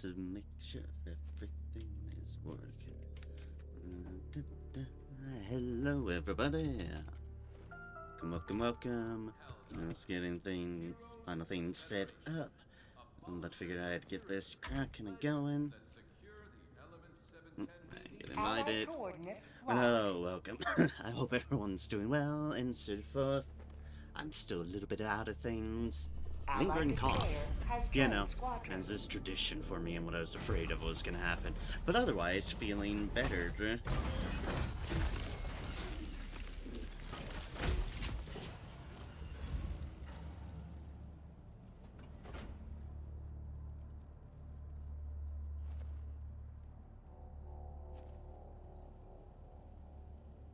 To make sure everything is working. Hello, everybody. Welcome. I was getting final things set up, but figured I'd get this cracking and going. I get invited. Hello, welcome. I hope everyone's doing well and so forth. I'm still a little bit out of things. Lingering cough. You know, as is tradition for me and what I was afraid of was gonna happen. But otherwise, feeling better.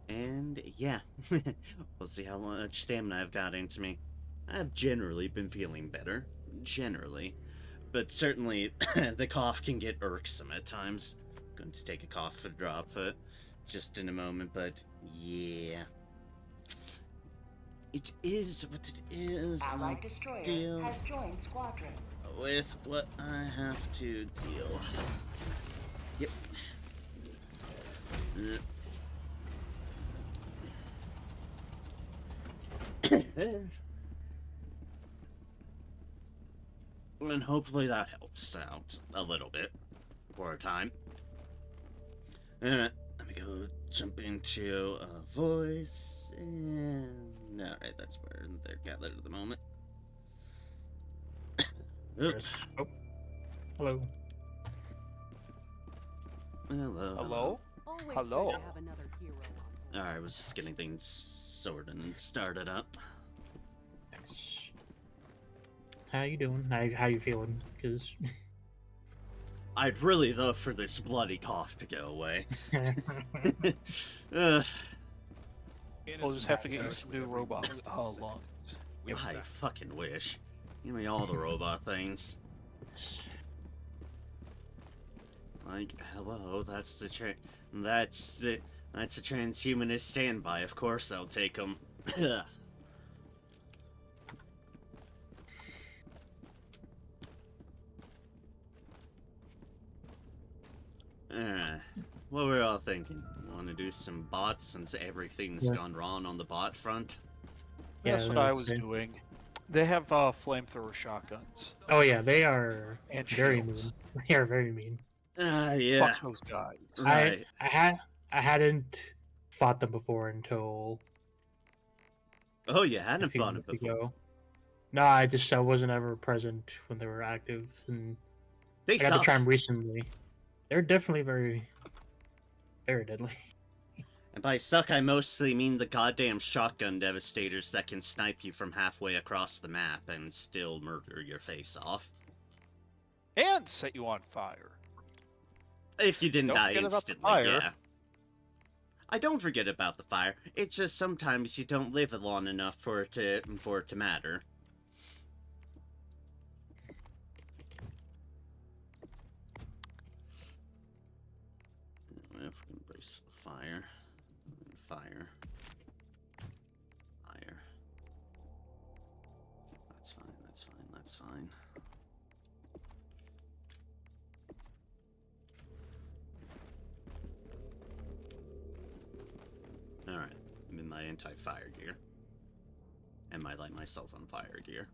And yeah, we'll see how much stamina I've got into me. I've generally been feeling better. Generally. But certainly, the cough can get irksome at times. I'm going to take a cough drop just in a moment, but yeah. It is what it is. Allied destroyer deal has joined squadron. with what I have to deal. Yep. And hopefully that helps out a little bit for a time. Alright, let me go jump into voice, and alright, that's where they're gathered at the moment. Yes. Oh. Hello. Hello. Hello. Alright, I was just getting things sorted and started up. Nice. How you doing? How you feeling? Because I'd really love for this bloody cough to go away. We'll just have to get you some new robot lungs. I fucking wish. Give me all the robot things. Like, hello, that's a transhumanist standby. Of course, I'll take them. What were y'all thinking? Want to do some bots since everything's gone wrong on the bot front? Yeah, That's what I was doing. They have flamethrower shotguns. Oh yeah, they are And very shields. mean. They are very mean. Yeah. Fuck those guys. Right. I hadn't fought them before until Oh, you hadn't a few fought it months before. ago. No, I wasn't ever present when they were active, and They I got to suck. try them recently. They're definitely very, very deadly. And by suck, I mostly mean the goddamn shotgun devastators that can snipe you from halfway across the map and still murder your face off. And set you on fire. If you didn't Don't die forget about the instantly, fire. yeah. I don't forget about the fire. It's just sometimes you don't live long enough for it to matter. If we can embrace the fire. Fire. Fire. That's fine, that's fine, that's fine. Alright, I'm in my anti-fire gear. And my light myself on fire gear.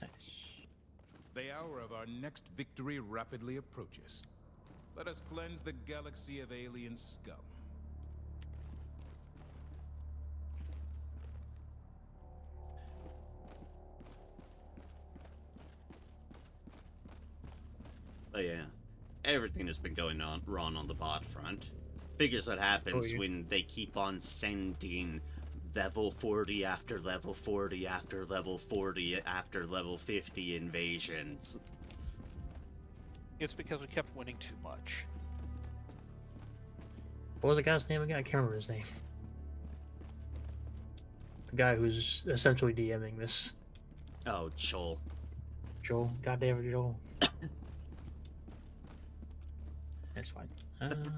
Nice. The hour of our next victory rapidly approaches. Let us cleanse the galaxy of alien scum. Oh yeah, everything has been going on wrong on the bot front. Figures what happens when they keep on sending level 40 after level 40 after level 40 after level 50 invasions. It's because we kept winning too much. What was the guy's name again? I can't remember his name. The guy who's essentially DMing this. Oh, Joel. Joel. Goddamn it, Joel. That's fine.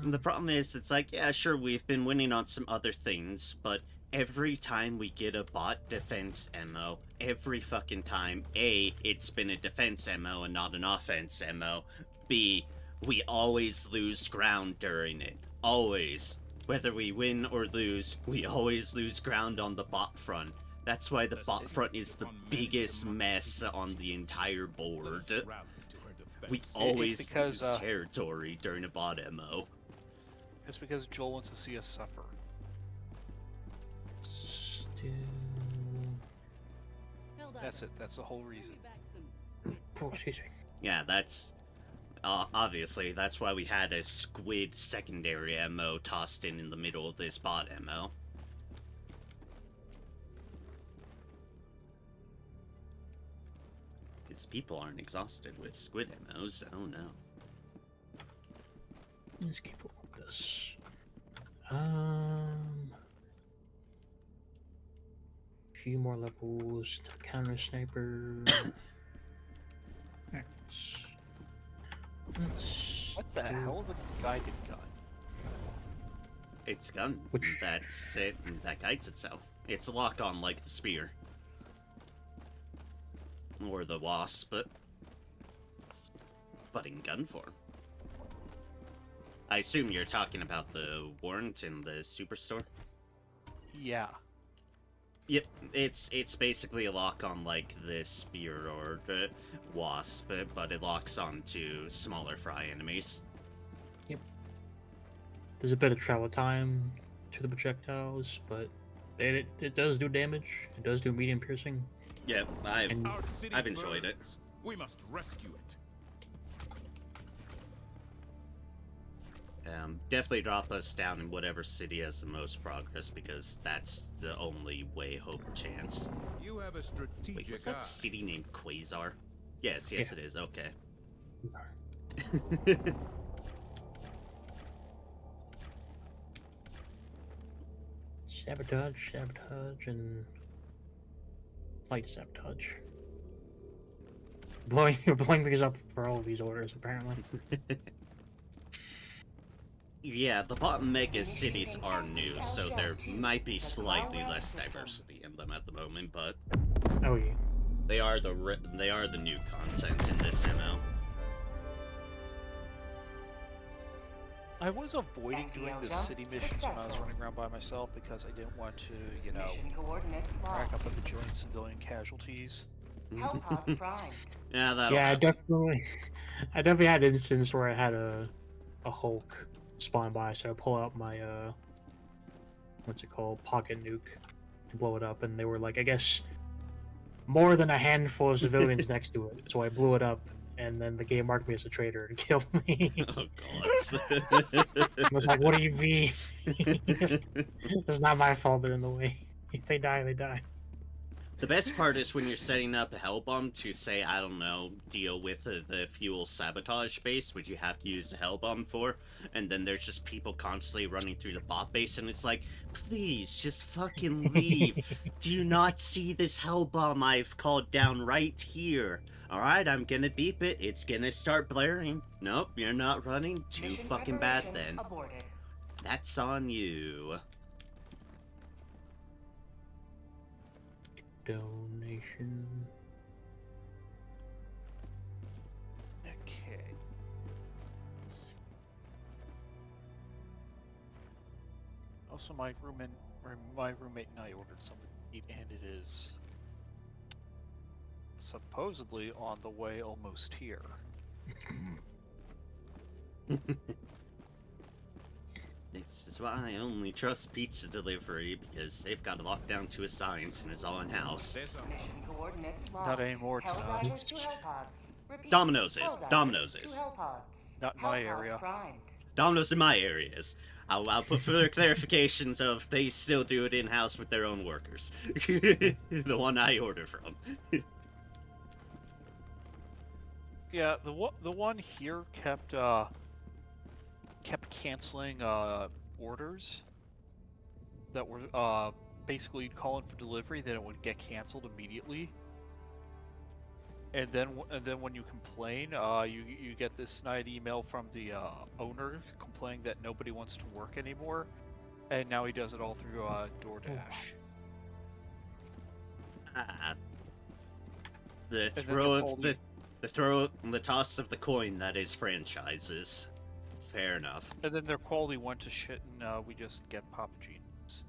The problem is, it's like, yeah, sure, we've been winning on some other things, but every time we get a bot defense MO, every fucking time, A, it's been a defense MO and not an offense MO. B, we always lose ground during it. Always. Whether we win or lose, we always lose ground on the bot front. That's why the bot front is the biggest mess on the entire board. We always lose territory during a bot MO. It's because Joel wants to see us suffer. Still... That's it. That's the whole reason. Oh, excuse me. Yeah, that's... obviously, that's why we had a squid secondary MO tossed in the middle of this bot MO. Because people aren't exhausted with squid MOs, oh no. Let's keep up with this. Few more levels to the counter sniper. Let's What the hell is a guided gun? It's a gun. That's it. That guides itself. It's a lock-on like the spear. Or the wasp, but in gun form. I assume you're talking about the warrant in the superstore? Yeah. Yep, it's basically a lock-on like the spear or the wasp, but it locks on to smaller fry enemies. Yep. There's a bit of travel time to the projectiles, but it does do damage. It does do medium piercing. Yep, And- Our city I've enjoyed it. burns. We must rescue it. Definitely drop us down in whatever city has the most progress, because that's the only way, hope, or chance. You have a strategic Wait, was eye. that city named Quasar? Yes, Yeah. it is, okay. Sabotage, and light sabotage. Blowing things up for all of these orders, apparently. Yeah, the bottom mega cities are new, so there might be slightly less diversity in them at the moment, but Oh yeah. they are the new content in this ML. I was avoiding doing the city missions when I was running around by myself because I didn't want to, you know, Mission coordinates rack locked. up at the joints and million casualties. Hellpods primed. Yeah, that'll Yeah, happen. I definitely had an instance where I had a Hulk spawn by, so I pull out my what's it called, pocket nuke to blow it up, and they were like, I guess, more than a handful of civilians next to it. So I blew it up, and then the game marked me as a traitor and killed me. Oh god. I was like, what do you mean? It's not my fault they're in the way. If they die, they die. The best part is when you're setting up a hell bomb to, say, I don't know, deal with the fuel sabotage base, which you have to use the hell bomb for, and then there's just people constantly running through the bot base, and it's like, please, just fucking leave. Do you not see this hell bomb I've called down right here? Alright, I'm gonna beep it, it's gonna start blaring. Nope, you're not running? Too Mission fucking bad preparation then. Aborted. That's on you. Donation. Okay. Also, my roommate and I ordered something to eat, and it is supposedly on the way almost here. This is why I only trust pizza delivery, because they've got it locked down to a science and it's all in-house. There's a Mission coordinates locked. Not anymore, it's not. Helldivers to Hellpods. Repeat. Domino's is. Helldivers Domino's to is. Hellpods. Not in my Hellpods area. primed. Domino's in my areas. I'll put further clarifications of they still do it in-house with their own workers. The one I order from. Yeah, the one here kept canceling orders that were basically you'd call in for delivery, then it would get canceled immediately. And then when you complain, you get this snide email from the owner complaining that nobody wants to work anymore, and now he does it all through DoorDash. The then throw they're of holding- the toss of the coin that is franchises. Fair enough. And then their quality went to shit, and we just get Papa Gino's.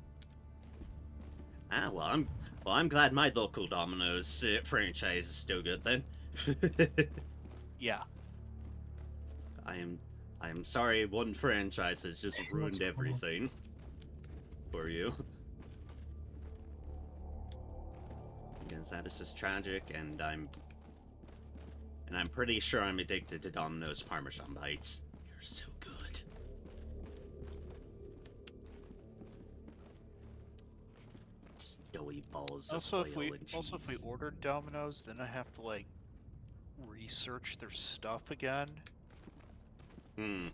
Ah, well, I'm glad my local Domino's franchise is still good then. Yeah. I am sorry one franchise has just ruined everything for you. Because that is just tragic, and I'm pretty sure I'm addicted to Domino's Parmesan bites. You're so good. Just doughy balls Also, of if oil we and cheese. also if we ordered Domino's, then I have to like research their stuff again. Hmm.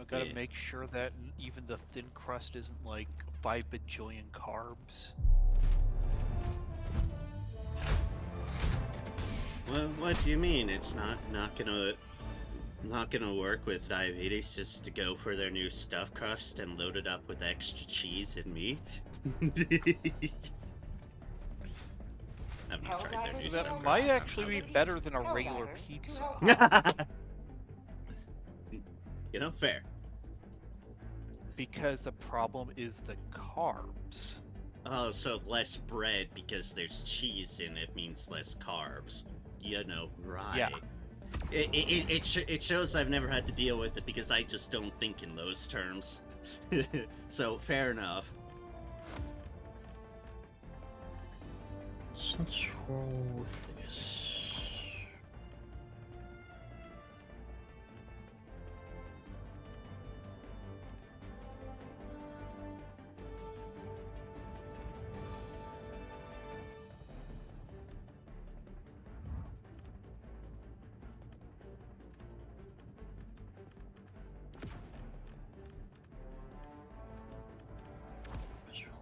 Gotta Yeah. make sure that even the thin crust isn't like 5 bajillion carbs. Well, what do you mean? It's not gonna work with diabetes just to go for their new stuffed crust and load it up with extra cheese and meat? I've not tried their new Helldivers stuffed That to might crust. actually be better than a regular Helldivers to pizza. Hellpods. You know, fair. Because the problem is the carbs. Oh, so less bread because there's cheese in it means less carbs. You know, right. Yeah. It shows I've never had to deal with it because I just don't think in those terms. So, fair enough. So let's roll with this.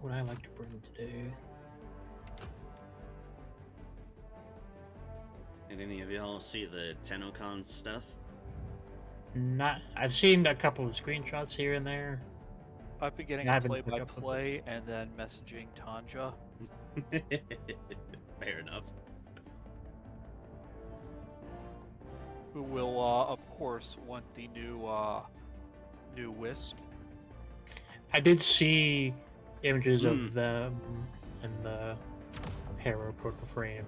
What I like to bring today. Did any of y'all see the TennoCon stuff? Not. I've seen a couple of screenshots here and there. I've been getting I a haven't picked up with it. play-by-play and then messaging Tanja. Fair enough. Who will, of course, want the new Wisp. I did see images Hmm. of them and the Hero proto frame.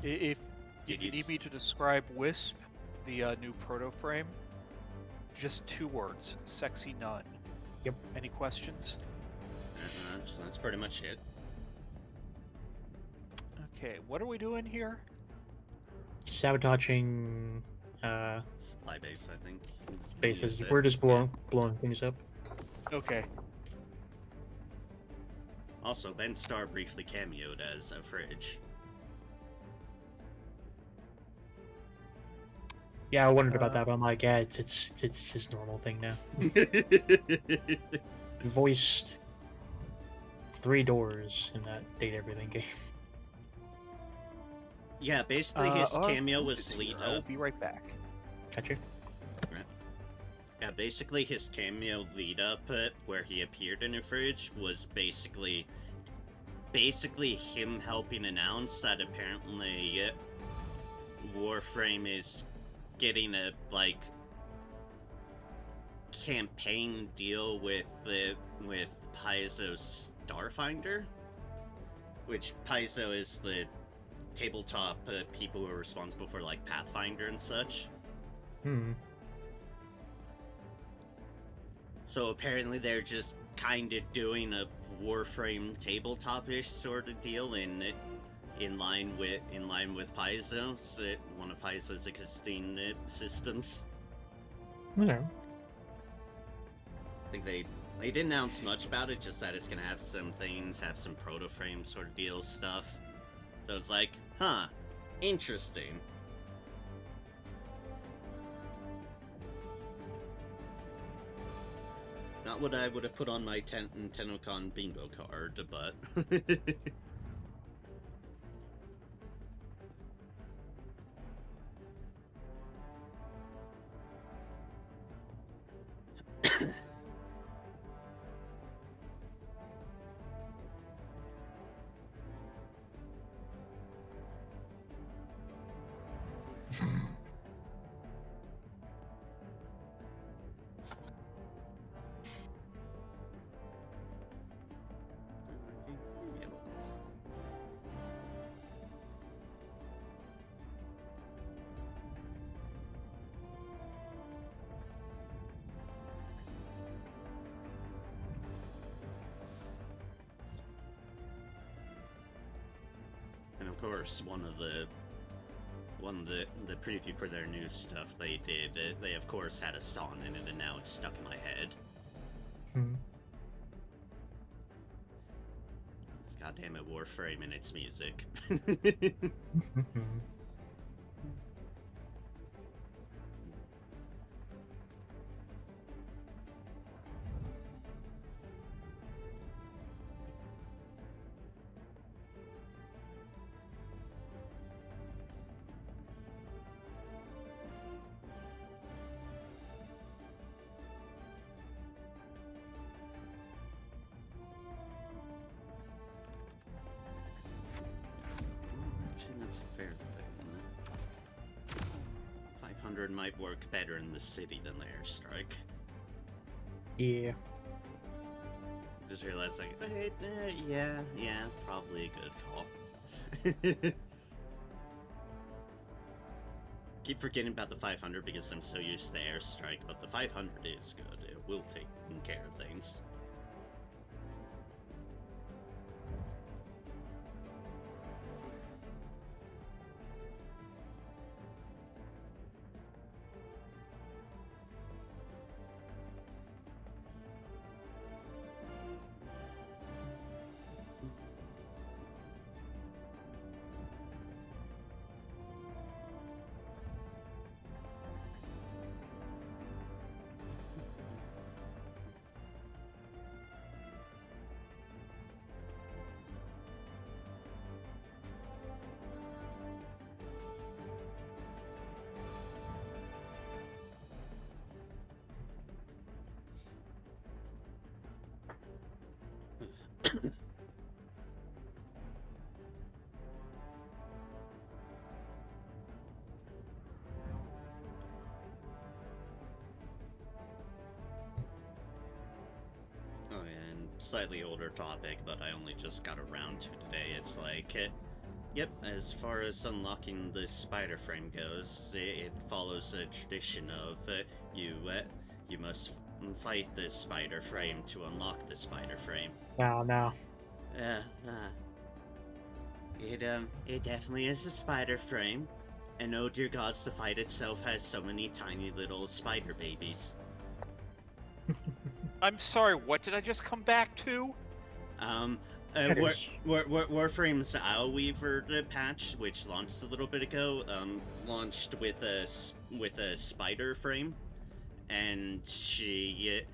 If Did you you need s- me to describe Wisp, the new proto frame, just 2 words: sexy nun. Yep. Any questions? That's pretty much it. Okay, what are we doing here? Sabotaging Supply base, I think. bases. Use it. We're just blowing things up. Okay. Also, Ben Starr briefly cameoed as a fridge. Yeah, I wondered about that, but I'm like, yeah, it's his normal thing now. He voiced 3 doors in that Date Everything game. Yeah, basically his cameo was it's lead here. I will up. be right back. Gotcha. Yeah, basically his cameo lead up where he appeared in a fridge was basically him helping announce that apparently Warframe is getting a like campaign deal with Paizo's Starfinder, which Paizo is the tabletop people who are responsible for like Pathfinder and such. So apparently they're just kind of doing a Warframe tabletop-ish sort of deal in line with Paizo, one of Paizo's existing systems. Whatever. I think they didn't announce much about it, just that it's gonna have some things, have some proto-frame sort of deal stuff. So it's like, huh, interesting. Not what I would have put on my TennoCon bingo card, but... Of course, one of the preview for their new stuff they did, they of course had a song in it, and now it's stuck in my head. Hmm. This goddamn it, Warframe and its music. Actually, that's a fair thing. 500 might work better in the city than the airstrike. Yeah. Just realized, like, yeah, probably a good call. Keep forgetting about the 500 because I'm so used to the airstrike, but the 500 is good. It will take care of things. Oh, yeah, and slightly older topic, but I only just got around to today. It's like, yep, as far as unlocking the spider frame goes, it follows a tradition of you must fight the spider frame to unlock the spider frame. No. It definitely is a spider frame, and oh dear gods, the fight itself has so many tiny little spider babies. I'm sorry, what did I just come back to? Warframe's Owl Weaver patch, which launched a little bit ago, launched with a spider frame, and to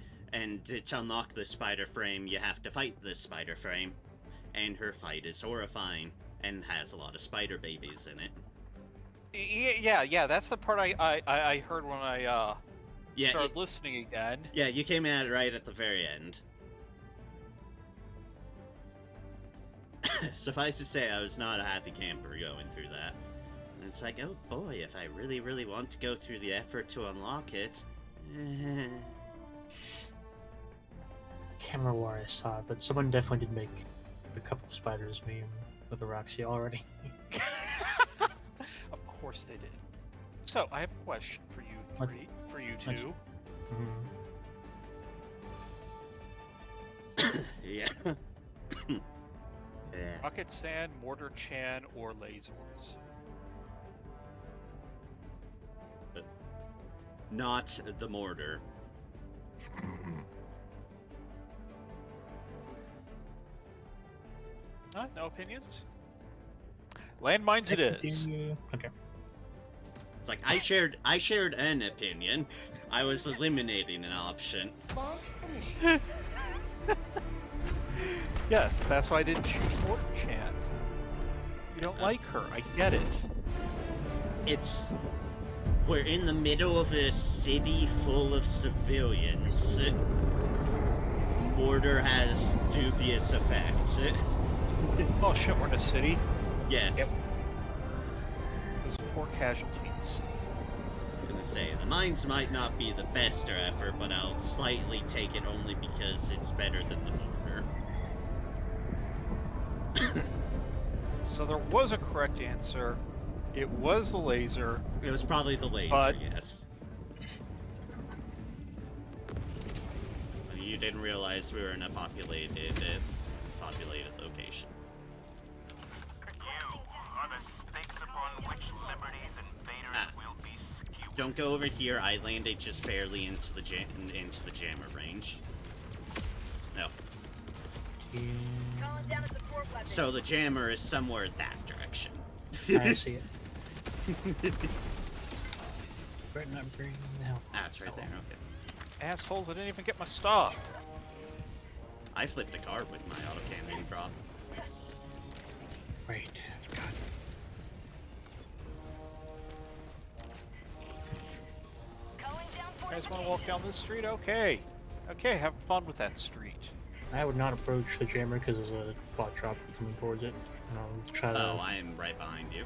unlock the spider frame, you have to fight the spider frame, and her fight is horrifying and has a lot of spider babies in it. Yeah, that's the part I heard when I Yeah, started listening again. Yeah, you came at it right at the very end. Suffice to say, I was not a happy camper going through that. And it's like, oh boy, if I really, really want to go through the effort to unlock it... Can't remember where I saw it, but someone definitely did make the Cup of Spiders meme with Araxia already. Of course they did. So, I have a question for you three, for you two. Yeah. Yeah. Rocket Sand, Mortar Chan, or lasers? Not the mortar. No opinions? Landmines it is. Okay. It's like I shared an opinion. I was eliminating an option. Launch initiated. Yes, that's why I didn't choose Mortar Chan. You don't like her, I get it. We're in the middle of a city full of civilians. Mortar has dubious effects. Oh shit, we're in a city? Yes. Yep. Those poor casualties. I'm gonna say, the mines might not be the best effort, but I'll slightly take it only because it's better than the mortar. So there was a correct answer. It was the laser. It was probably the laser, But- yes. You didn't realize we were in a populated location. You Ah. Don't go over here. I landed just barely into the jammer range. No. Calling down a support weapon. So the jammer is somewhere that direction. I see it. Right, not bringing now. Ah, it's right there. Okay. Assholes, I didn't even get my stuff. I flipped a card with my autocannon drop. Right, I forgot. Calling down You guys want to walk down this street? Okay. Okay, have fun with that street. I would not approach the jammer because there's a bot drop coming towards it. And I'll try to. Oh, I am right behind you.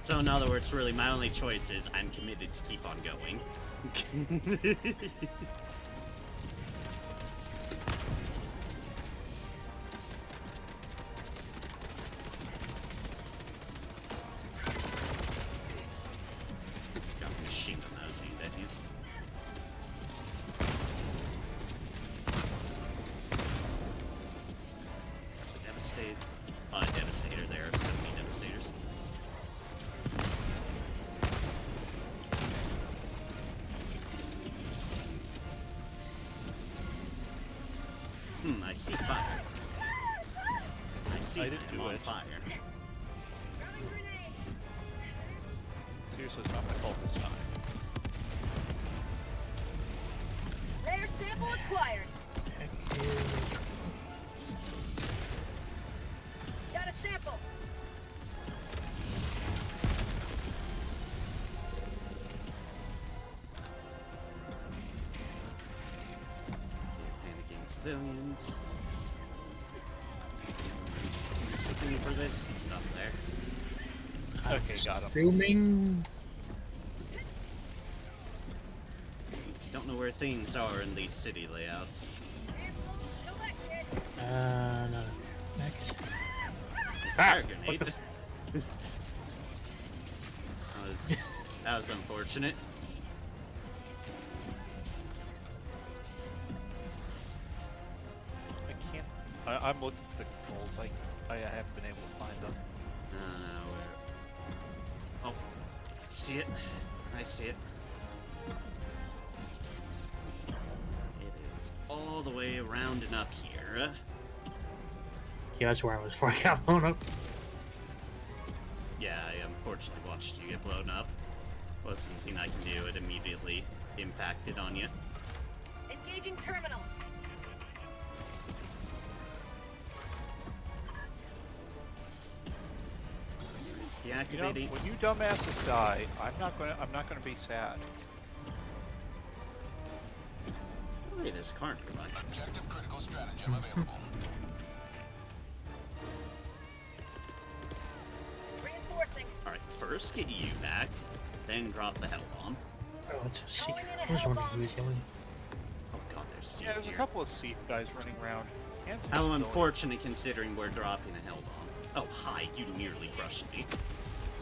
So in other words, really, my only choice is I'm committed to keep on going. Got a machine gun that was aimed at you. Devastator there. So many devastators. I see fire. I see I didn't I'm do on it. fire. Seriously, it's not my fault this time. Rare sample acquired. Heck yeah. Got a sample. Panicking civilians. Something for this? It's not there. Okay, got him. Grooming. Don't know where things are in these city layouts. No. Magazine. Fire what grenade. the That was unfortunate. I can't. I'm looking for the controls. I haven't been able to find them. Where? Oh, I see it. I see it. It is all the way around and up here. Yeah, that's where I was before I got blown up. Yeah, I unfortunately watched you get blown up. Wasn't anything I can do. It immediately impacted on you. Engaging terminal. You know, Deactivating. when you dumbasses die, I'm not gonna be sad. Hey, there's a car nearby. Objective critical stratagem available. Reinforcing. Alright, first get you back, then drop the hell bomb. Oh, it's a secret. Calling in a I was wondering hellbomb. who was yelling. Oh god, there's seats Yeah, there's a here. couple of seat guys running around. And some How civilians. unfortunate considering we're dropping a hell bomb. Oh, hi, you nearly crushed me.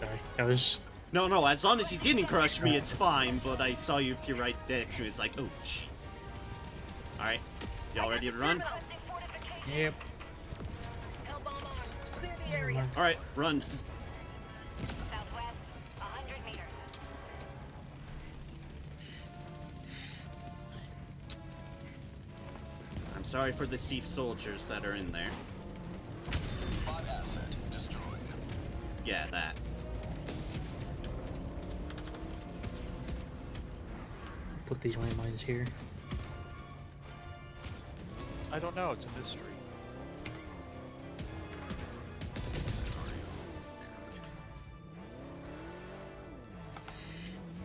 Sorry, that was. No, as long as you didn't crush me, it's fine, but I saw you appear right next to me. It's like, oh, Jesus. Alright, y'all ready to run? Yep. Hellbomb armed. Clear the area. Alright, run. Southwest, 100 meters. I'm sorry for the thief soldiers that are in there. Bot asset destroyed. Yeah, that. Put these landmines here. I don't know. It's a mystery.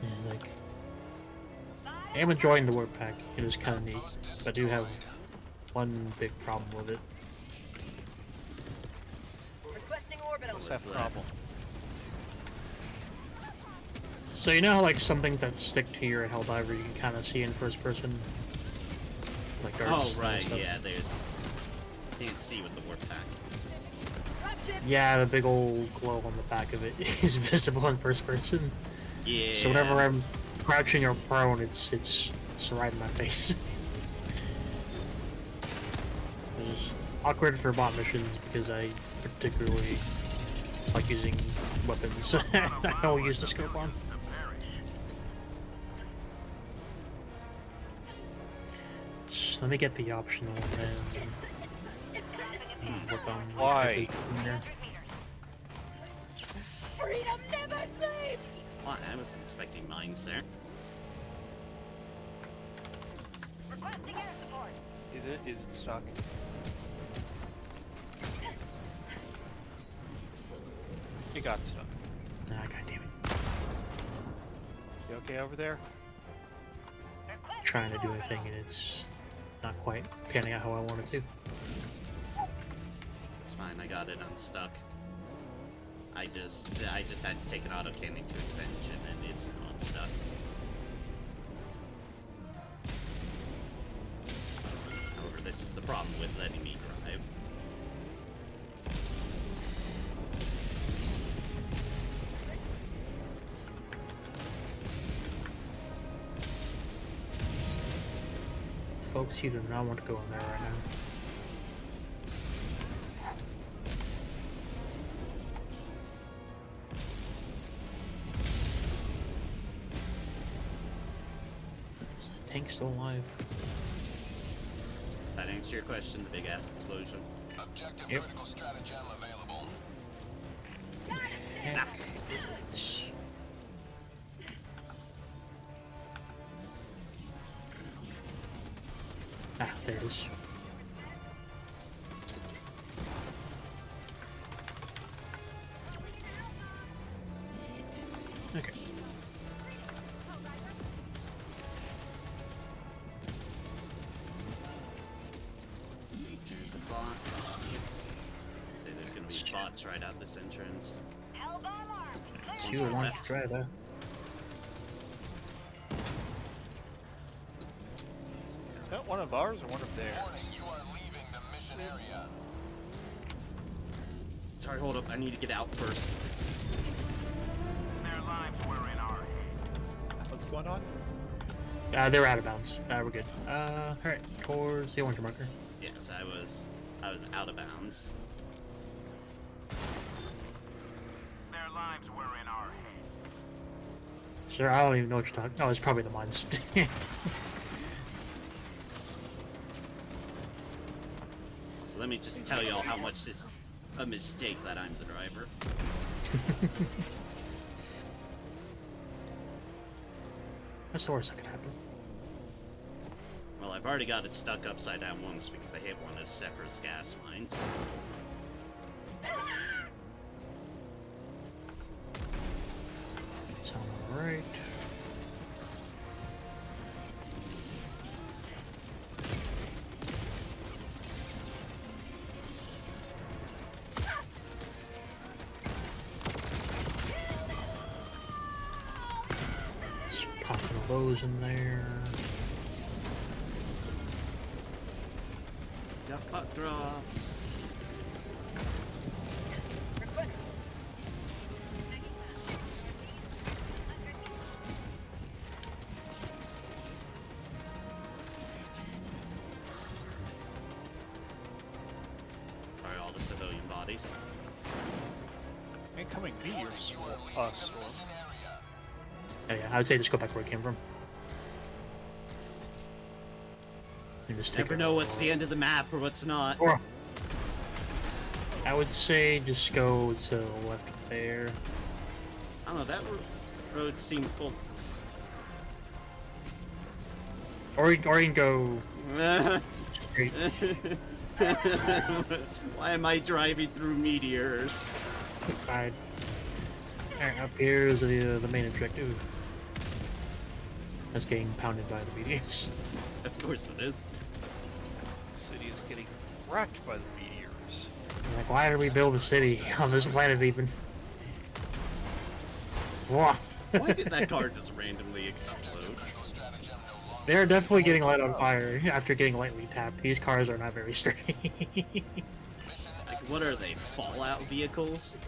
Yeah, like. I am enjoying the warp pack. It is kind of neat. But I do have one big problem with it. Requesting orbital. What's that problem? So you know how like some things that stick to your Helldiver you can kind of see in first person? Like darts Oh, and right, stuff? yeah, there's... Can't see with the warp pack. Dropship. Yeah, the big old glow on the back of it is visible in first person. Yeah. So whenever I'm crouching or prone, it's right in my face. There's awkward for bot missions because I particularly like using weapons I don't use the scope on. Let me get the optional and work on Why? Freedom never sleeps! Well, I wasn't expecting mines there. Requesting air support. Is it stuck? It got stuck. Ah, god damn it. You okay over there? Trying to do a thing and it's not quite panning out how I want it to. It's fine, I got it unstuck. I just had to take an auto cannon to its engine and it's now unstuck. However, this is the problem with letting me drive. Folks, you do not want to go in there right now. Is the tank still alive? That answer your question, the big ass explosion. Objective Yep. critical stratagem available. Heck. It's... Ah, there it is. Okay. There's a bot. Say there's gonna be bots right out this entrance. Hellbomb armed. So you would want to try that. Is that one of ours or one of theirs? Warning, you are leaving the mission area. Sorry, hold up. I need to get out first. Their lives were in our What's going on? They're out of bounds. We're good. Alright, towards the orange marker. Yes, I was out of bounds. Their lives were in our Sure, I don't even know what you're talking. Oh, it's probably the mines. So let me just tell y'all how much this is a mistake that I'm the driver. That's the worst that could happen. Well, I've already got it stuck upside down once because I hit one of Sephir's gas mines. It's on the right. Let's pop one of those in there. Got butt drops. Sorry, all the civilian bodies. Incoming meteor storm. Storm. Oh, yeah, I would say just go back where it came from. And just take Never it know all. what's the end of the map or what's not. Or I would say just go to the left there. I don't know, that road seemed full. Or you can go straight. Why am I driving through meteors? Alright, up here is the main objective. That's getting pounded by the meteors. Of course it is. The city is getting wrecked by the meteors. Like, why did we build a city on this planet even? Whoa. Why did that car just randomly explode? They're definitely getting light on fire after getting lightly tapped. These cars are not very sturdy. Like, what are they, Fallout vehicles?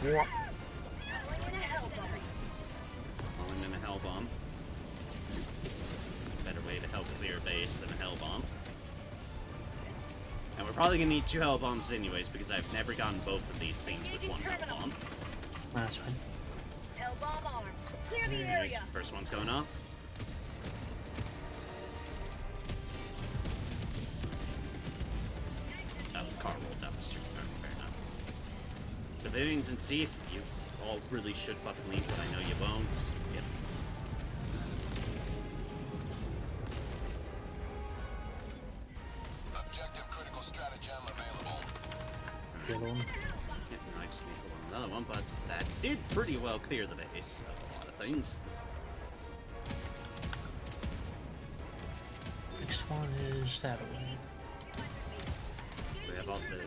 Calling in a hell bomb. Calling in a hell bomb. Better way to help clear base than a hell bomb. And we're probably gonna need 2 hell bombs anyways, because I've never gotten both of these things with 1 hell bomb. That's fine. Hell bomb armed. Clear the Anyways, area. first one's going off. Oh, the car rolled down the street. Alright, fair enough. Civilians and Seath, you all really should fucking leave, but I know you won't. Yep. Objective critical stratagem available. The other one. Yep, no, I just need to pull another one, but that did pretty well clear the base of a lot of things. Next one is that way. We have all the...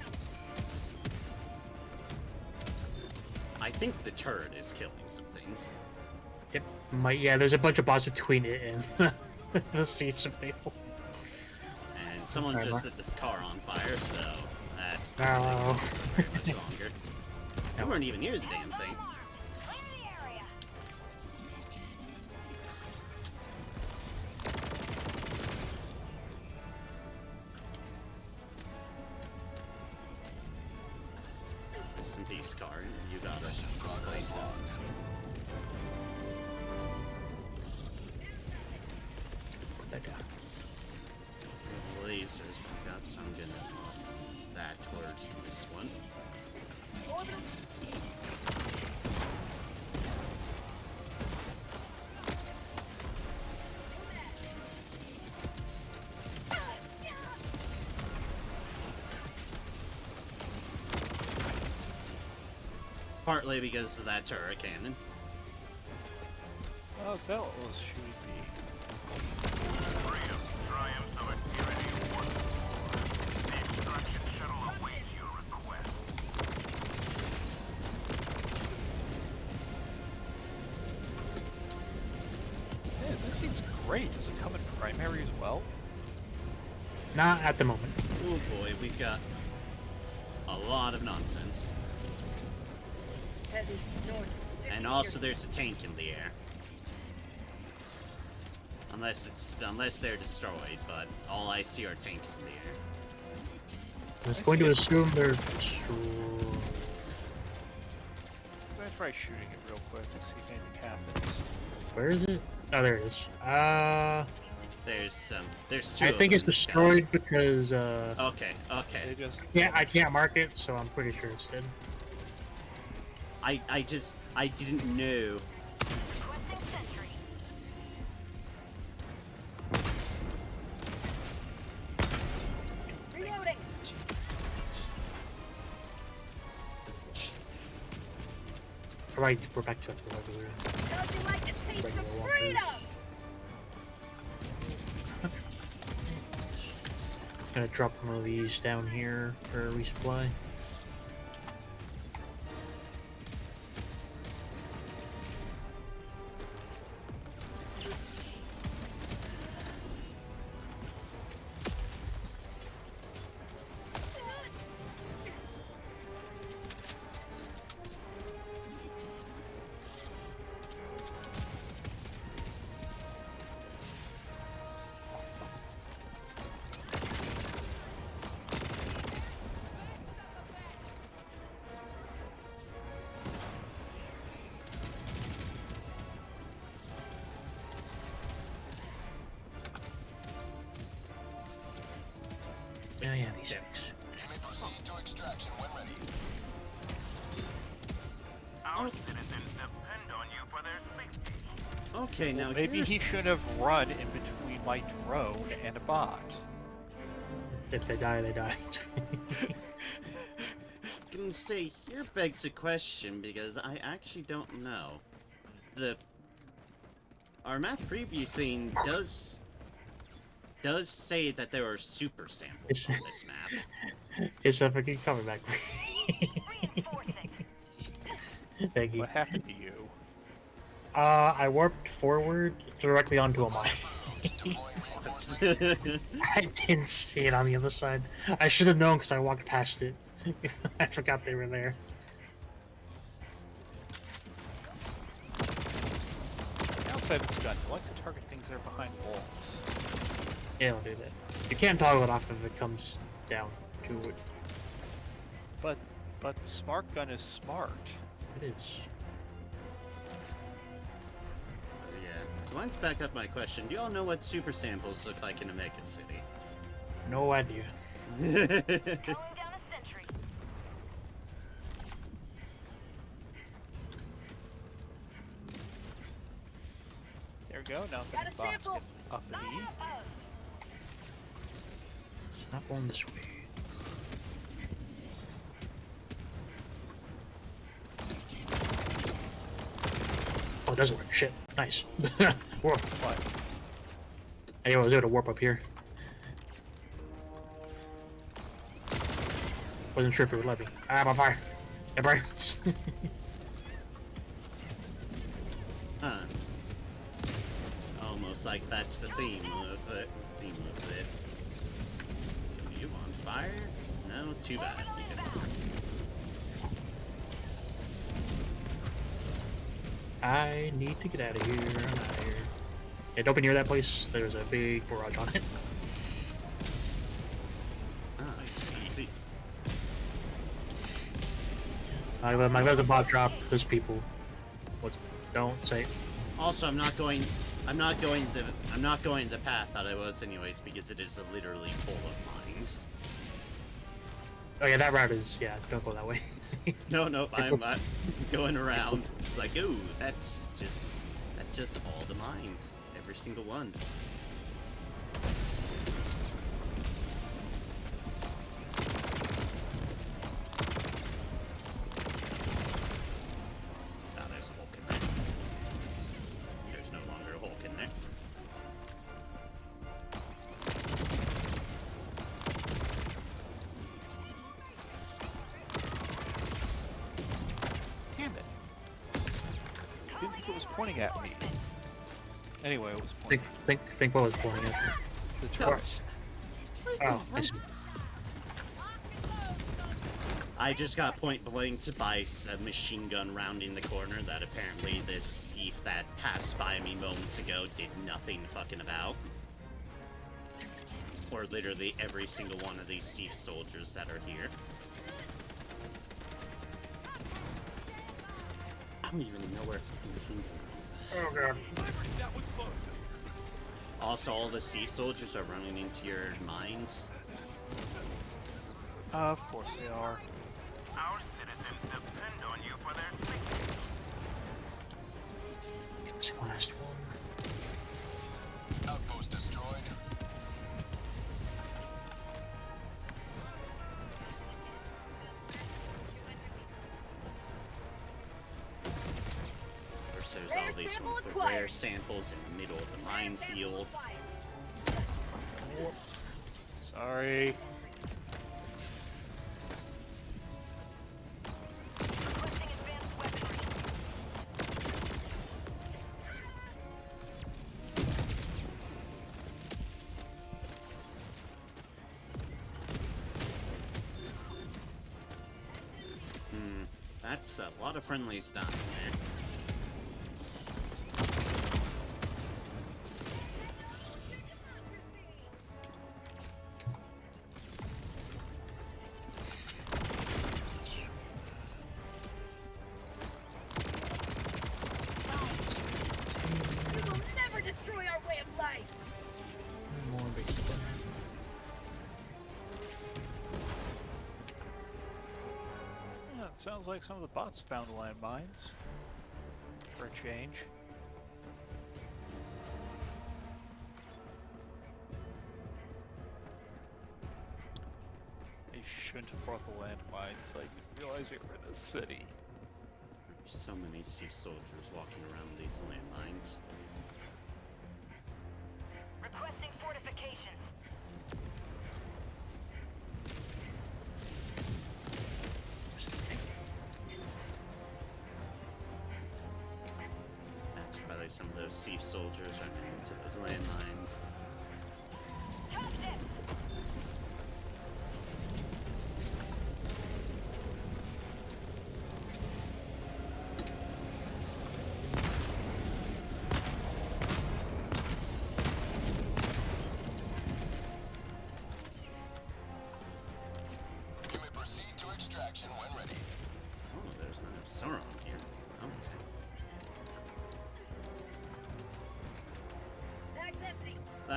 I think the turret is killing some things. Yep. Yeah, there's a bunch of bots between it and the seats of people. And someone Okay, just Mark. lit the car on fire, so that's No. not very much longer. We weren't even near the damn thing. Clear the area. Rest in peace, car. You got us places. Put that down. Lasers back up, so I'm gonna toss that towards this one. Partly because of that turret cannon. Oh, is that what was shooting me? Freedom, triumphs of activity 1-4. The extraction shuttle awaits your request. Man, this thing's great. Does it come in primary as well? Not at the moment. Oh boy, we've got a lot of nonsense. Heavy north. And also there's a tank in the air. Unless they're destroyed, but all I see are tanks in the air. I was going to assume they're destroyed. I'm gonna try shooting it real quick and see if anything happens. Where is it? Oh, there it is. There's 2 I of think it's them. destroyed because Okay, They okay. just yeah, I can't mark it, so I'm pretty sure it's dead. I didn't know. Requesting sentry. Reloading. Alright, we're back to the regular. How'd you like to taste Regular some walkers. freedom? Gonna drop one of these down here for a resupply. Yeah, yeah, these things. You may proceed to extraction when ready. Our citizens depend on you for their safety. Okay, now maybe he here's- should have run in between my drone and a bot. If they die, they die. I'm gonna say here begs a question because I actually don't know. Our map preview thing does say that there are super samples on this map. It's a fucking coming back. Reinforcing. Thank you. What happened to you? I warped forward directly onto a mine. Deploying reinforcements. I didn't see it on the other side. I should have known because I walked past it. I forgot they were there. downside of this gun, it likes to target things that are behind walls. Yeah, I'll do that. You can't toggle it off if it comes down to it. But the smart gun is smart. It is. Yeah. So let's back up my question. Do y'all know what super samples look like in a mega city? No idea. Calling down a sentry. There we go. Now if Got any a bots sample. get uppity. Line up post. It's not going this way. Oh, it doesn't work. Shit. Nice. Warp. What? Hey, I was able to warp up here. Wasn't sure if it would let me. Ah, I'm on fire. It burns. Huh. Almost like that's the theme of this. Are you on fire? No, too bad. I need to get out of here. I'm out of here. Yeah, don't be near that place. There's a big barrage on it. Ah, I see. Like, there's a bot drop. There's people. What's? Don't say. Also, I'm not going the path that I was anyways because it is literally full of mines. Oh yeah, that route is. Yeah, don't go that way. No, I'm looks- going around. It's like, ooh, that's just all the mines, every single one. Ah, there's a Hulk in there. There's no longer a Hulk in there. Damn it. Didn't think it was pointing at me. Anyway, it was pointing. Think what was pointing at. The Oh, turret. Oh, I see. I just got point blanked by a machine gun rounding the corner that apparently this thief that passed by me moments ago did nothing fucking about. Or literally every single one of these thief soldiers that are here. I don't even know where it fucking came from. Oh god. Also, all the thief soldiers are running into your mines. Of course they are. Our citizens depend on you for their safety. Get this last one. Outpost destroyed. Of course, there's Rare all these sample ones with acquired. rare samples in the middle of the minefield. Sorry. Requesting advanced weaponry. That's a lot of friendlies down there. We will never destroy our way of life. More base. Yeah, it sounds like some of the bots found landmines. For a change. They shouldn't have brought the landmines. Like, realize we were in a city. There's so many thief soldiers walking around these landmines. Requesting fortifications. That's probably some of those thief soldiers running into those landmines.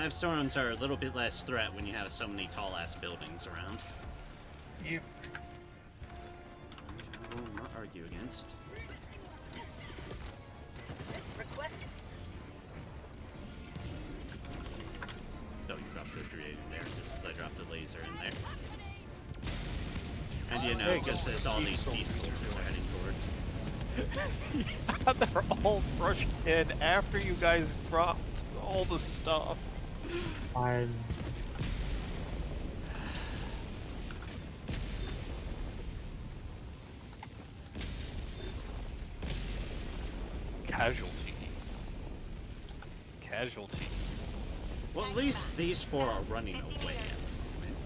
Hive storms are a little bit less threat when you have so many tall-ass buildings around. Yep. I will not argue against. Requested. Oh, you dropped the grenade in there just as I dropped the laser in there. And you know, There you just go. as all these sea soldiers are heading towards. They're all rushed in after you guys dropped all the stuff. Fine. Casualty. Casualty. Well, at least these four are running away at the moment.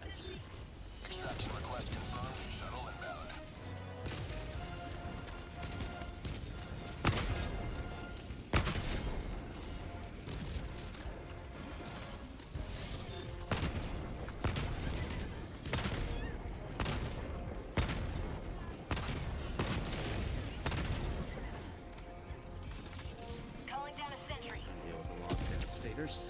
That's- Extraction request confirmed. Shuttle inbound. Calling down a sentry. Deal with the long devastators.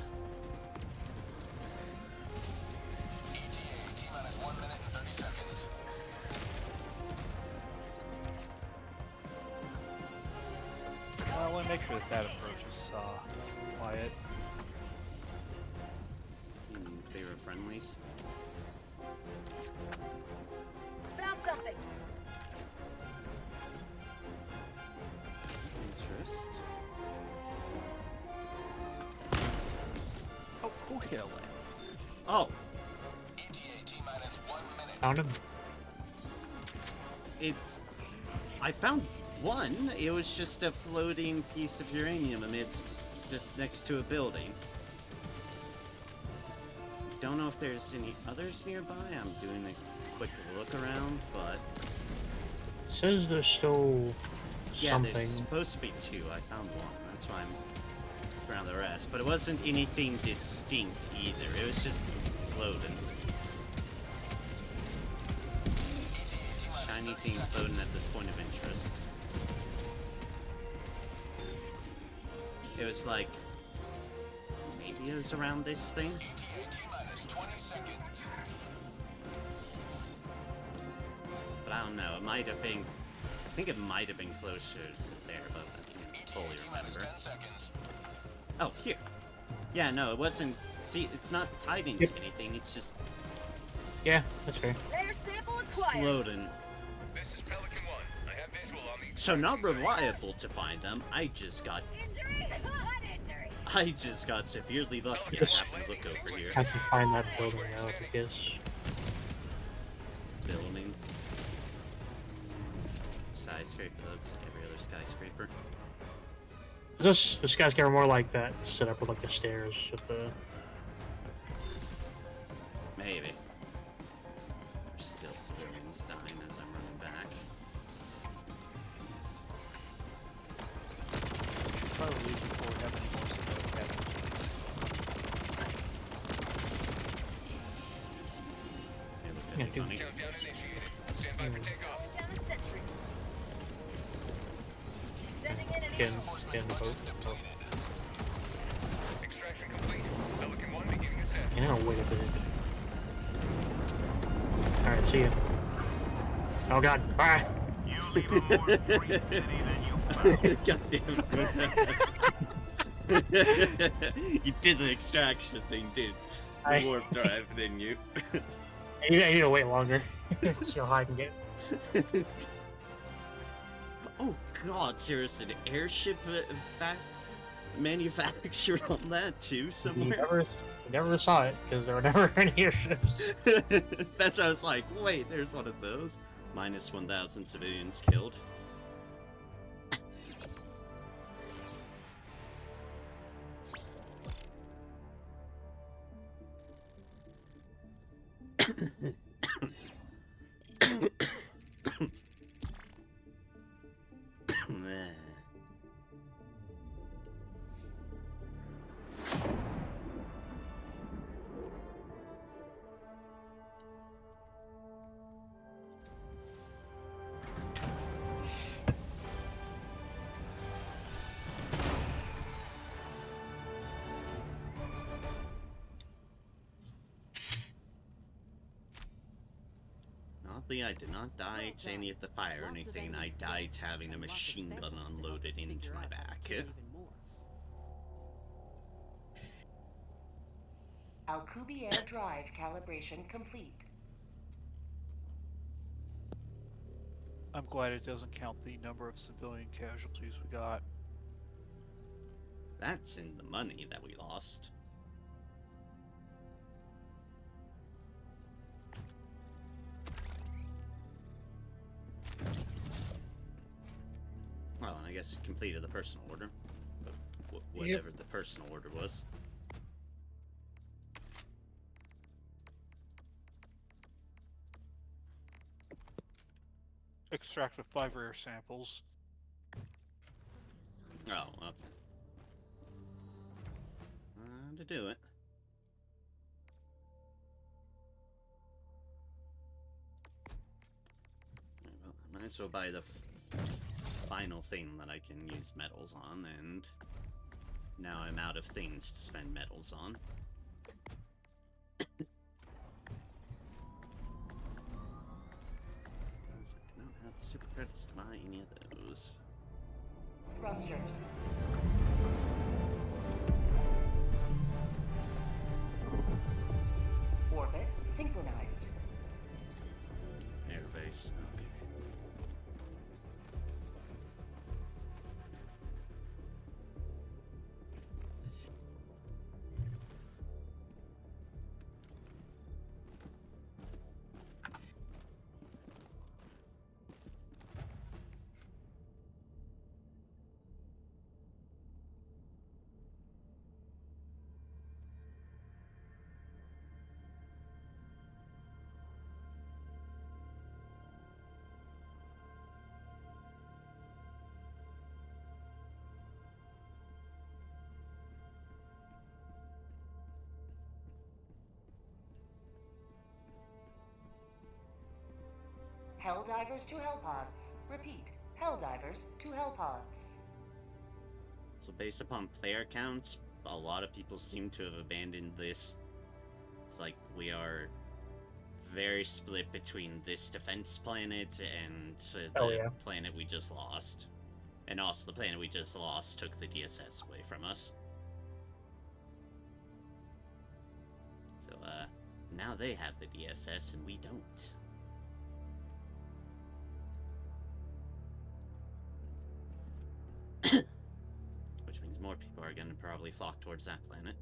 ETA T-minus 1 minute and 30 seconds. I want to make sure that that approach is quiet. Favorite friendlies. Found something. Interest. Oh, who hit a lamp? Oh, ETA T-minus 1 minute. Found him. it's. I found one. It was just a floating piece of uranium amidst, just next to a building. Don't know if there's any others nearby. I'm doing a quick look around, but It says there's still yeah, something. there's supposed to be two. I found one. That's why I'm around the rest. But it wasn't anything distinct either. It was just floating. Shiny thing floating at this point of interest. It was like maybe it was around this thing. ETA T-minus 20 seconds. But I don't know. It might have been. I think it might have been closer to there, but I can't ETA fully T-minus remember. 10 seconds. Oh, here. Yeah, no, it wasn't. See, it's not tied into anything. It's just Yeah, that's fair. Rare sample acquired. floating. This is Pelican 1. I have visual on the So not reliable to find them. I just got Injury. Hot injury. severely lucky. I Yes. happened to look over here. Have to find that building out, I guess. Building. Skyscraper looks like every other skyscraper. Is this skyscraper more like that set up with like the stairs with the Maybe. There's still civilians dying as I'm running back. Probably leave before we have any more civilian casualties. Hey, look at Yeah, me dude. funny. Countdown initiated. Stand by for takeoff. Down a sentry. Sending in an getting the boat. Oh, Extraction complete. Pelican 1 beginning ascent. yeah, wait a bit. Alright, see ya. Oh god, bye! You leave a more free city than you found. God damn it. You did the extraction thing, dude. I- The warp drive, didn't you? I need to wait longer. See how high I can get. Oh god, seriously, the airship manufactured on that too We somewhere? never saw it, because there were never any airships. That's why I was like, wait, there's one of those. Minus 1,000 civilians killed. Oddly, I did not die to any of the fire or anything. I died to having a machine gun unloaded into my back. Alcubierre Drive calibration complete. I'm glad it doesn't count the number of civilian casualties we got. That's in the money that we lost. Well, and I guess it completed the personal order. But whatever the personal order was. Extracted 5 rare samples. Oh, okay. To do it. Well, I might as well buy the final thing that I can use metals on, and now I'm out of things to spend metals on. Because I do not have super credits to buy any of those. Thrusters. Orbit synchronized. Airbase, okay. Helldivers to Hellpods. Repeat. Helldivers to Hellpods. So based upon player counts, a lot of people seem to have abandoned this. It's like we are very split between this defense planet and the planet we just lost. And also the planet we just lost took the DSS away from us. So, now they have the DSS and we don't. Which means more people are going to probably flock towards that planet.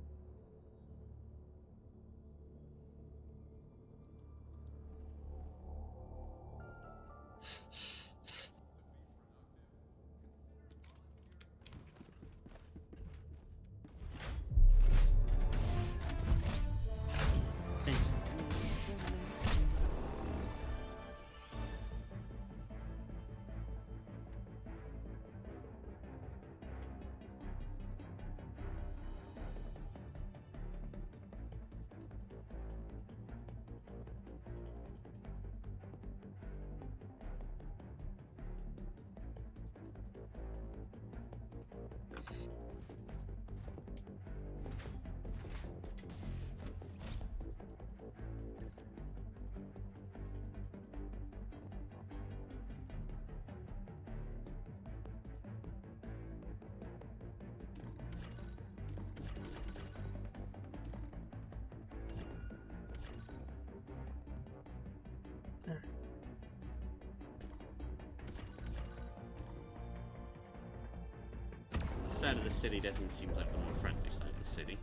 Side of the city definitely seems like the more friendly side of the city.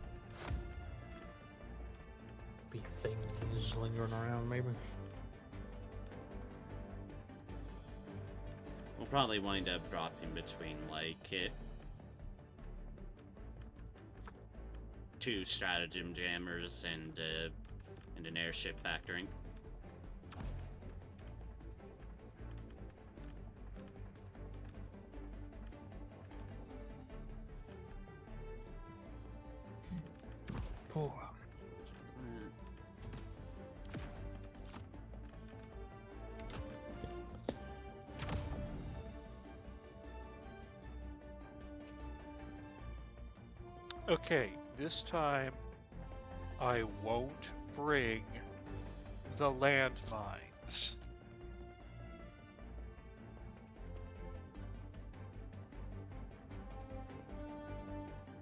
Be things lingering around, maybe. We'll probably wind up dropping between like two stratagem jammers and an airship factoring. Oh. Okay, this time I won't bring the landmines.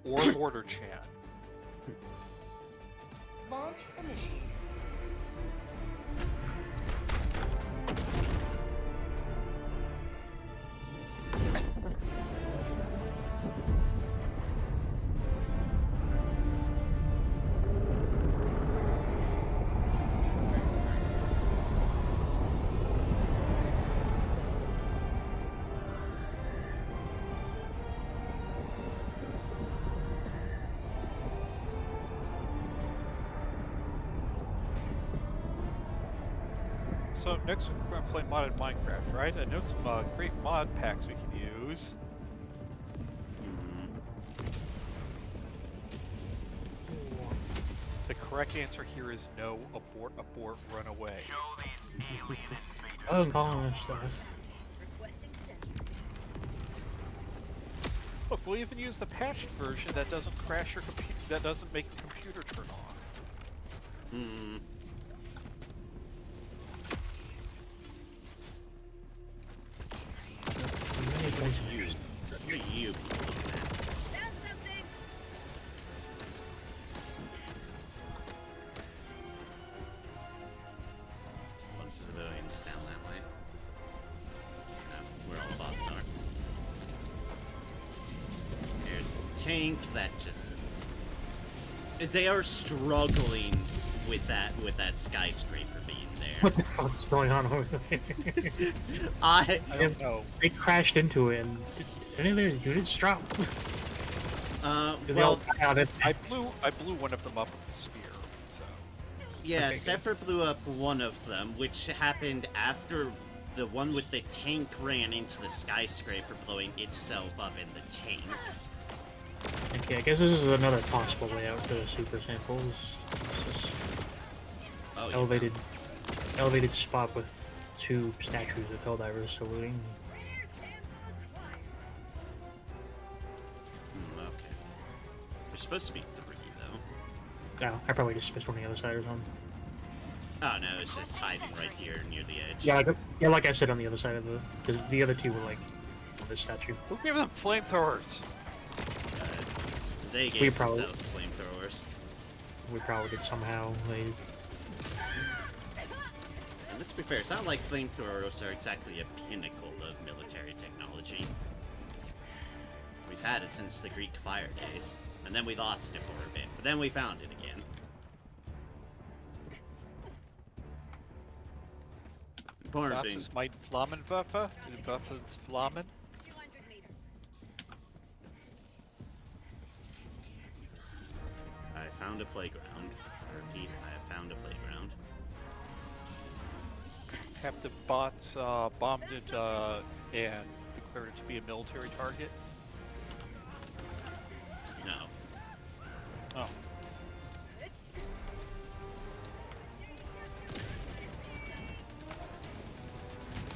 or Mortar Chan. Launch initiated. So next week we're going to play modded Minecraft, right? I know some great mod packs we can use. The correct answer here is no. Abort, abort, run away. Show these alien invaders. Oh, I'm calling this stuff. Requesting sentry. Look, we'll even use the patched version that doesn't crash your computer, that doesn't make your computer turn on. Hmm. What are you people looking at? That's something. Bunch of civilians down that way. Where all the bots are. There's the tank that just... They are struggling with that skyscraper being there. What the fuck's going on over there? I don't know. They crashed into it, and did any of their units drop? Did they all Well, die out at I blew one of them up with a spear, so. yeah, Okay, Zephyr blew up one of them, which happened after the one with the tank ran into the skyscraper, blowing itself up in the tank. Okay, I guess this is another possible layout for the super samples. It's just Oh, elevated spot with 2 statues of Helldivers saluting. Okay. There's supposed to be 3, though. No, I probably just missed one on the other side or something. Oh, no, it's just hiding right here near the edge. Yeah, like I said, on the other side of the... Because the other 2 were, like, on this statue. Who gave them flamethrowers? They We gave probably- themselves flamethrowers. We probably did somehow. And let's be fair, it's not like flamethrowers are exactly a pinnacle of military technology. We've had it since the Greek fire days, and then we lost it for a bit, but then we found it again. Important Das thing. ist mein Flammenwerfer. Die Waffe ist Flammen. 200 meters. I found a playground. I repeat, I have found a playground. Have the bots bombed it and declared it to be a military target? No. Oh.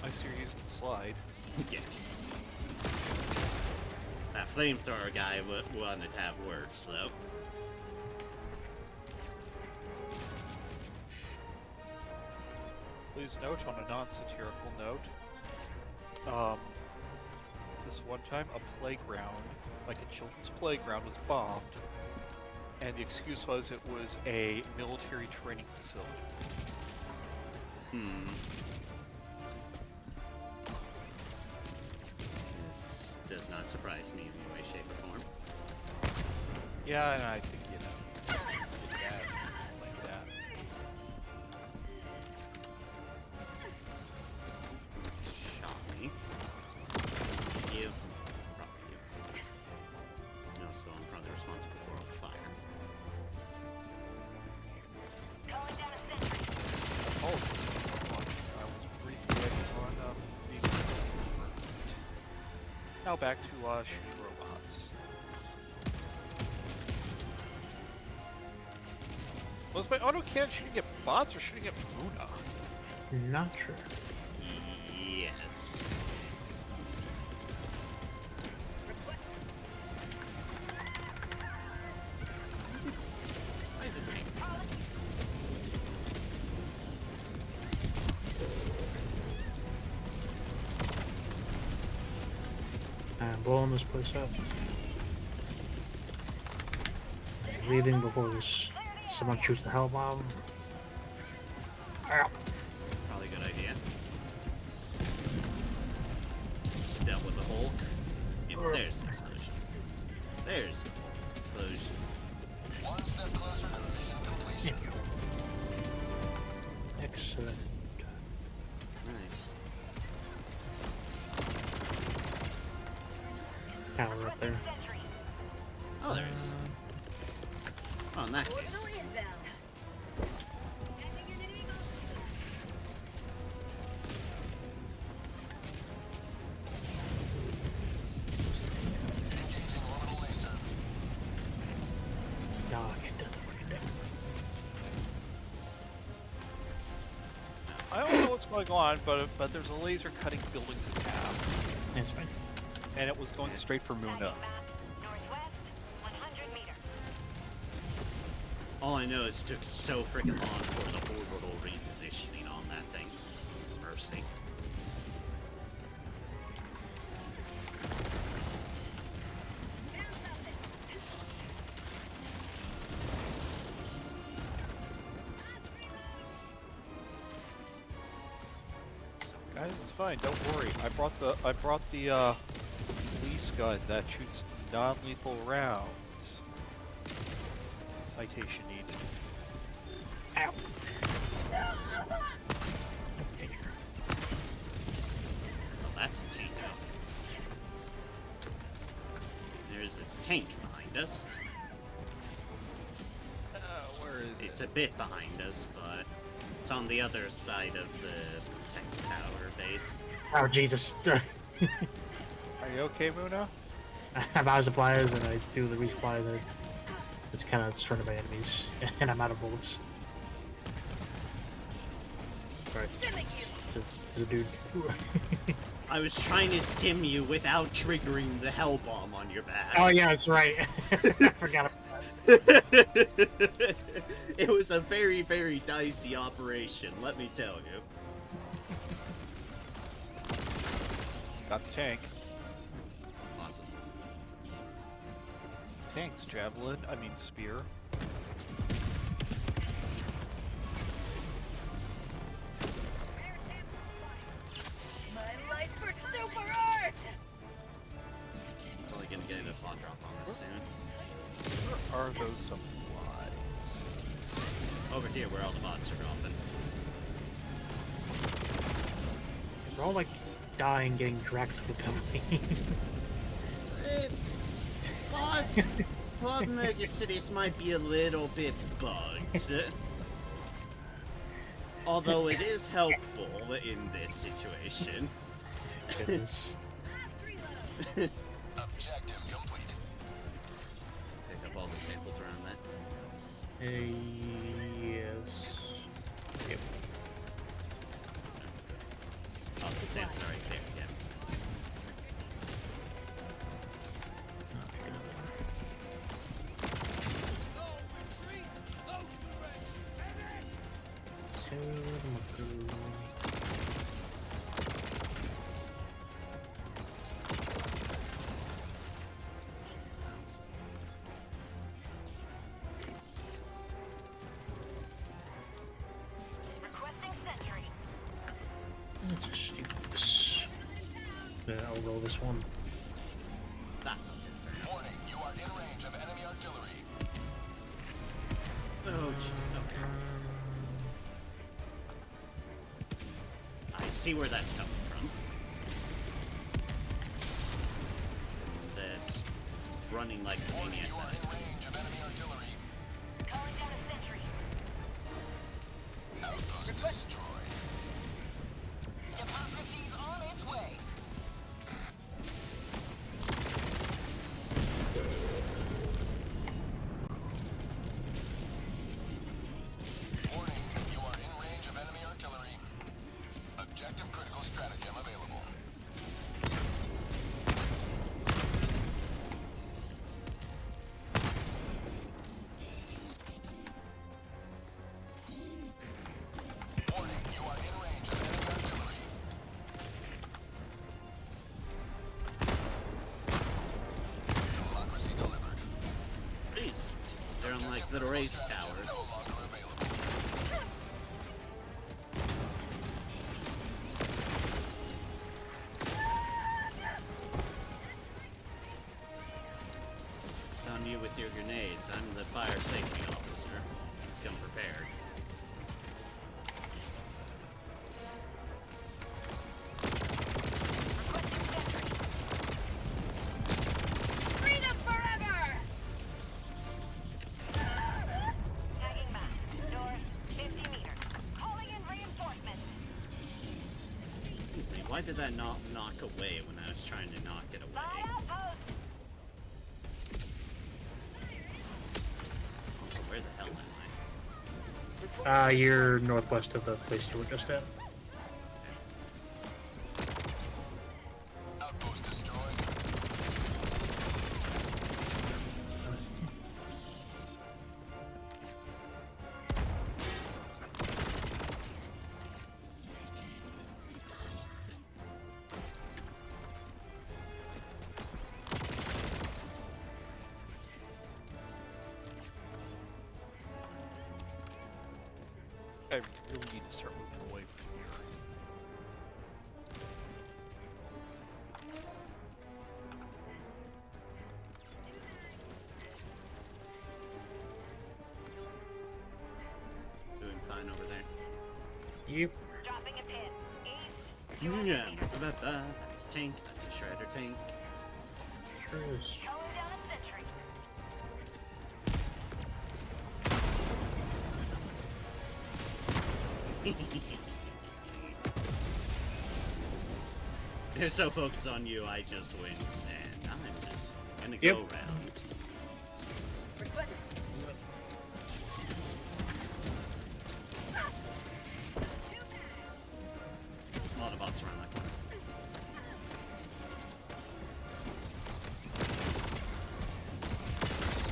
I see you're using the slide. Yes. That flamethrower guy wanted to have words, though. Please note, on a non-satirical note, this one time a playground, like a children's playground, was bombed, and the excuse was it was a military training facility. This does not surprise me in any way, shape, or form. Yeah, and I think, you know, did that, like that. Shot me. You. Probably you. No, so I'm probably responsible for all the fire. Calling down a sentry. Oh, I was briefly on being confirmed. Now back to shooting robots. Was my auto cannon shooting at bots or shooting at Muna? Not sure. Yes. Why is it tank? I'm blowing this place up. leaving before someone shoots the hell bomb. Ow. Probably a good idea. Just dealt with the Hulk. Yep, there's the explosion. There's the explosion. One step closer to mission completion. Excellent. Nice. Tower up there. Oh, there is. Oh, in that case. No, it doesn't work. I don't know what's going on, but there's a laser cutting buildings in half, That's fine. and it was going straight for Muna. Northwest, 100 meters. All I know is it took so freaking long for the orbital repositioning on that thing. Mercy. Guys, it's fine. Don't worry. I brought the police gun that shoots non-lethal rounds. Citation needed. Ow. Well, that's a tank. There's a tank behind us. Where is it? It's a bit behind us, but it's on the other side of the tank tower base. Oh Jesus! Are you okay, Muna? I have out of supplies and I do the resupplies and it's kind of surrounded by enemies and I'm out of bullets. Alright. There's a dude. I was trying to stim you without triggering the hell bomb on your back. Oh yeah, that's right. I forgot about that. It was a very, very dicey operation, let me tell you. Got the tank. Awesome. Tank's javelin. I mean spear. My life for super art! Probably gonna get a bot drop on this soon. Where are those supplies? Over here, where all the bots are dropping. We're all like dying, getting dragged through the building. Pod Mega Cities might be a little bit bugged. Although it is helpful in this situation. Goodness. Objective complete. Pick up all the samples around that. Yes. Yep. Oh, the samples are right there, yes. Requesting sentry. Let's just do this. Yeah, I'll roll this one. Ah. Warning, you are in range of enemy artillery. Oh, jeez. Okay. I see where that's coming from. This running like a Warning, maniac. you are in range of enemy artillery. Calling down a sentry. Outpost destroyed. Democracy's on its way. Warning, you are in range of enemy artillery. Objective critical stratagem available. like the race towers. No longer available. It's on you with your grenades. I'm the fire safety officer. Come prepared. Freedom forever! Tagging map. North, 50 meters. Calling in reinforcements. Excuse me, why did that not knock away when I was trying to knock it away? Fly outpost! Also, where the hell am I? You're northwest of the place you were just at. Outpost destroyed. I really need to start moving away from here. Doing fine over there. Yep. Dropping a pin. East. Yeah, that's a tank. That's a shredder tank. Sure is. Calling down a sentry. They're so focused on you, I just wince, and I'm just gonna Yep. go around. A lot of bots around that corner.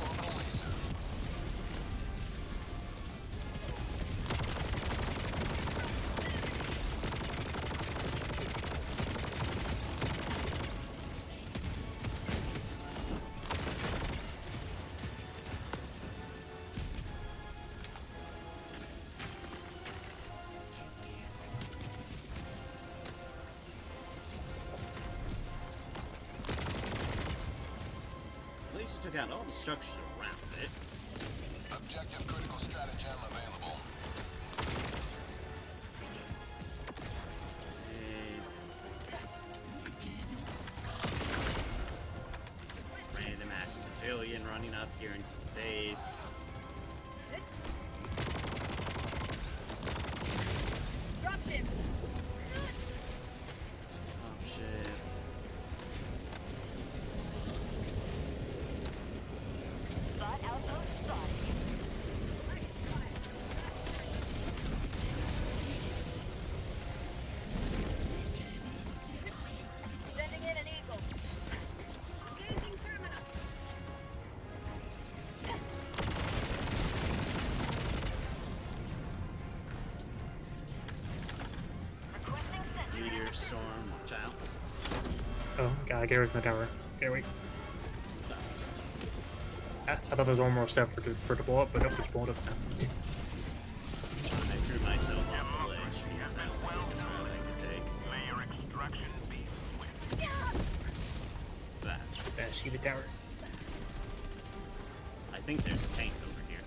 Orbital laser. At least it took out all the structures around it. Objective critical stratagem available. Random ass civilian running up here into the base. Dropship. Oh shit. Bot outpost spotted. Sending in an eagle. Engaging terminal. Requesting sentry. Meteor storm, watch out. Oh, gotta get rid of my tower. Okay, wait. I thought there was one more step for it to blow up, but nope, it's blown up now. I threw myself off the ledge because that's the quickest route I could take. May your extraction be swift. That. I see the tower. I think there's a tank over here.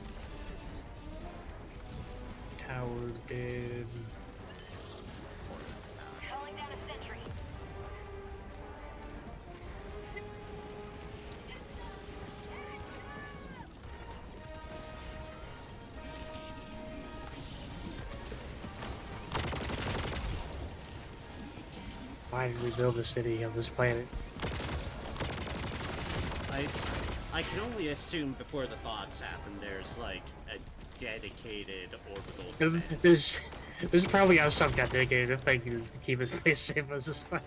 Tower dead. Calling down a sentry. Why did we build a city on this planet? I can only assume before the thoughts happen there's like a dedicated orbital defense. There's probably got some got dedicated thing to keep his place safe as just like.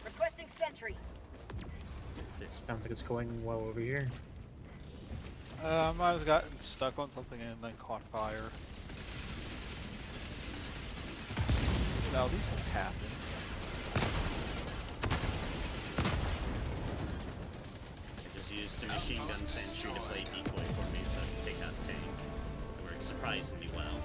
Requesting sentry. This- Sounds like it's going well over here. I might have gotten stuck on something and then caught fire. Now these things happen. just a machine gun sentry to play decoy for me so I can take out a tank. It works surprisingly well.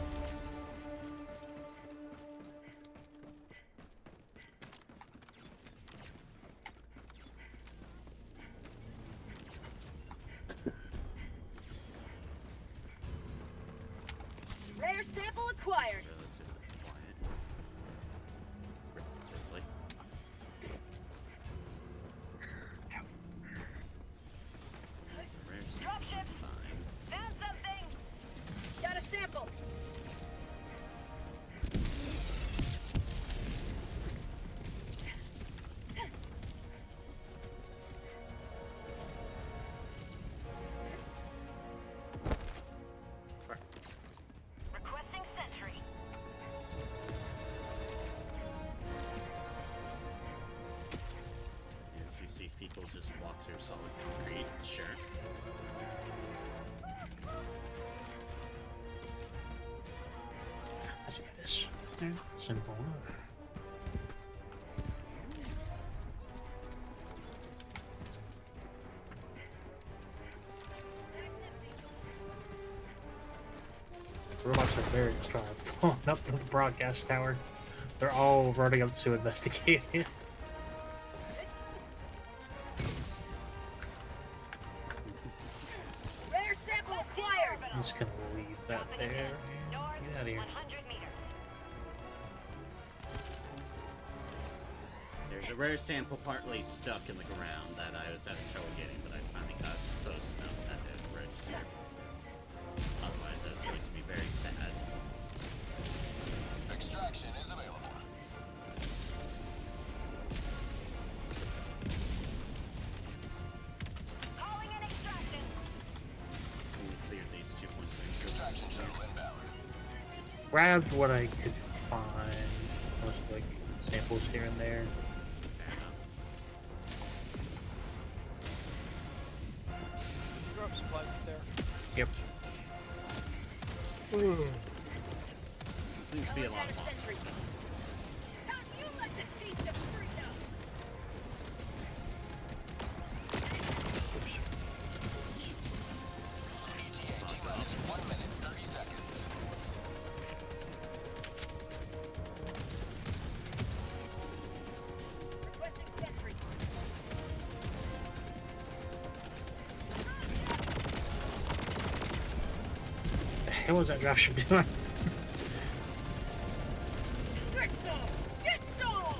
Rare sample acquired. Relatively quiet. Relatively. Rare sample, Dropships. fine. Found something. Got a sample. Requesting sentry. As you see people just walk through solid concrete, sure. That's what it is. Yeah, simple enough. Robots are very distraught, falling up the broadcast tower. They're all running up to investigate it. Rare sample acquired. I'm just gonna leave that there. North, Get out of here. 100 meters. There's a rare sample partly stuck in the ground that I was having trouble getting, but I finally got close enough that it registered. Otherwise, I was going to be very sad. Extraction is available. Calling in extraction. Soon to clear these 2 points of interest. Extraction shuttle inbound. Grabbed what I could find. Most like samples here and there. Fair enough. Drop supplies up there. Yep. Seems to be a lot of monsters. Sentry. How do you let this piece of freak out? ETA T-minus 1 minute, 30 seconds. Requesting sentry. The hell was that dropship doing? Get some! Get some!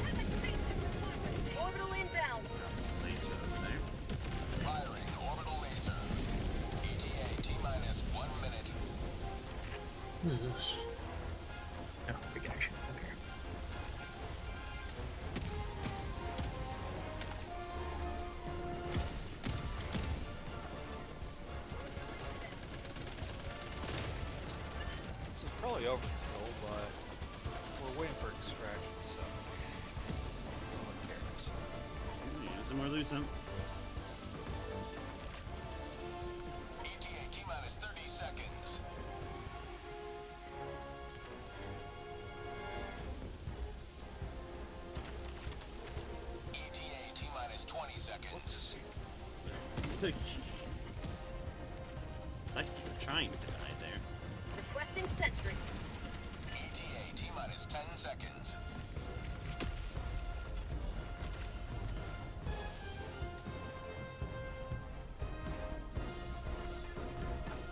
Have a taste of your weapon. Orbital inbound. Laser over there. Firing orbital laser. ETA T-minus 1 minute. What is this? Oh, big action. Okay. This is probably overkill, but we're waiting for extraction, so no one cares. Use them or lose them. ETA T-minus 30 seconds. ETA T-minus 20 seconds. Whoops. It's like you were trying to die there. Requesting sentry. ETA T-minus 10 seconds.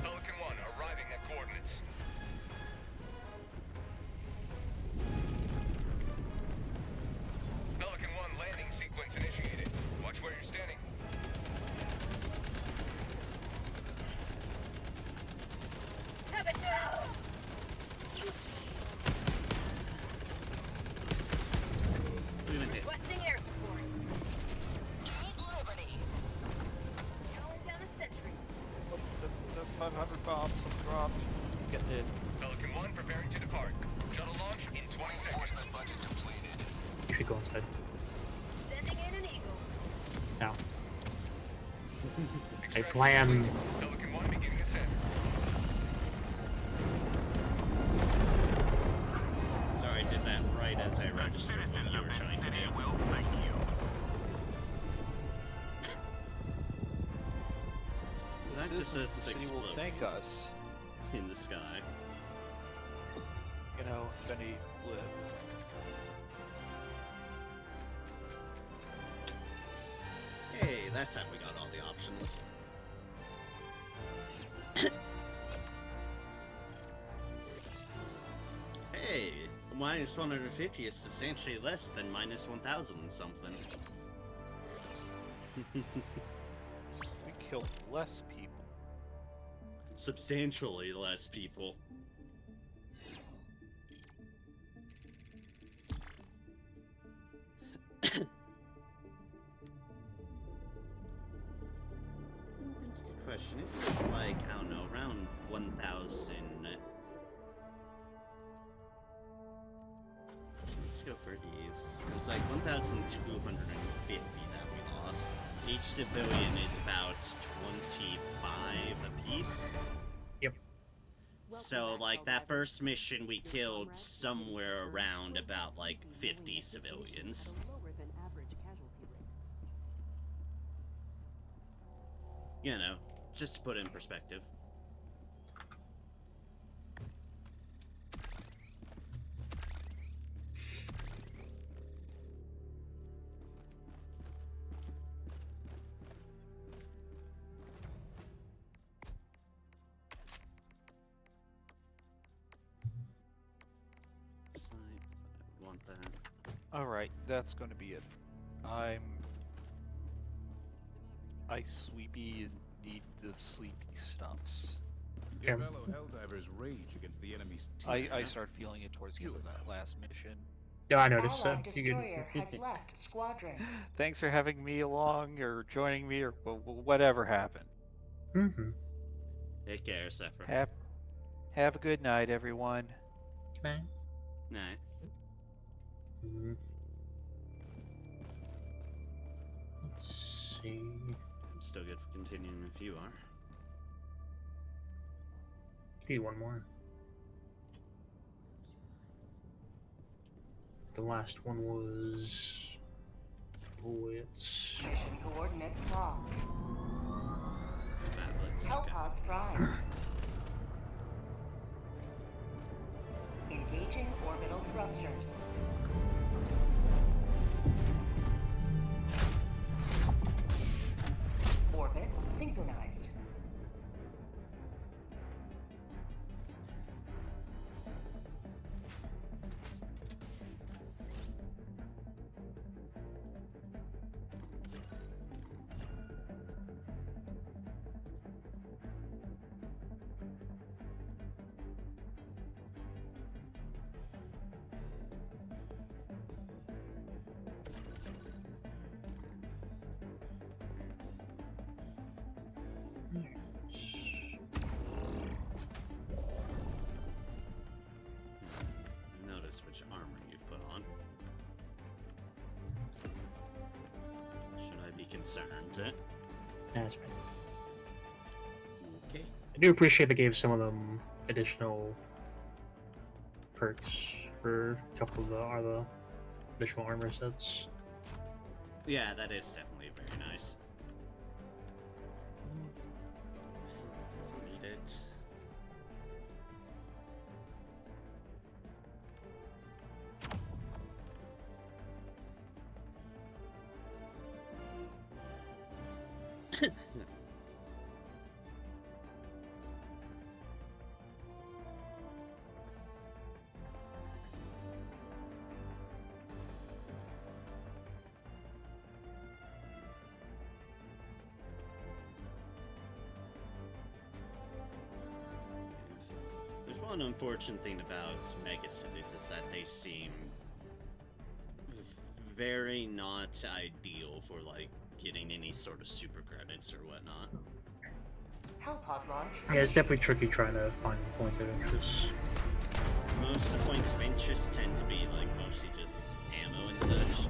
Pelican 1 arriving at coordinates. Pelican 1 landing sequence initiated. Watch where you're standing. Have it now! Look at hit. Requesting air support. Keep liberty. Calling down a sentry. Oh, that's 500 bombs dropped. Get hit. Pelican 1 preparing to depart. Shuttle launch in 20 seconds. Budget depleted. You should go inside. Sending in an eagle. Now. I plan. Pelican 1 beginning ascent. Sorry, I did that right as I registered what you were trying to do. Will thank you. just citizens of the city will explode thank us. in the sky. You know, if any live. Hey, that time we got all the options. Hey, minus 150 is substantially less than minus 1,000 something. We killed less people. Substantially less people. That's a good question. It was like, I don't know, around 1,000. Let's go for ease. It was like 1,250 that we lost. Each civilian is about 25 apiece. Yep. So, like, that first mission we killed somewhere around about, like, 50 civilians. You know, just to put it in perspective. Snipe, I want that. Alright, that's gonna be it. I'm ice sweepy and need the sleepy stuffs. Your Okay. fellow Helldivers rage against the enemy's I tyranny. start feeling it towards the end of that last mission. Yeah, I noticed. Allied You can. destroyer has left squadron. Thanks for having me along or joining me or whatever happened. Mm-hmm. Take care, Sephiroth. Have a good night, everyone. Okay. Nah. Mm. Let's see. I'm still good for continuing if you are. Do one more. The last one was. Oh, it's. Mission coordinates locked. Tablets. Hellpods prime. Engaging orbital thrusters. Orbit synchronized. Notice which armor you've put on. Should I be concerned? That's right. Okay. I do appreciate they gave some of them additional perks for a couple of the additional armor sets. Yeah, that is definitely very nice. Doesn't need it. There's one unfortunate thing about megacities is that they seem very not ideal for like getting any sort of super credits or whatnot. Hellpod launch. Yeah, it's definitely tricky trying to find points of interest. Most of the points of interest tend to be like mostly just ammo and such.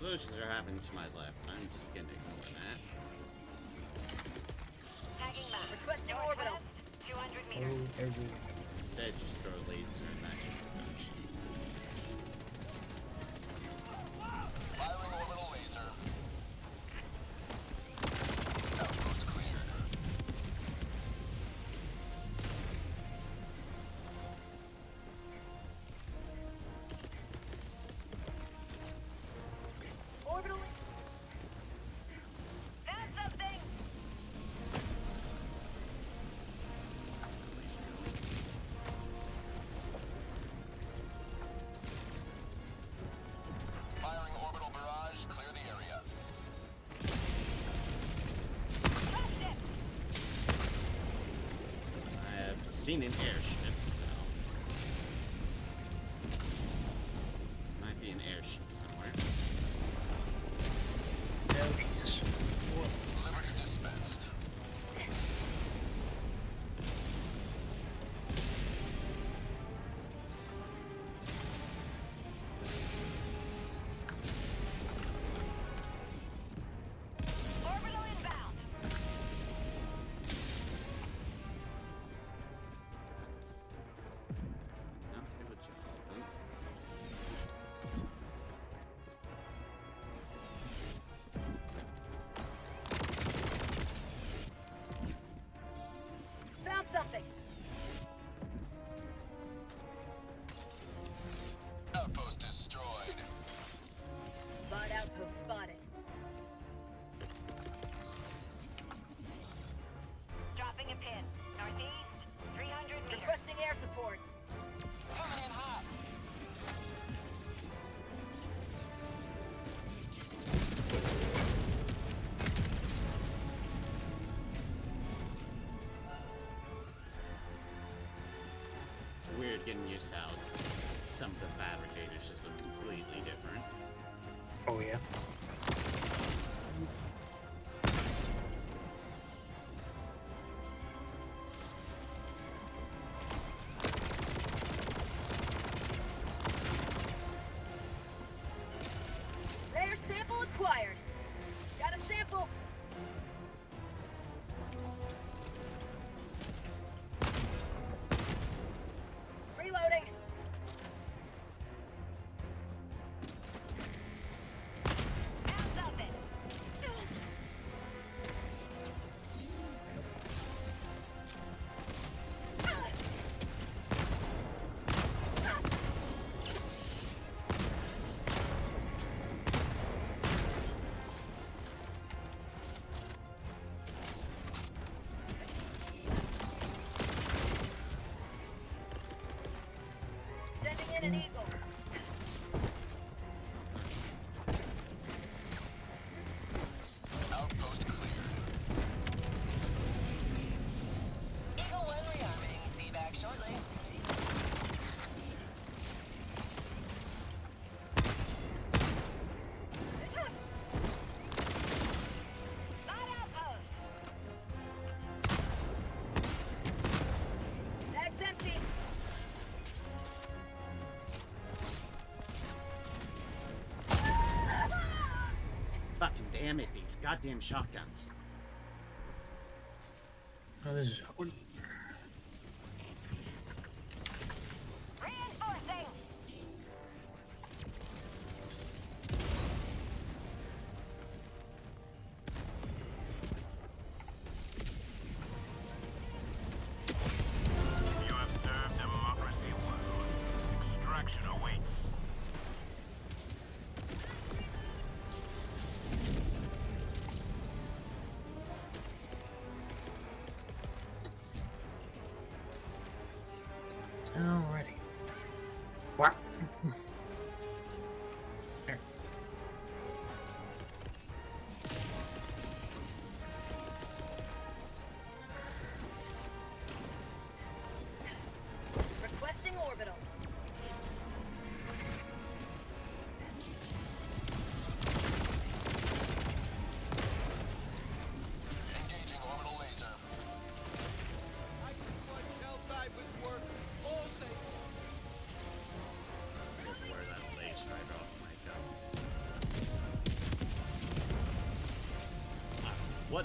Explosions are happening to my left. I'm just gonna ignore that. Tagging map. Requesting orbital. Northwest, 200 Oh, meters. every. Instead, just throw a laser and that should be done. Firing orbital laser. Outpost cleared. Orbital. Found something! Where's the laser going? Firing orbital barrage. Clear the area. Touched it! I have seen an airship, so might be an airship somewhere. Oh, Jesus. What? Liberty dispensed. Orbital inbound! That's... No, it was your fault then. Found something. Outpost destroyed. Bot outpost spotted. Dropping a pin. Northeast, 300 meters. Requesting air support. Coming in hot. Weird getting used to how some of the fabricators just look completely different. Oh, yeah. Layer sample acquired. Got a sample. Reloading. Found something! Sending in an eagle. Outpost cleared. Eagle 1 rearming. Be back shortly. Light outpost! Bag's empty. Fucking damn it, these goddamn shotguns. Oh, this is awkward. Reinforcing! You have served democracy well. Extraction awaits.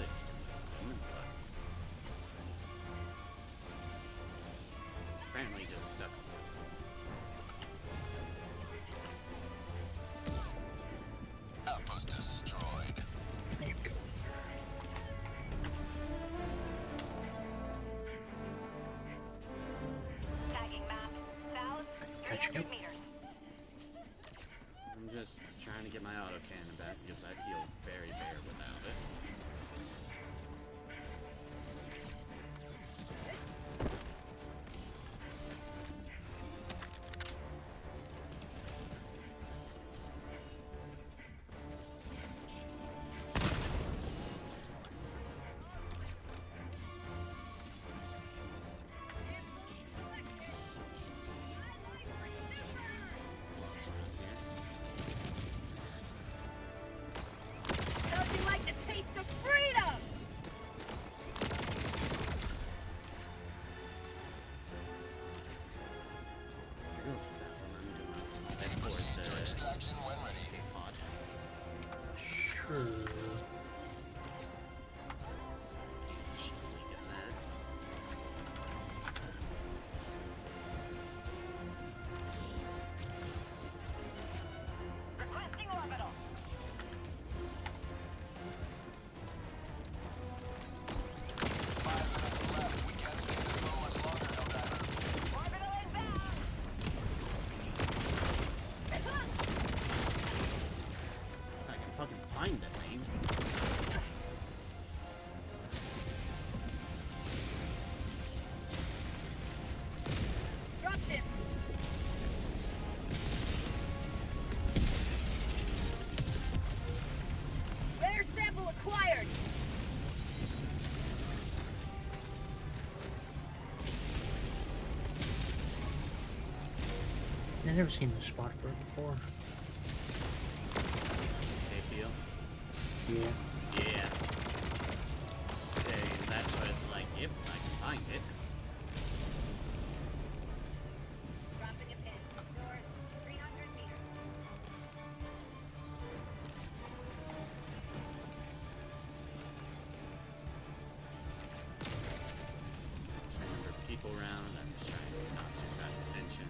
it's still moving, but apparently just stuck. Outpost destroyed. There you go. Tagging map. South, Catching 300 up. meters. I'm just trying to get my autocannon back because I feel very bare without it. Lots around here. How'd you like the taste of freedom? If you're going through that one, I'm gonna head toward Proceed to the extraction when ready. escape pod. Sure. So, cheaply get that. Requesting orbital. 5 minutes left. We can't stay this low much longer, Helldiver. Orbital inbound. I can fucking find that thing. Dropship. Rare sample acquired. I've never seen this spot for it before. Escape deal. Yeah. Yeah. Same. That's what it's like. Yep, I can find it. Dropping a pin. North, 300 meters. Remember people around. I'm just trying not to attract attention.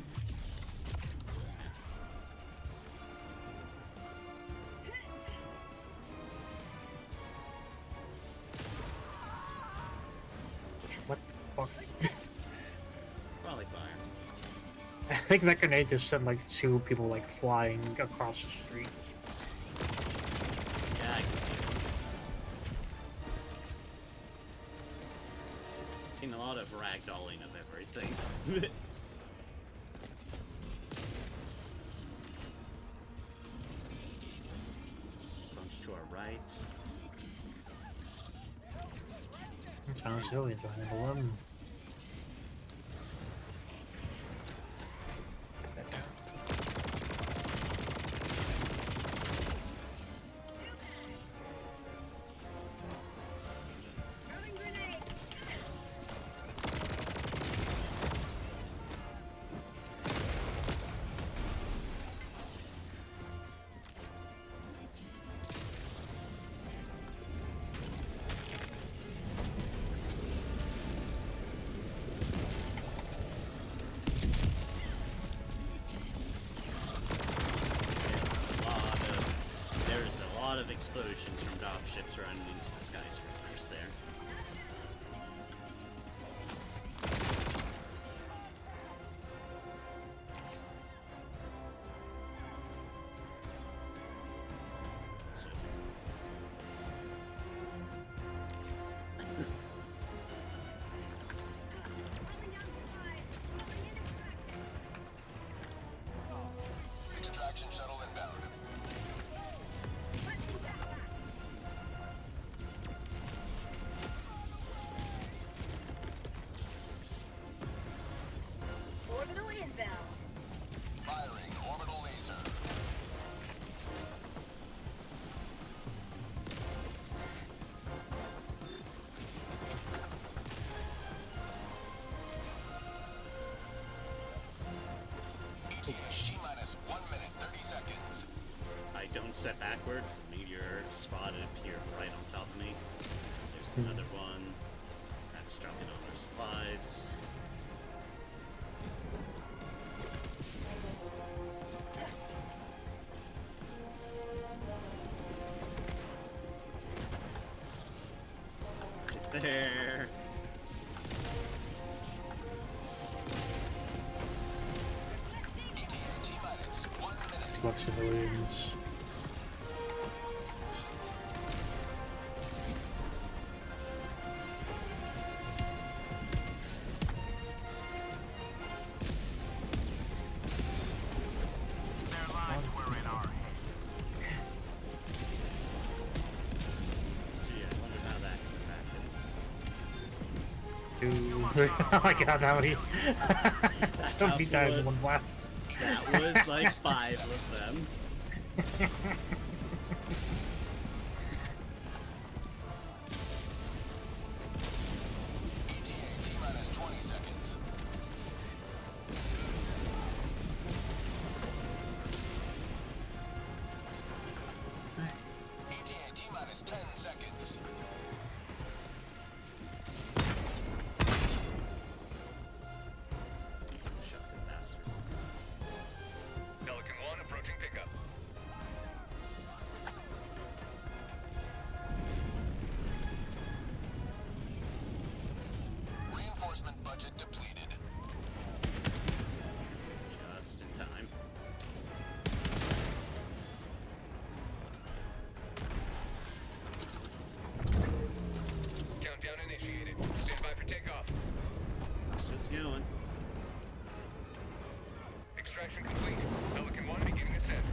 What the fuck? Probably fire. I think that grenade just sent like 2 people like flying across the street. Yeah, I can feel it. Seen a lot of ragdolling of everything. Bunch to our right. Sounds silly behind the limb. Throwing grenade. There's a lot of explosions from dock ships running into the skyscrapers there. Extraction shuttle inbound. Orbital inbound. Firing orbital laser. ETA T-minus 1 minute, 30 seconds. I don't step backwards. A meteor spotted here right on top of me. Another one. That's dropping all their supplies. Right there. Luck civilians. Their lives were in our hands. Gee, I wonder how that could have happened. Two. Oh my god, how many? So many times in one blast. That was like 5 of them. ETA T-minus 20 seconds. ETA T-minus 10 seconds. Shotgun bastards. Pelican 1 approaching pickup. Reinforcement budget depleted. Just in time. Countdown initiated. Stand by for takeoff. It's just going. Extraction complete. Pelican 1 beginning ascent.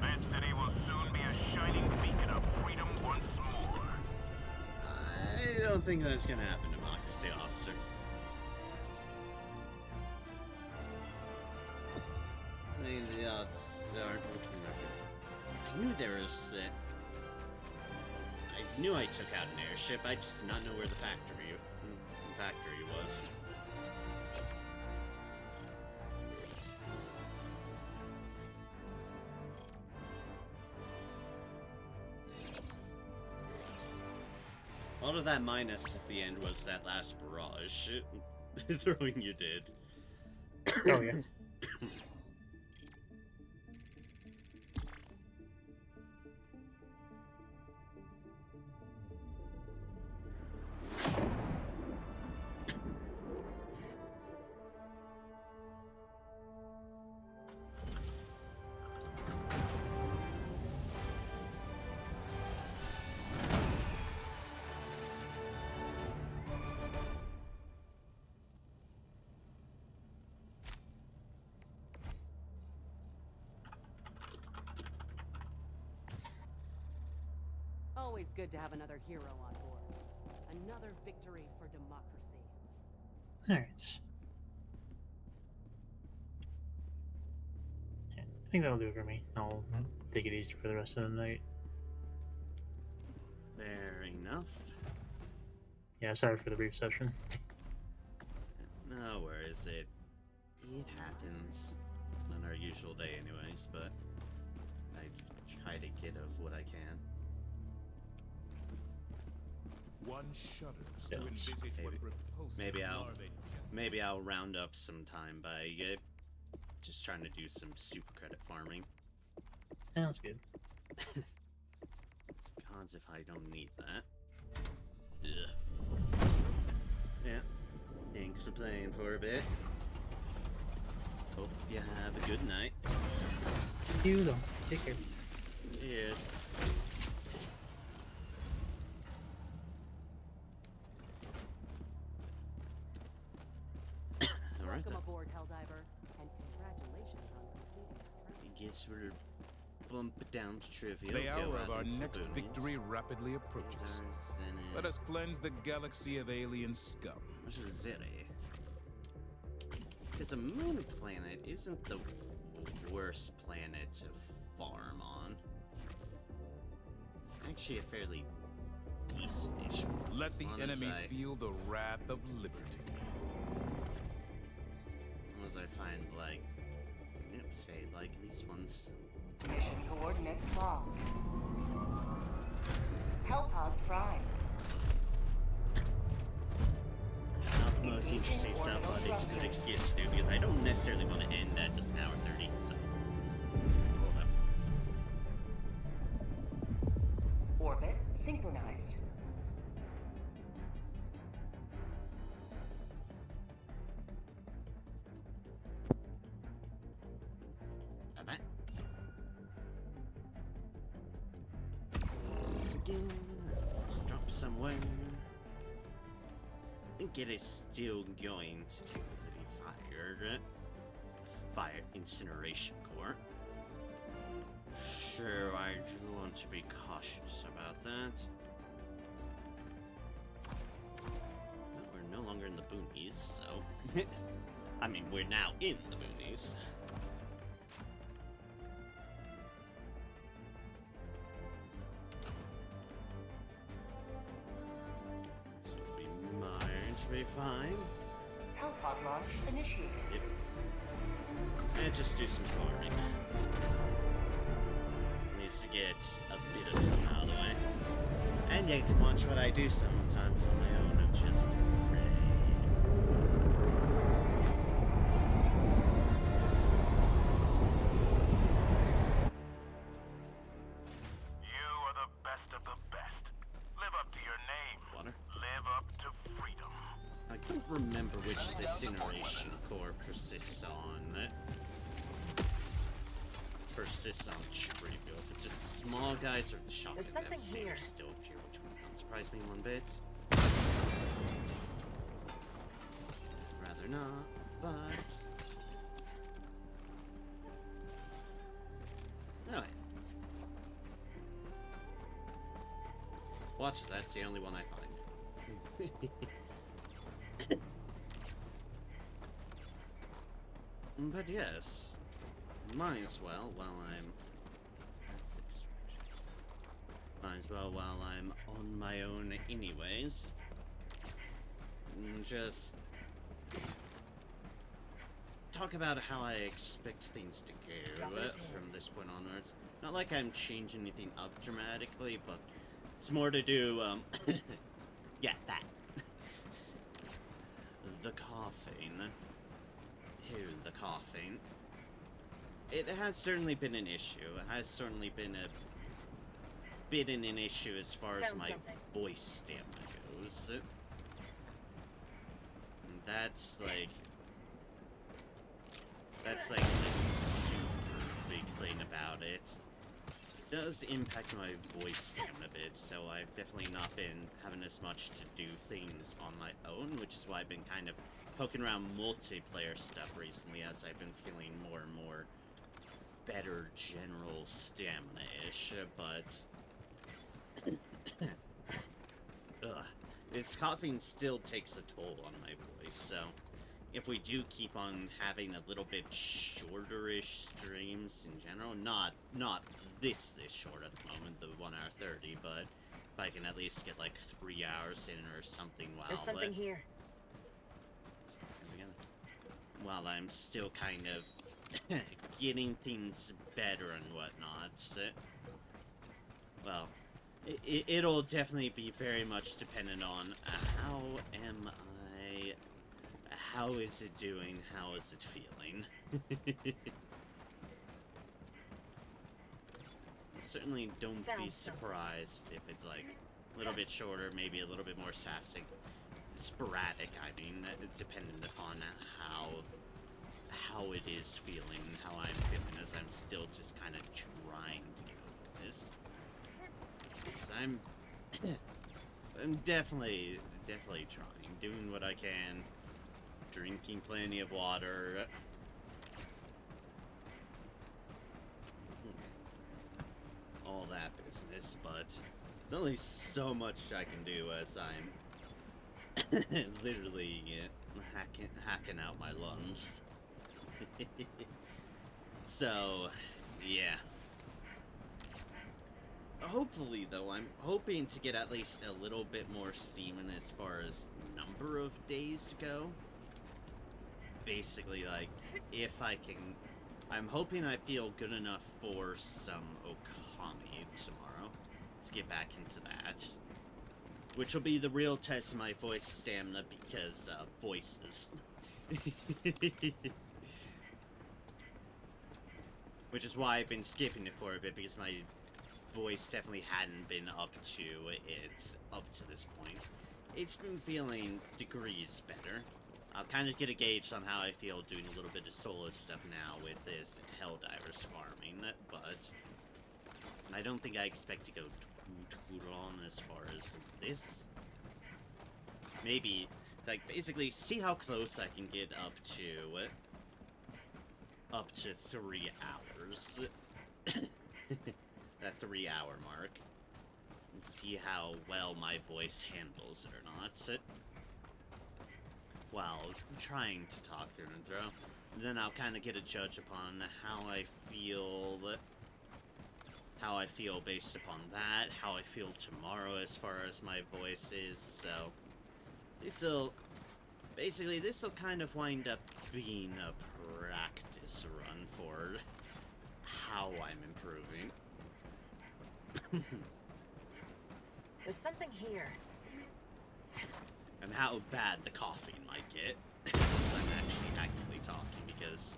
This city will soon be a shining beacon of freedom once more. I don't think that's gonna happen, Democracy Officer. I mean, the odds aren't looking like it. I knew there was. I knew I took out an airship. I just did not know where the factory was. All of that minus at the end was that last barrage throwing you did. Oh yeah. Always good to have another hero on board. Another victory for democracy. Alright. Yeah, I think that'll do it for me. I'll take it easy for the rest of the night. Fair enough. Yeah, sorry for the brief session. No worries, it happens. Not our usual day anyways, but I try to get of what I can. One shudders to Yes. envisage what repulsive larvae Maybe I'll round up some time by just trying to do some super credit farming. Sounds good. Gods if I don't need that. Ugh. Yeah. Thanks for playing for a bit. Hope you have a good night. You though. Take care. Yes. Alright Welcome then. aboard, Helldiver, and congratulations on completing your training. I guess we'll bump it down to trivia. The Go hour out of our into next boonies. victory rapidly There's approaches. our Zenith. Let us cleanse the galaxy of alien scum. Which is Zeri. Because a moon planet isn't the worst planet to farm on. Actually, a fairly decent-ish one. Let as the long enemy as I, feel the wrath of liberty. as long as I find, like, say, like these ones Mission coordinates locked. Hellpods prime. Not the most interesting stuff, but it's a good excuse to do because I don't necessarily want to end at just an hour 30, so. Hold up. Orbit synchronized. Got that. Once again, just drop somewhere. I think it is still going to technically be fired. Fire incineration core. Sure, I do want to be cautious about that. Well, we're no longer in the boonies, so... I mean, we're now in the boonies. So we might be fine. Hellpod launch initiated. Yep. And just do some farming. Needs to get a bit of some out of the way. And yeah, you can watch what I do sometimes on my own of just You are the best of the best. Live up to your name. water. Live up to freedom. I don't remember which incineration core persists on. Persists on trivial. If it's just the small guys or the shotgun There's something stay here. still pure, which would not surprise me one bit. Rather not, but no. Watches, that's the only one I find. But yes, might as well while I'm. Might as well while I'm on my own, anyways. Just talk about how I expect things to go from this point onwards. Not like I'm changing anything up dramatically, but it's more to do. Yeah, that. The coughing. The coughing. It has certainly been an issue. It has certainly been an issue as far as Found my something. voice stamina goes. And that's like the super big thing about it. It does impact my voice stamina a bit, so I've definitely not been having as much to do things on my own, which is why I've been kind of poking around multiplayer stuff recently as I've been feeling more and more better general stamina-ish, but this coughing still takes a toll on my voice, so if we do keep on having a little bit shorter-ish streams in general, not this short at the moment, the 1 hour 30, but if I can at least get like 3 hours in or something There's something here. while I'm still kind of getting things better and whatnot. So, well, it'll definitely be very much dependent on how is it doing, how is it feeling. Certainly don't be Found something. surprised if it's like a little bit shorter, maybe a little bit more sporadic, I mean, dependent upon how it is feeling, how I'm feeling, as I'm still just kind of trying to get over this. 'Cause I'm definitely trying, doing what I can, drinking plenty of water. All that business, but there's only so much I can do as I'm literally hacking out my lungs. So, yeah. Hopefully, though, I'm hoping to get at least a little bit more steaming as far as number of days go. Basically, like, if I can I'm hoping I feel good enough for some Okami tomorrow. Let's get back into that. Which will be the real test of my voice stamina because, voices. Which is why I've been skipping it for a bit, because my voice definitely hadn't been up to it up to this point. It's been feeling degrees better. I'll kind of get a gauge on how I feel doing a little bit of solo stuff now with this Helldivers farming, but I don't think I expect to go too wrong as far as this. Maybe, like, basically see how close I can get up to 3 hours. That 3-hour mark. And see how well my voice handles it or not. While trying to talk through and through. Then I'll kind of get a judge upon how I feel based upon that, how I feel tomorrow as far as my voice is. So this'll kind of wind up being a practice run for how I'm improving. There's something here. And how bad the coughing might get. Once I'm actually actively talking, because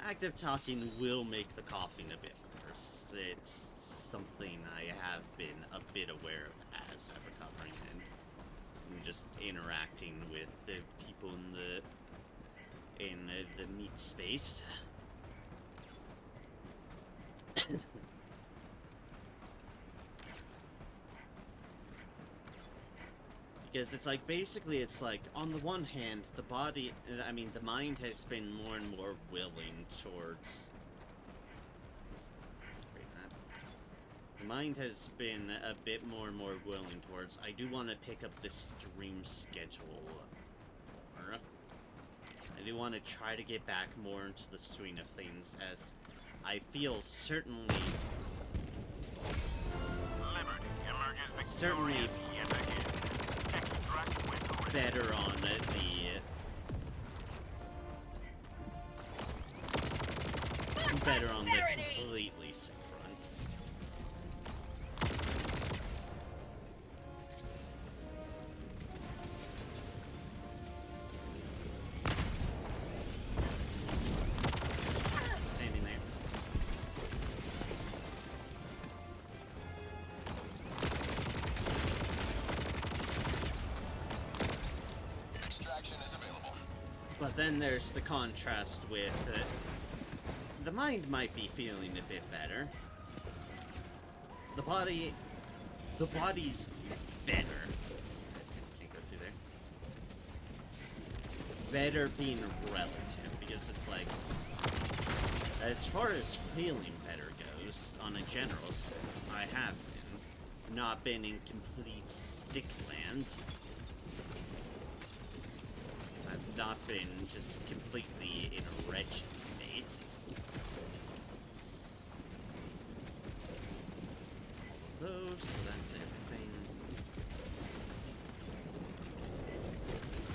active talking will make the coughing a bit worse. It's something I have been a bit aware of as I'm recovering and just interacting with the people in the meat space. Because it's like, basically, it's like, on the one hand, the mind has been more and more willing towards... The mind has been a bit more and more willing towards, I do want to pick up the stream schedule more. I do want to try to get back more into the swing of things, as I feel certainly better on the completely sick front. I'm standing there. Extraction is available. But then there's the contrast with the mind might be feeling a bit better. The body's better. Can't go through there. Better being relative, because it's like, as far as feeling better goes, on a general sense, I have not been in complete sick land. I've not been just completely in a wretched state. Those, so that's everything.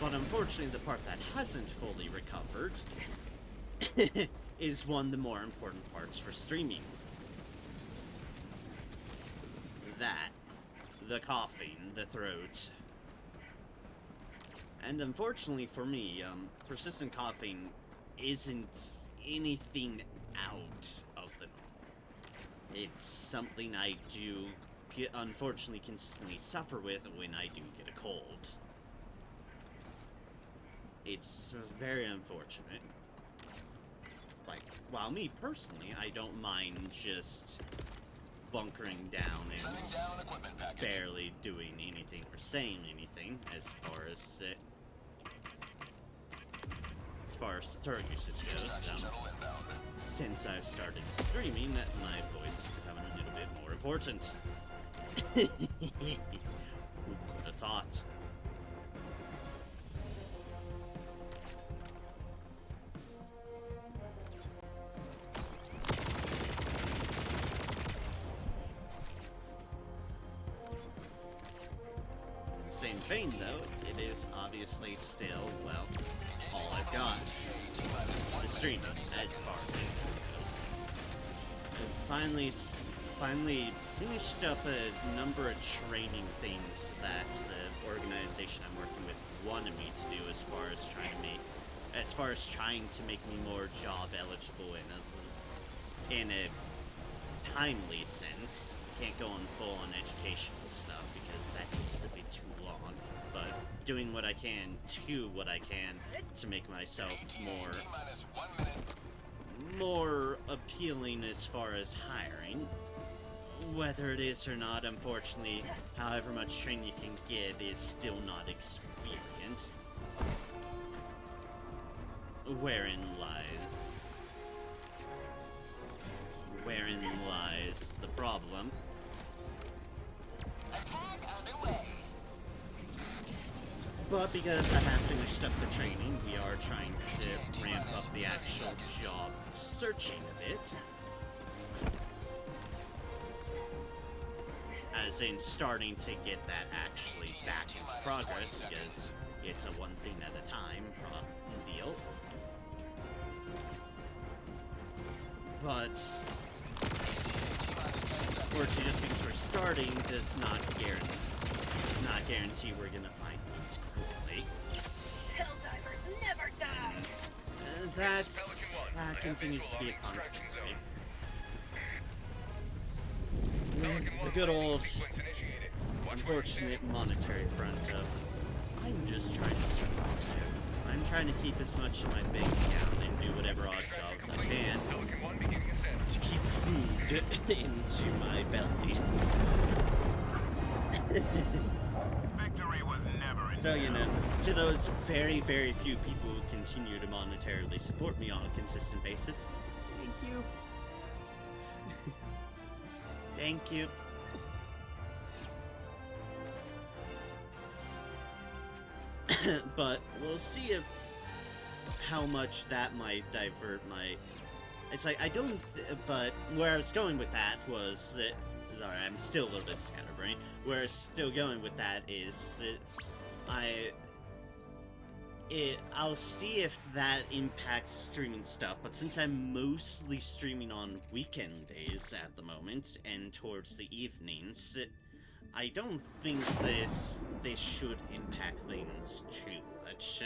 But unfortunately, the part that hasn't fully recovered is one of the more important parts for streaming. That, the coughing, the throat. And unfortunately for me, persistent coughing isn't anything out of the norm. It's something I do, unfortunately, consistently suffer with when I do get a cold. It's very unfortunate. Like, while me personally, I don't mind just bunkering down and barely doing anything or saying anything as far as the turret usage goes. Since I've started streaming, that my voice is becoming a little bit more important. Who would have thought? At the same campaign, though, it is obviously still, well, all I've got. The streaming, as far as it goes. Finally finished up a number of training things that the organization I'm working with wanted me to do as far as trying to make me more job eligible in a timely sense. Can't go on full on educational stuff because that takes a bit too long. But doing what I can to make myself more appealing as far as hiring. Whether it is or not, unfortunately, however much training you can get is still not experience. Wherein lies the problem. But because I have finished up the training, we are trying to ramp up the actual job searching a bit. As in starting to get that actually back into progress, because it's a one thing at a time deal. But unfortunately, just because we're starting does not guarantee we're gonna find things quickly. Helldivers never dies! That continues to be a constant. The good old unfortunate monetary front of I'm just trying to survive. I'm trying to keep as much in my bank account and do whatever odd jobs I can to keep food into my belly. Victory was never So, you know, to those very, very few people who continue to monetarily support me on a consistent basis, thank you. Thank you. But we'll see how much that might divert my... It's like, I don't... But where I was going with that was that... Sorry, I'm still a little bit scatterbrained. Where I was still going with that is that I'll see if that impacts streaming stuff, but since I'm mostly streaming on weekend days at the moment, and towards the evenings, I don't think this should impact things too much.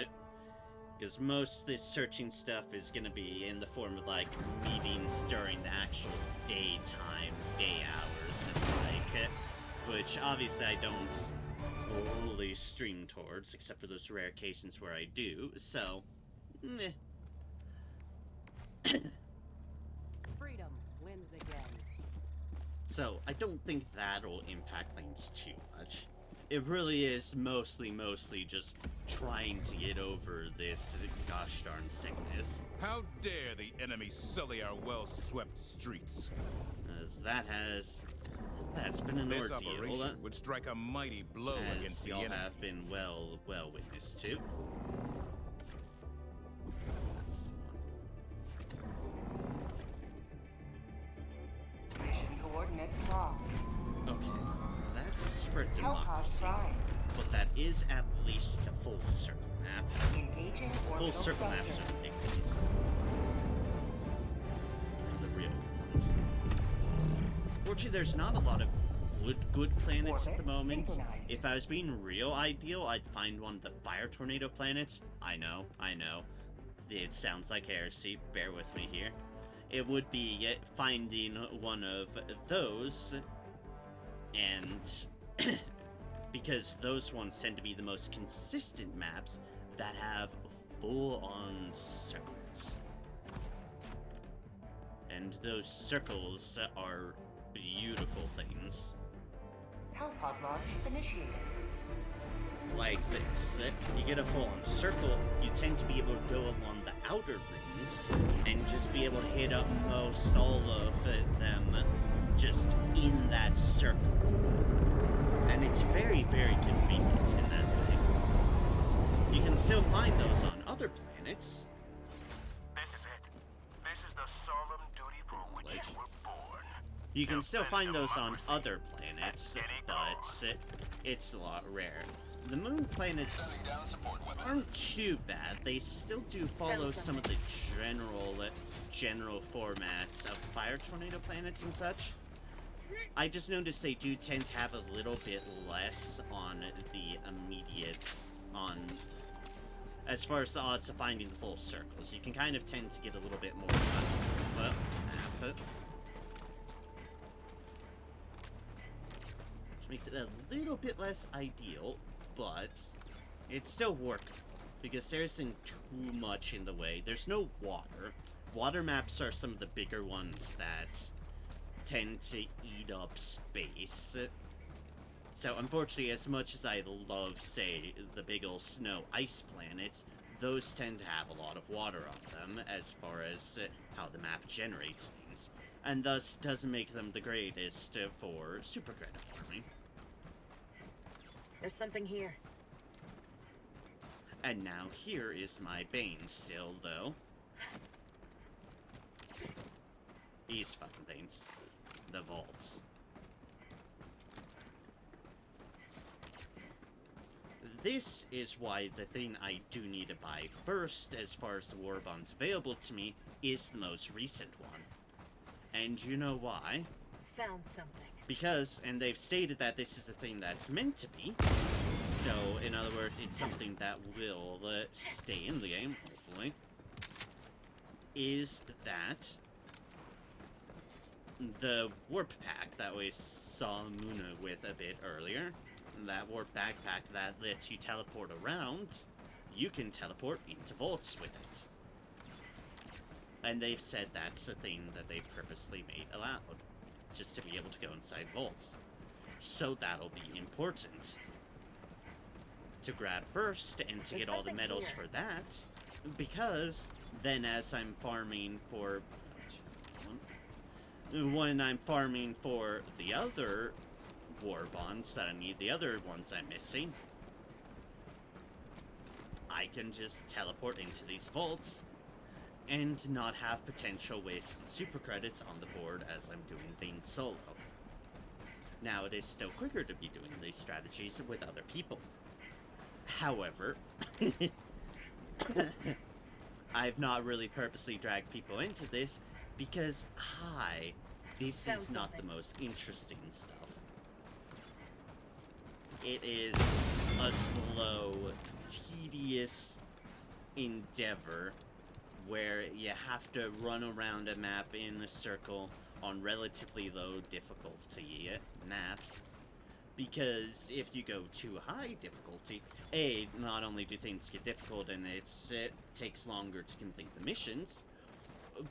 Because most of this searching stuff is gonna be in the form of, like, meetings during the actual daytime, day hours, and like, which obviously I don't fully stream towards, except for those rare occasions where I do, so, meh. Freedom wins again. So, I don't think that'll impact things too much. It really is mostly just trying to get over this gosh darn sickness. How dare the enemy sully our well-swept streets? As that's been an This ordeal, operation would strike a mighty blow against as the y'all enemy. have been well witness to. Let's see. Mission coordinates locked. Okay, that's spread Hellpod democracy, Prime. but that is at least a full circle map. Engaging Full orbital circle maps structures. are the big ones. They're the real ones. Fortunately, there's not a lot of good planets at the Orbit moment. synchronized. If I was being real ideal, I'd find one of the fire tornado planets. I know. It sounds like heresy. Bear with me here. It would be finding one of those, and because those ones tend to be the most consistent maps that have full-on circles. And those circles are beautiful things. Hellpod launch initiated. Like this. You get a full-on circle, you tend to be able to go along the outer rings and just be able to hit up most all of them just in that circle. And it's very, very convenient in that way. You can still find those on other planets. This is it. This is the solemn duty for which you were born. You can still find those on other planets, but it's a lot rare. the moon planets Shutting down support weapon. aren't too bad. They still do follow some of the general formats of fire tornado planets and such. I just noticed they do tend to have a little bit less on the immediate, as far as the odds of finding the full circles. You can kind of tend to get a little bit more which makes it a little bit less ideal, but it's still workable because there isn't too much in the way. There's no water. Water maps are some of the bigger ones that tend to eat up space. So unfortunately, as much as I love, say, the big ol' snow ice planets, those tend to have a lot of water on them as far as how the map generates things, and thus doesn't make them the greatest for super credit farming. There's something here. And now here is my bane still, though. These fucking things. The vaults. This is why the thing I do need to buy first, as far as the war bonds available to me, is the most recent one. And you know why? Found something. Because, and they've stated that this is the thing that's meant to be, so, in other words, it's something that will stay in the game, hopefully, is that the warp pack that we saw Muna with a bit earlier, that warp backpack that lets you teleport around, you can teleport into vaults with it. And they've said that's a thing that they've purposely made allowed, just to be able to go inside vaults. So that'll be important to grab first and to There's get all the something medals here. for that, because then as I'm farming for... when I'm farming for the other war bonds that I need, the other ones I'm missing, I can just teleport into these vaults and not have potential wasted super credits on the board as I'm doing things solo. Now, it is still quicker to be doing these strategies with other people. However, I've not really purposely dragged people into this because, this Found is not the something. most interesting stuff. It is a slow, tedious endeavor where you have to run around a map in a circle on relatively low difficulty maps, because if you go too high difficulty, not only do things get difficult and it takes longer to complete the missions,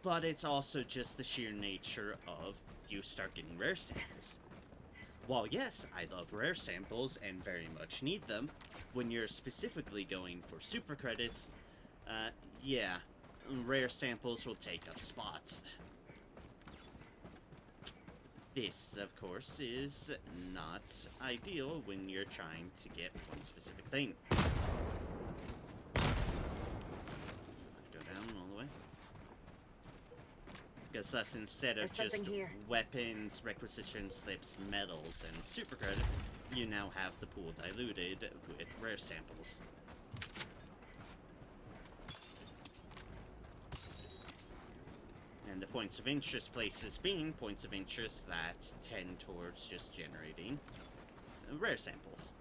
but it's also just the sheer nature of you start getting rare samples. While yes, I love rare samples and very much need them, when you're specifically going for super credits, yeah, rare samples will take up spots. This, of course, is not ideal when you're trying to get one specific thing. Go down all the way. Because thus, instead of There's just something here. weapons, requisition slips, medals, and super credits, you now have the pool diluted with rare samples. And the points of interest places being points of interest that tend towards just generating rare samples.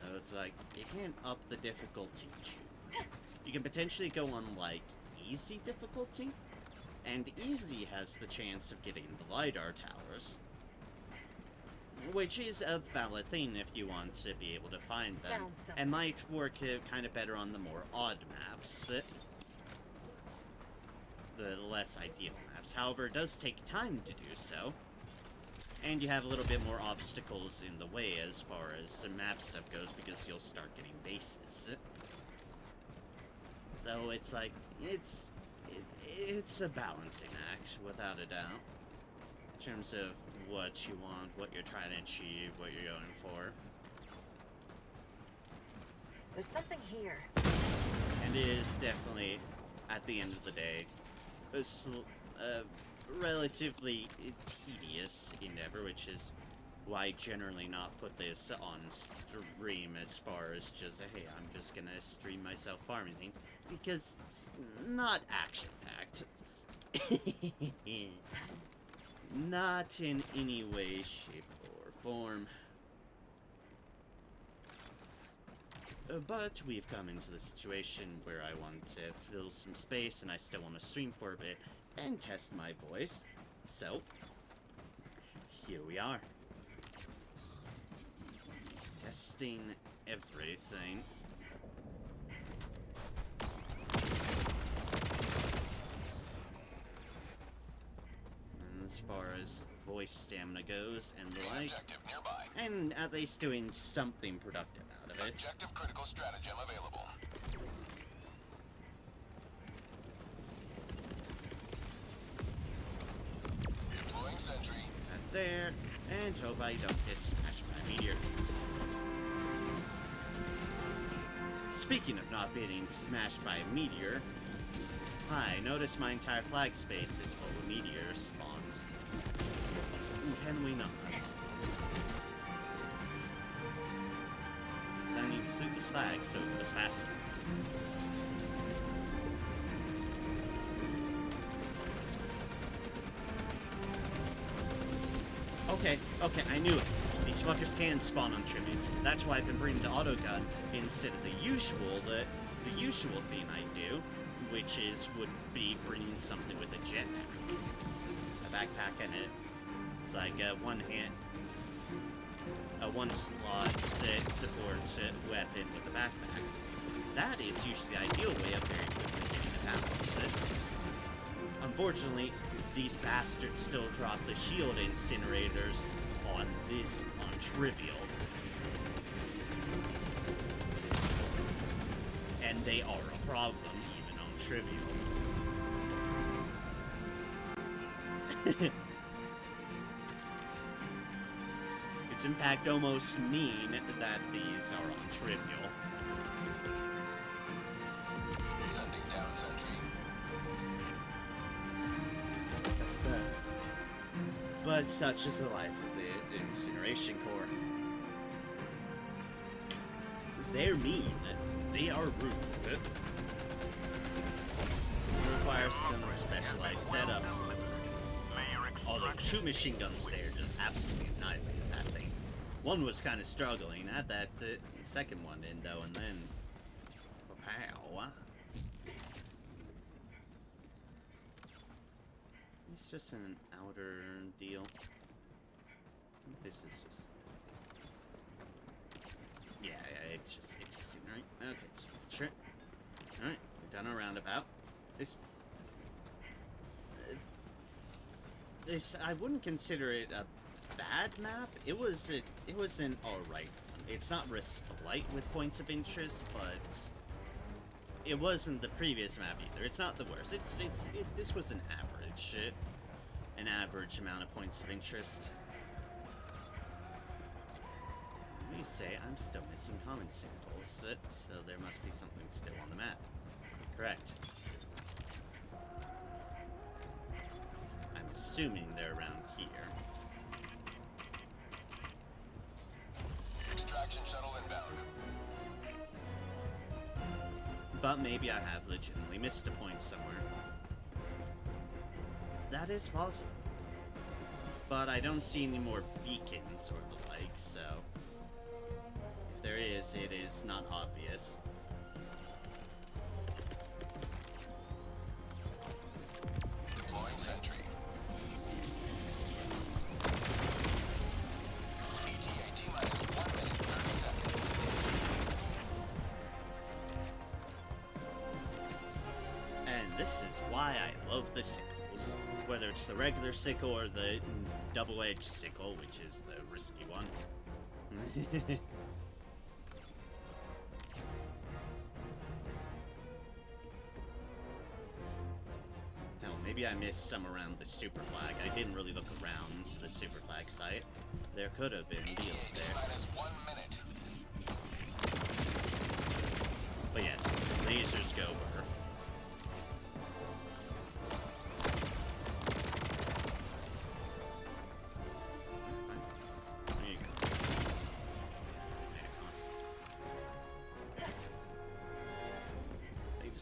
So it's like, you can't up the difficulty too much. You can potentially go on, like, easy difficulty, and easy has the chance of getting the LiDAR towers, which is a valid thing if you want to be able to find them, Found something. and might work kind of better on the more odd maps, the less ideal maps. However, it does take time to do so, and you have a little bit more obstacles in the way as far as map stuff goes, because you'll start getting bases. So it's like, it's a balancing act, without a doubt, in terms of what you want, what you're trying to achieve, what you're going for. There's something here. And it is definitely, at the end of the day, a relatively tedious endeavor, which is why generally not put this on stream as far as just, hey, I'm just gonna stream myself farming things, because it's not action-packed. Not in any way, shape, or form. But we've come into the situation where I want to fill some space and I still want to stream for a bit and test my voice. So, here we are. Testing everything. And as far as voice stamina goes and the like. Objective nearby. And at least doing something productive out of it. Objective critical stratagem available. Deploying sentry. At there, and hope I don't get smashed by a meteor. Speaking of not being smashed by a meteor, I notice my entire flag space is full of meteor spawns. Can we not? I need to sleep this flag so it goes faster. Okay, I knew it. These fuckers can spawn on tribute. That's why I've been bringing the auto gun instead of the usual thing I do, which would be bringing something with a jetpack. A backpack and it's like one slot support weapon with a backpack. That is usually the ideal way of very quickly getting the balance. Unfortunately, these bastards still drop the shield incinerators on trivial. And they are a problem even on trivial. It's in fact almost mean that these are on trivial. Sending down sentry. But such is the life of the incineration core. They're mean. They are rude. They require some specialized setups. Although 2 machine guns there just absolutely annihilated that thing. One was kind of struggling. Had that the second one in though, and then pow. It's just an outer deal. This is just it's just right. Okay, just make sure. All right, we're done a roundabout. This I wouldn't consider it a bad map. It was an alright one. It's not Risk-light with points of interest, but it wasn't the previous map either. It's not the worst. This was an average amount of points of interest. Let me say I'm still missing common symbols, so there must be something still on the map. Correct. I'm assuming they're around here. Extraction shuttle inbound. But maybe I have legitimately missed a point somewhere. That is possible. But I don't see any more beacons or the like, so if there is, it is not obvious. Deploying sentry. ETA minus 1 minute 30 seconds. And this is why I love the sickles. Whether it's the regular sickle or the double-edged sickle, which is the risky one. Hell, maybe I missed some around the super flag. I didn't really look around the super flag site. There could have been deals there. Minus 1 minute. But yes, lasers go over.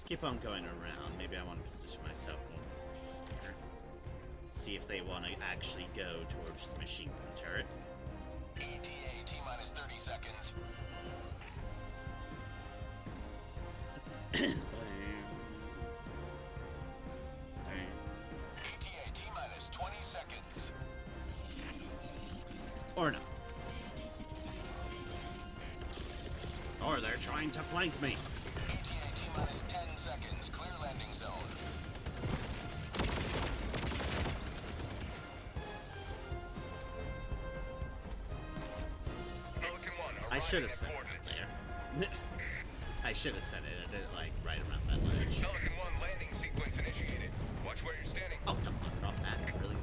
just keep on going around. Maybe I want to position myself here. See if they want to actually go towards the machine gun turret. ETA T-minus 30 seconds. ETA T-minus 20 seconds. Or no. Or they're trying to flank me. ETA T-minus 10 seconds. Clear landing zone. I should have said it there. I should have said it. I did it like right around that ledge. Pelican 1 landing sequence initiated. Watch where you're standing. Oh, come on, drop that. Really?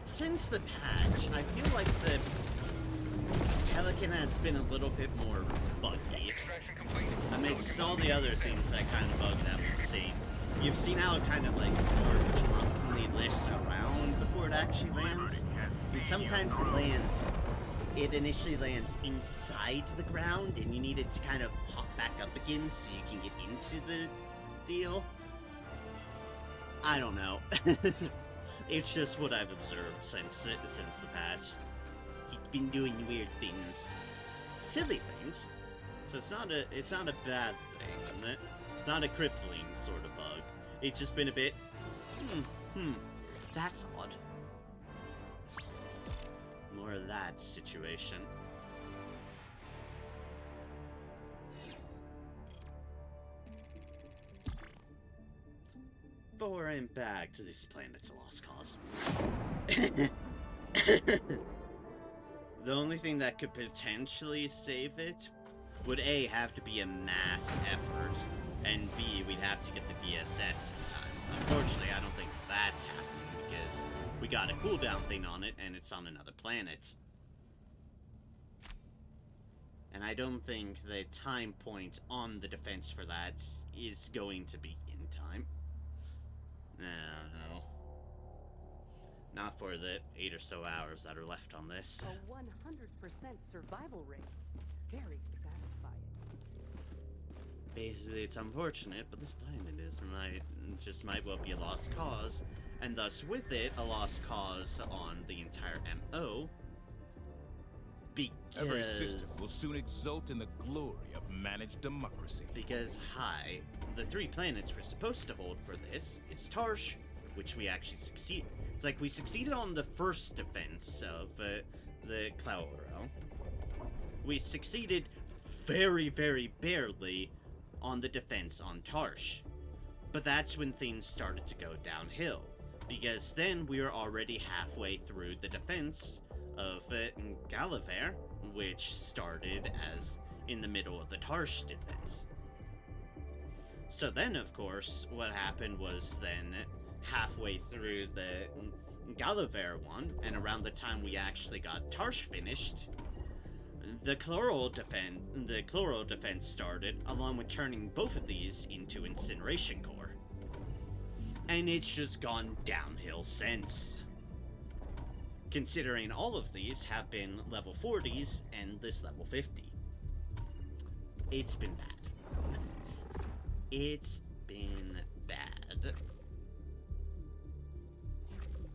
Since the patch, I feel like the Pelican has been a little bit more buggy. Extraction complete. Amidst all the other things that kind of bug that we've seen. You've seen how it kind of like more drunkenly lifts around before it actually lands. And sometimes it initially lands inside the ground and you need it to kind of pop back up again so you can get into the deal. I don't know. It's just what I've observed since the patch. He's been doing weird things. Silly things. So it's not a bad thing, isn't it? It's not a crippling sort of bug. It's just been a bit that's odd. More of that situation. Forward and back to this planet's a lost cause. The only thing that could potentially save it would A, have to be a mass effort, and B, we'd have to get the DSS in time. Unfortunately, I don't think that's happening because we got a cooldown thing on it and it's on another planet. And I don't think the time point on the defense for that is going to be in time. No. Not for the 8 or so hours that are left on this. A 100% survival rate. Very satisfying. Basically, it's unfortunate, but this planet might well be a lost cause, and thus with it, a lost cause on the entire MO. Because Every system will soon exult in the glory of managed democracy. Because, hi, the 3 planets we're supposed to hold for this is Tarsh, which we actually succeed. It's like we succeeded on the first defense of the Clauro. We succeeded very, very barely on the defense on Tarsh. But that's when things started to go downhill. Because then we were already halfway through the defense of Galaver, which started as in the middle of the Tarsh defense. So then, of course, what happened was then halfway through the Galaver one, and around the time we actually got Tarsh finished, the Chloral defense started, along with turning both of these into Incineration Core. And it's just gone downhill since. Considering all of these have been level 40s and this level 50. It's been bad. It's been bad.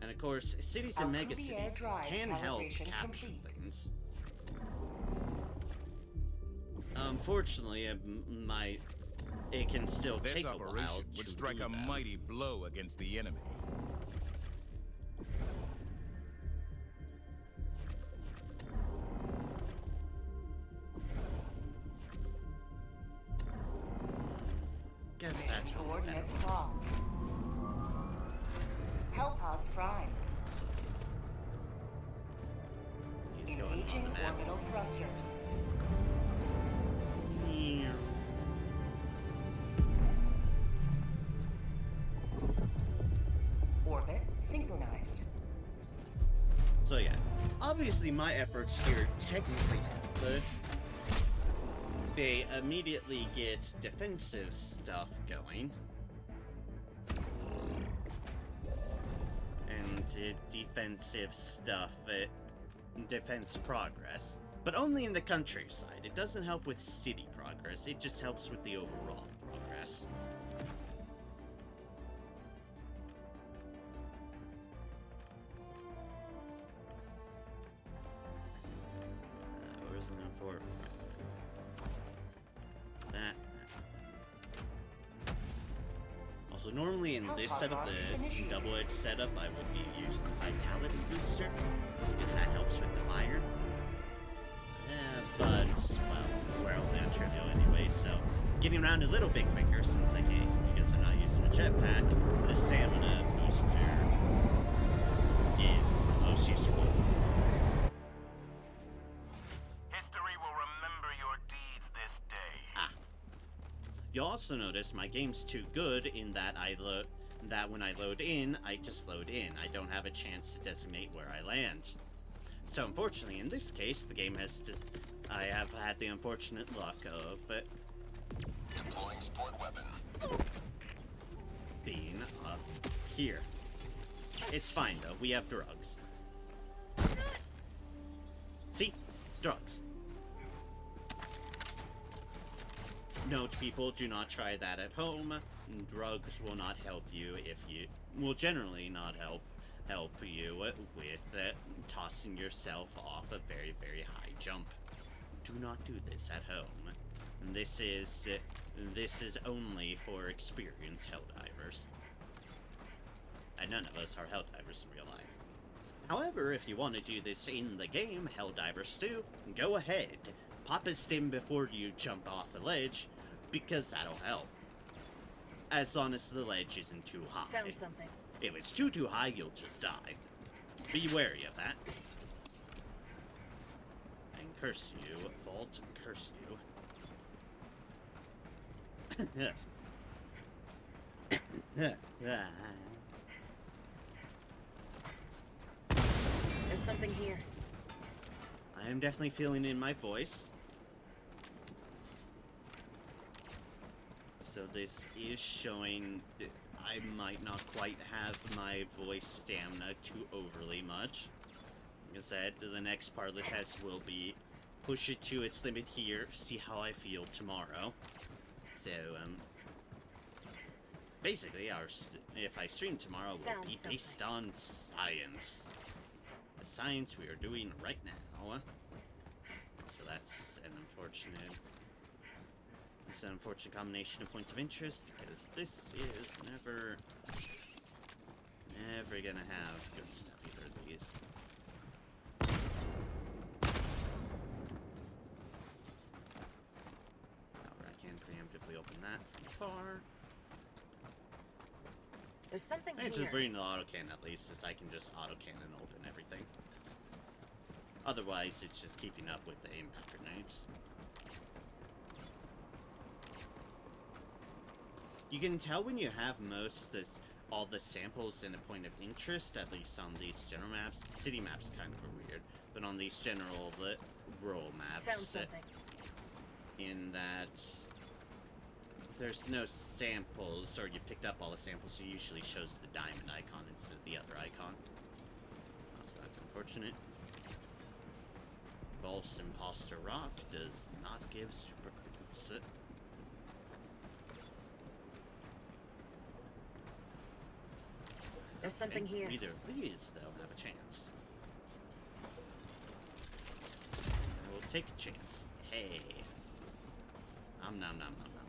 And of course, cities and megacities can help capture things. Unfortunately, it can still This take a while operation would to strike do a that. mighty blow against the enemy. Guess that's what that Coordinates was. locked. Hellpods primed. He's going on Engaging the map. orbital thrusters. Orbit synchronized. So yeah, obviously my efforts here technically help, but they immediately get defensive stuff going. And defensive stuff, defense progress. But only in the countryside. It doesn't help with city progress, it just helps with the overall progress. Where's the known for? That. Also, normally in this setup, the double-edged setup, I would be using the Vitality Booster, because that helps with the fire. But, well, we're only on trivial anyway, so getting around a little bit quicker since I can't, because I'm not using a jetpack, the stamina booster is the most useful. History will remember your deeds this day. Ah. You'll also notice my game's too good in that that when I load in, I just load in. I don't have a chance to designate where I land. So unfortunately, in this case, the game has I have had the unfortunate luck of Deploying sport weapon. being up here. It's fine though, we have drugs. See? Drugs. Note, people, do not try that at home. Drugs will not help you will generally not help you with tossing yourself off a very, very high jump. Do not do this at home. This is only for experienced Helldivers. And none of us are Helldivers in real life. However, if you want to do this in the game, Helldivers 2, go ahead. Pop a stim before you jump off the ledge, because that'll help. As long as the ledge isn't too high. Found something. If it's too high, you'll just die. Be wary of that. And curse you, Vault, curse you. There's something here. I am definitely feeling it in my voice. So this is showing that I might not quite have my voice stamina too overly much. Like I said, the next part of the test will be push it to its limit here, see how I feel tomorrow. So, basically, if I stream tomorrow will be based on science. The science we are doing right now. So that's an unfortunate... It's an unfortunate combination of points of interest, because this is never gonna have good stuff, either of these. However, I can preemptively open that from far. There's something And here. just bring the autocannon at least, since I can just autocannon open everything. Otherwise, it's just keeping up with the impact grenades. You can tell when you have all the samples in a point of interest, at least on these general maps. The city maps kind of are weird, but on these general rural Found maps, something. in that if there's no samples, or you picked up all the samples, it usually shows the diamond icon instead of the other icon. So that's unfortunate. False Imposter Rock does not give super credits. There's something here. Neither of these, though, have a chance. We'll take a chance. Hey. Nom nom nom nom nom.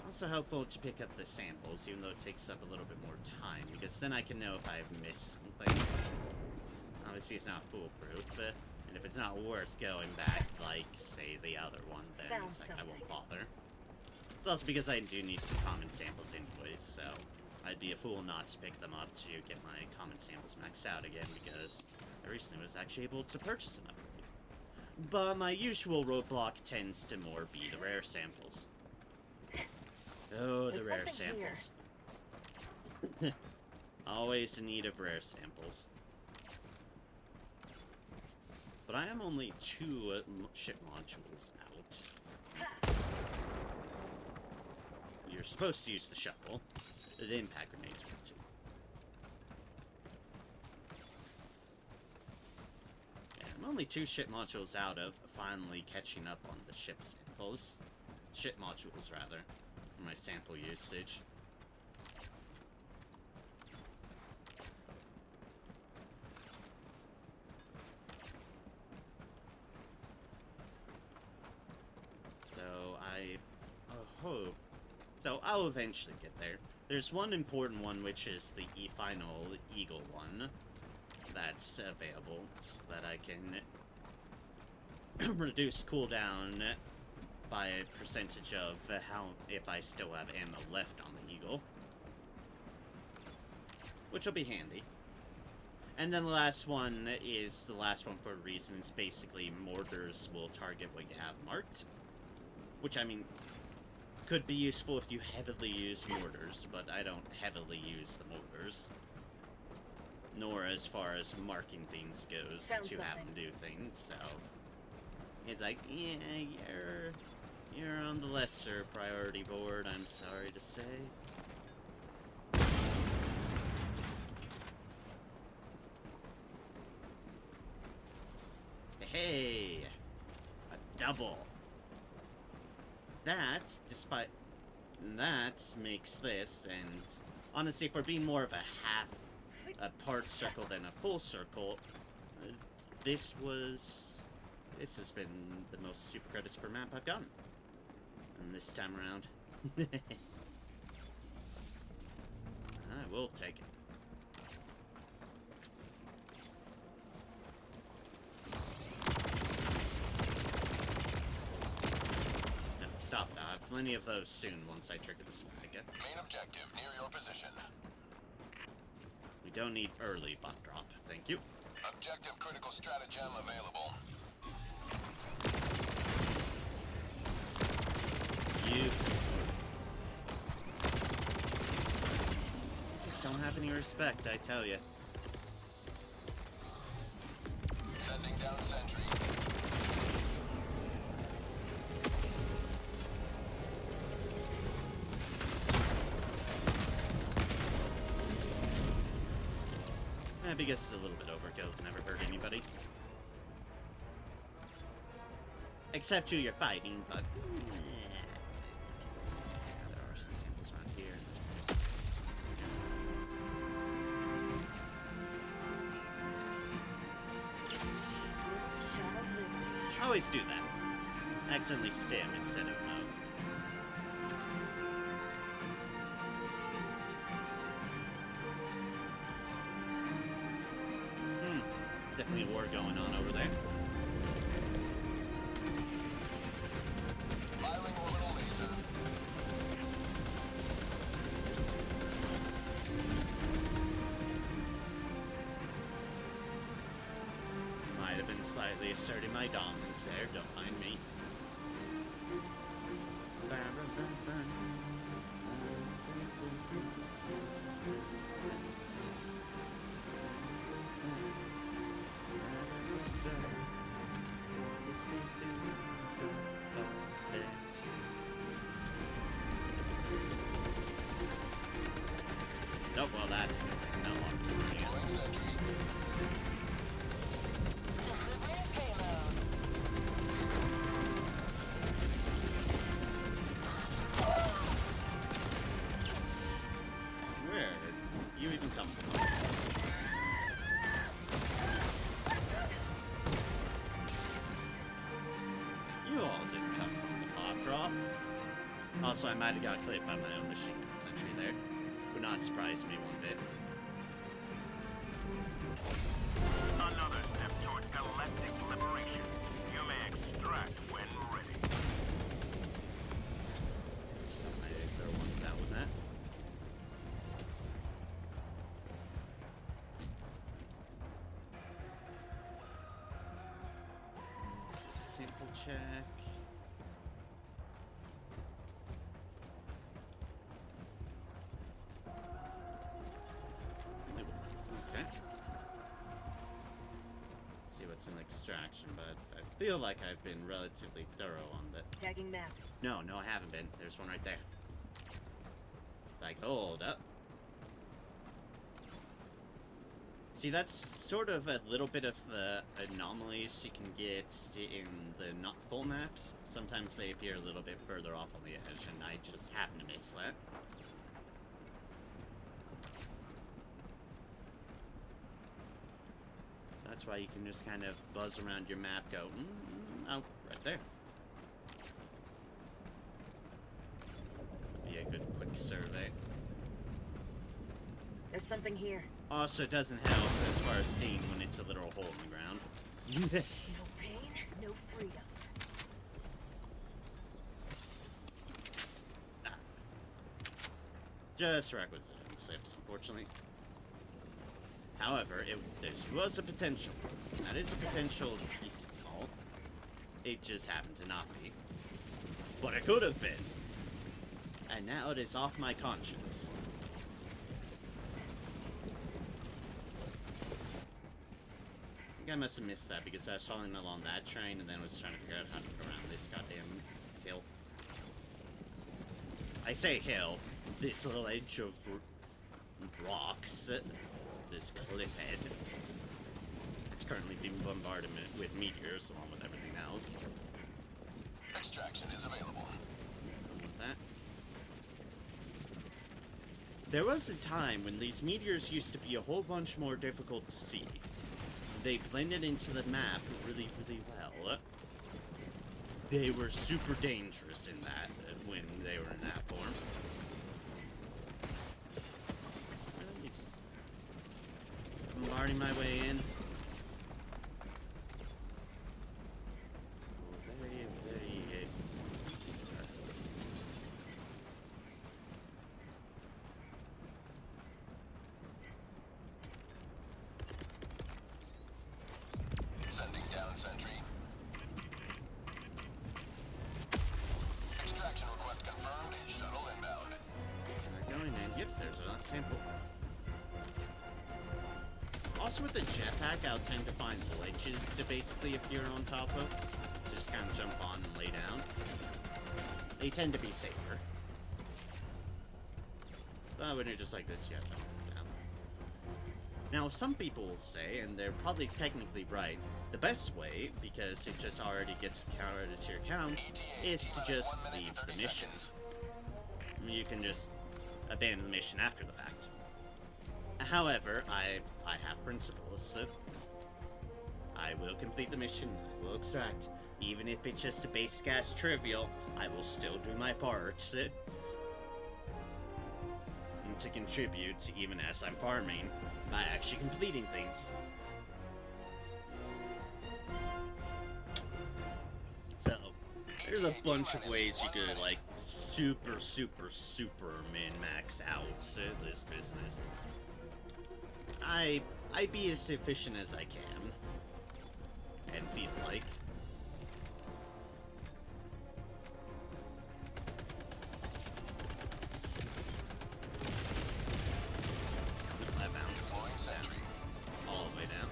Also helpful to pick up the samples, even though it takes up a little bit more time, because then I can know if I've missed something. Obviously, it's not foolproof, and if it's not worth going back, like, say, the other one, then Found it's like, I won't something. bother. It's also because I do need some common samples anyways, so I'd be a fool not to pick them up to get my common samples maxed out again, because I recently was actually able to purchase an upgrade. But my usual roadblock tends to more be the rare samples. Oh, the There's rare something here. samples. Always in need of rare samples. But I am only 2 ship modules out. You're supposed to use the shovel. The impact grenades work too. I'm only 2 ship modules out of finally catching up on the ship samples. Ship modules, rather. For my sample usage. So I hope. So I'll eventually get there. There's one important one, which is the final Eagle one that's available, so that I can reduce cooldown by a percentage of how if I still have ammo left on the Eagle, which will be handy. And then the last one is the last one for a reason. It's basically mortars will target what you have marked, which I mean could be useful if you heavily use mortars, but I don't heavily use the mortars. Nor as far as marking things goes Found to have them do things, so it's like, yeah, you're on the lesser priority board, I'm sorry to say. Hey, a double. That, despite that, makes this, and honestly, if we're being more of a part circle than a full circle, this has been the most super credits per map I've gotten. And this time around, I will take it. No, stop that. I have plenty of those soon once I trigger this one again. Main objective near your position. We don't need early bot drop, thank you. Objective critical stratagem available. You just don't have any respect, I tell you. Sending down sentry. Because it's a little bit overkill, it's never hurt anybody. Except who you're fighting, but... there are some samples around here. I always do that. Accidentally stim instead of no. Definitely a war going on over there. Firing orbital laser. Might have been slightly asserting my dominance there, don't mind me. Oh, well, that's good. No long time. Deploying sentry. Delivery of payload. Where did you even come from? You all didn't come from the pop drop. Also, I might have got clipped by my own machine gun sentry there. Would not surprise me one bit. Another step towards galactic liberation. You may extract when ready. So I throw ones out with that. Sample check. Okay. See what's in extraction, but I feel like I've been relatively thorough on that. Tagging map. No, I haven't been. There's one right there. Like, hold up. See, that's sort of a little bit of the anomalies you can get in the not full maps. Sometimes they appear a little bit further off on the edge, and I just happen to miss that. That's why you can just kind of buzz around your map, go, oh, right there. Be a good quick survey. There's something here. Also, it doesn't help as far as seeing when it's a literal hole in the ground. No pain, no freedom. Just requisition slips, unfortunately. However, this was a potential. That is a potential piece of call. It just happened to not be. But it could have been. And now it is off my conscience. I think I must have missed that because I was following along that train and then was trying to figure out how to go around this goddamn hill. I say hill. This little edge of rocks. This cliff head. It's currently being bombarded with meteors along with everything else. Extraction is available. With that. There was a time when these meteors used to be a whole bunch more difficult to see. They blended into the map really, really well. They were super dangerous in that when they were in that form. Let me just bombarding my way in. Very, very. Sending down sentry. Extraction request confirmed. Shuttle inbound. They're going in. Yep, there's a sample. Also with the jetpack, I'll tend to find ledges to basically appear on top of. Just kind of jump on and lay down. They tend to be safer. But when you're just like this, you have to move down. Now, some people will say, and they're probably technically right, the best way, because it just already gets counted to your count, is to just leave the mission. I mean, you can just abandon the mission after the fact. However, I have principles, so I will complete the mission, I will extract. Even if it's just a basic ass trivial, I will still do my part to contribute, even as I'm farming, by actually completing things. So, there's a bunch of ways you could, like, super min-max out this business. I be as efficient as I can, and feel like. I bounced down, all the way down.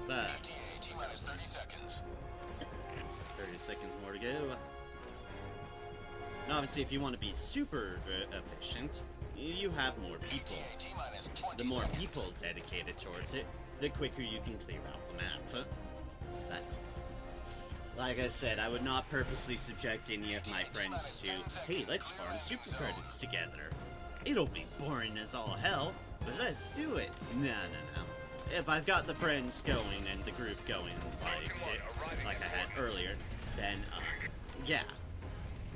But T-minus 30 seconds. 30 seconds more to go. And obviously, if you want to be super efficient, you have more people. The more people dedicated towards it, the quicker you can clear out the map. But, like I said, I would not purposely subject any of my friends to, hey, let's farm super credits together. It'll be boring as all hell, but let's do it. No. If I've got the friends going and the group going like I had earlier, then, yeah.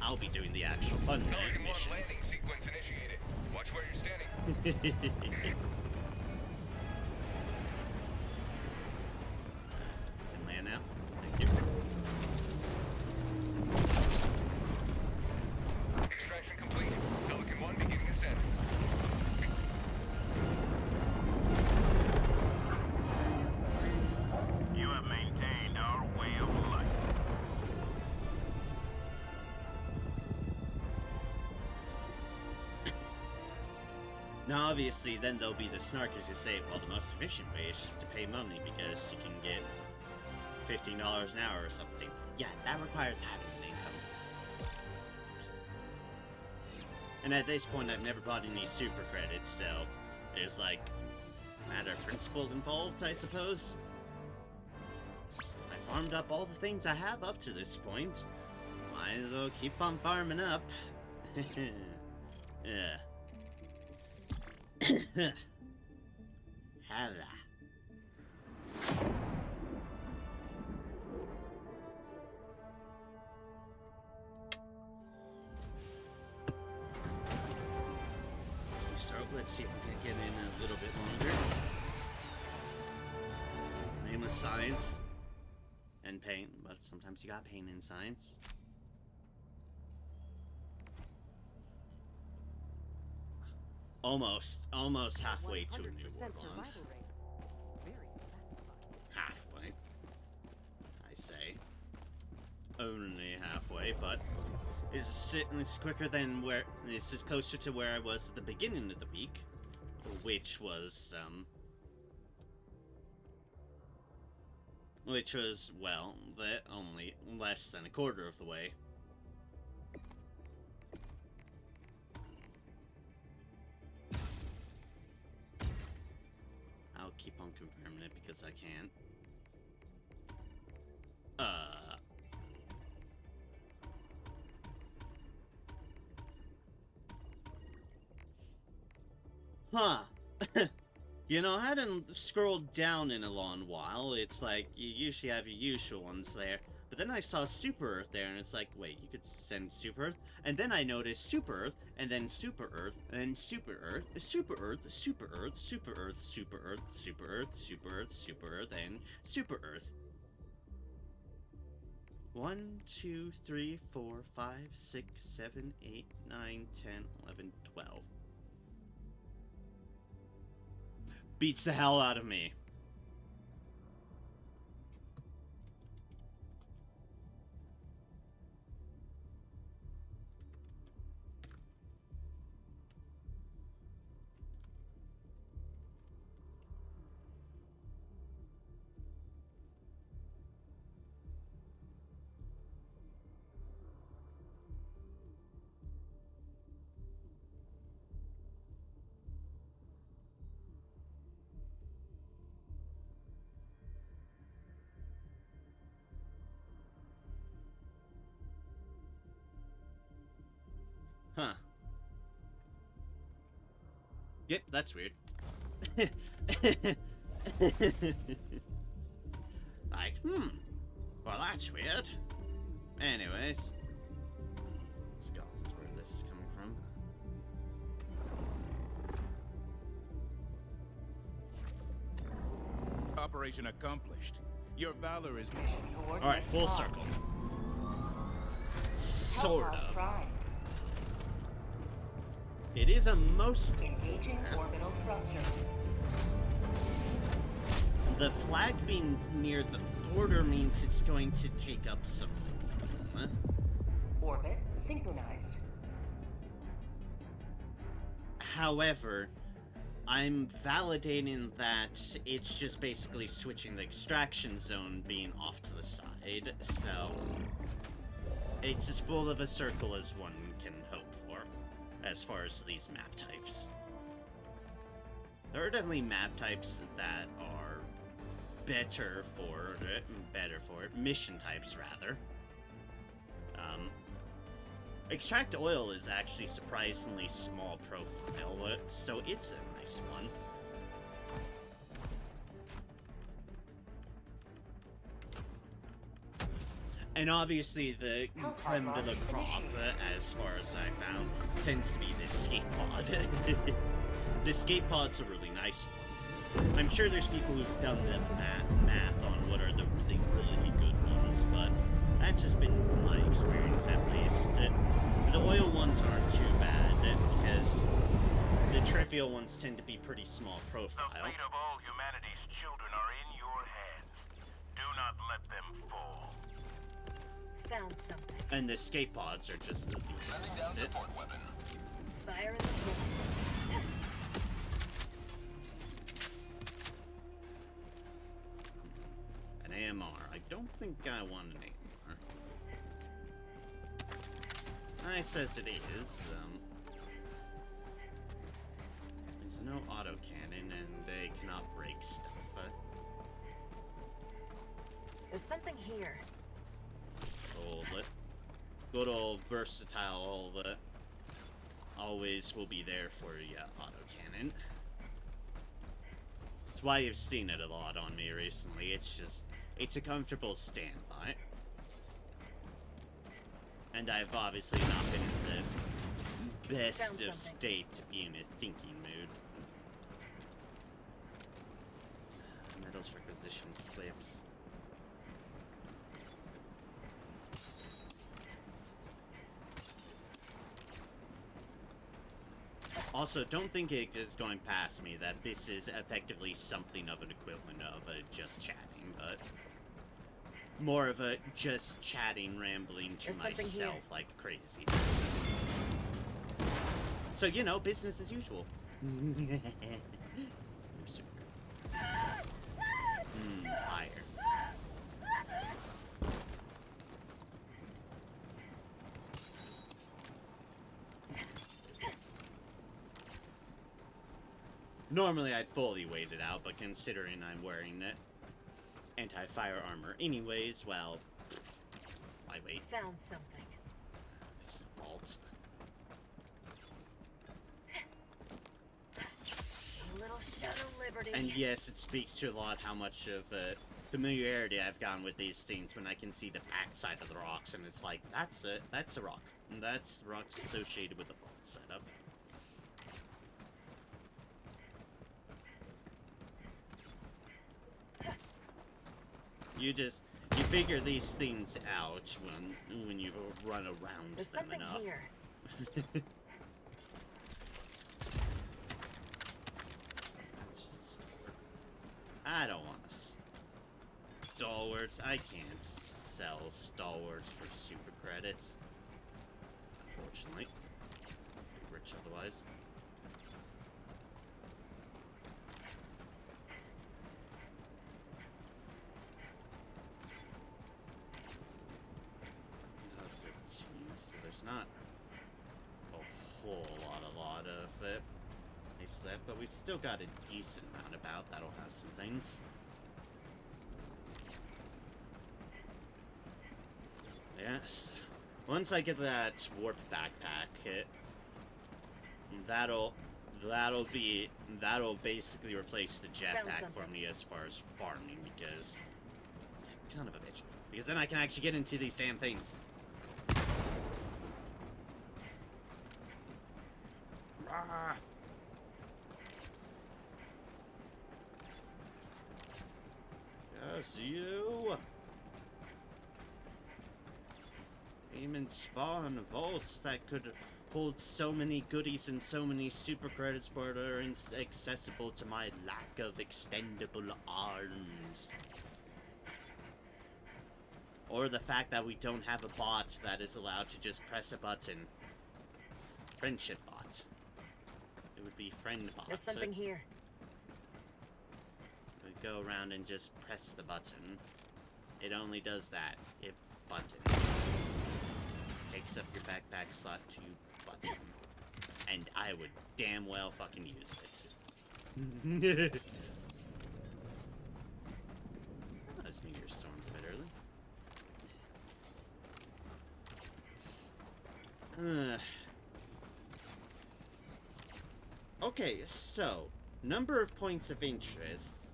I'll be doing the actual fun missions. Landing sequence initiated. Watch where you're standing. Can land now. Thank you. Extraction complete. Pelican 1 beginning ascent. You have maintained our way of life. Now, obviously, then there'll be the snarkers who say, well, the most efficient way is just to pay money because you can get $15 an hour or something. Yeah, that requires having an income. And at this point, I've never bought any super credits, so there's like matter of principle involved, I suppose. I farmed up all the things I have up to this point. Might as well keep on farming up. Yeah. Have that. Let's see if we can get in a little bit longer. Name was science and pain, but sometimes you got pain in science. Almost halfway to a new 100% world. survival rate. Very satisfying. Halfway, I say. Only halfway, but it's quicker than where this is closer to where I was at the beginning of the week, which was well, only less than a quarter of the way. I'll keep on confirming it because I can. Huh. You know, I hadn't scrolled down in a long while. It's like, you usually have your usual ones there. But then I saw Super Earth there, and it's like, wait, you could send Super Earth? And then I noticed Super Earth, and then Super Earth, and Super Earth, Super Earth, Super Earth, Super Earth, Super Earth, Super Earth, Super Earth, Super Earth, and Super Earth. 1, 2, 3, 4, 5, 6, 7, 8, 9, 10, 11, 12. Beats the hell out of me. Huh. Yep, that's weird. Like, well, that's weird. Anyways. Let's go. That's where this is coming from. Operation accomplished. Your valor is... Alright, full circle. Sort of. Prime. It is a mostly Engaging orbital thrusters. The flag being near the border means it's going to take up some room. Orbit synchronized. However, I'm validating that it's just basically switching the extraction zone being off to the side, so it's as full of a circle as one can hope for, as far as these map types. There are definitely map types that are better for it, mission types rather. Extract oil is actually surprisingly small profile, so it's a nice one. And obviously the creme de la crop, as far as I found, tends to be the escape pod. The escape pod's a really nice one. I'm sure there's people who've done the math on what are the really good ones, but that's just been my experience at least. The oil ones aren't too bad, because the trivial ones tend to be pretty small profile. The fate of all humanity's children are in your hands. Do not let them fall. Found something. And the escape pods are just the Sending best. down support weapon. Fire in the hole. An AMR. I don't think I want an AMR. Nice as it is, There's no autocannon, and they cannot break stuff. There's something here. Good old versatile, always will be there for you, autocannon. That's why you've seen it a lot on me recently. It's a comfortable standby. And I've obviously not been in the best of state to be in a thinking mood. Metals requisition slips. Also, don't think it is going past me that this is effectively something of an equivalent of just chatting, but more of a just chatting, rambling to myself like a crazy person. So, you know, business as usual. Fire. Normally I'd fully wait it out, but considering I'm wearing it anti-fire armor anyways, well, why wait? Found something. It's a vault. A little shot of liberty. And yes, it speaks to a lot how much of familiarity I've gotten with these things when I can see the backside of the rocks, and it's like, that's a rock. And that's rocks associated with the vault setup. You figure these things out when you run around There's them something enough. Here. I don't want stalwarts. I can't sell stalwarts for super credits. Unfortunately. Rich otherwise. So there's not a whole lot of it. Left, but we still got a decent amount about. That'll have some things. Yes. Once I get that warp backpack hit, that'll basically replace the jetpack for me as far as farming, because son of a bitch. Because then I can actually get into these damn things. Ah. Yes, you! Aim and spawn vaults that could hold so many goodies and so many super credits, but are inaccessible to my lack of extendable arms. Or the fact that we don't have a bot that is allowed to just press a button. Friendship bot. It would be friend bot. There's something here. Go around and just press the button. It only does that if buttons. Takes up your backpack slot to button. And I would damn well fucking use it. This meteor storm's a bit early. Okay, so number of points of interest.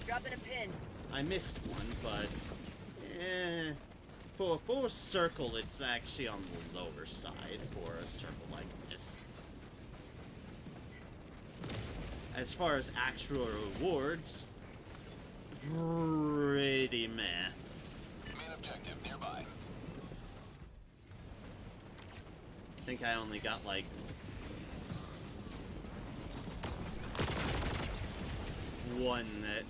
Dropping a pin. I missed one, but for a full circle, it's actually on the lower side for a circle like this. As far as actual rewards, pretty meh. Main objective nearby. I think I only got like one that,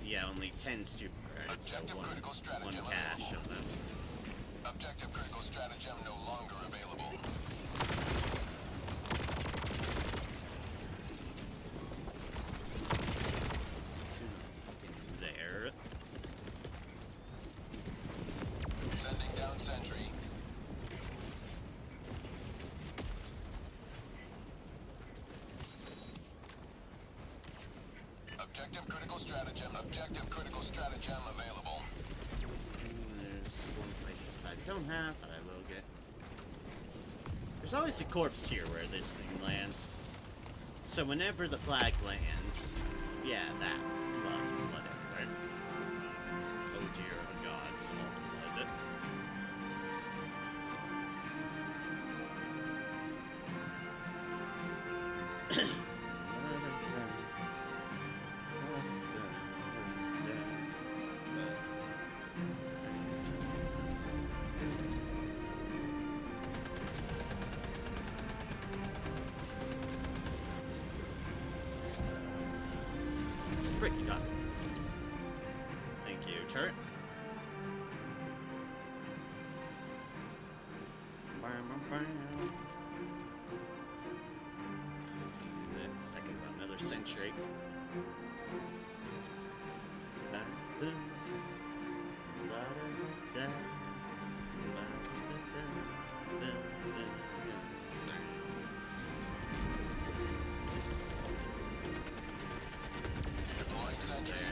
yeah, only 10 super credits, so one cash on them. Objective critical stratagem no longer available. There. Sending down sentry. Objective critical stratagem available. There's one place that I don't have, but I will get. There's always a corpse here where this thing lands. So whenever the flag lands, yeah, that. Blood everywhere. Oh dear, oh god, someone blood. Frick, you got it. Thank you, turret. Seconds on another century. Deploying sentry.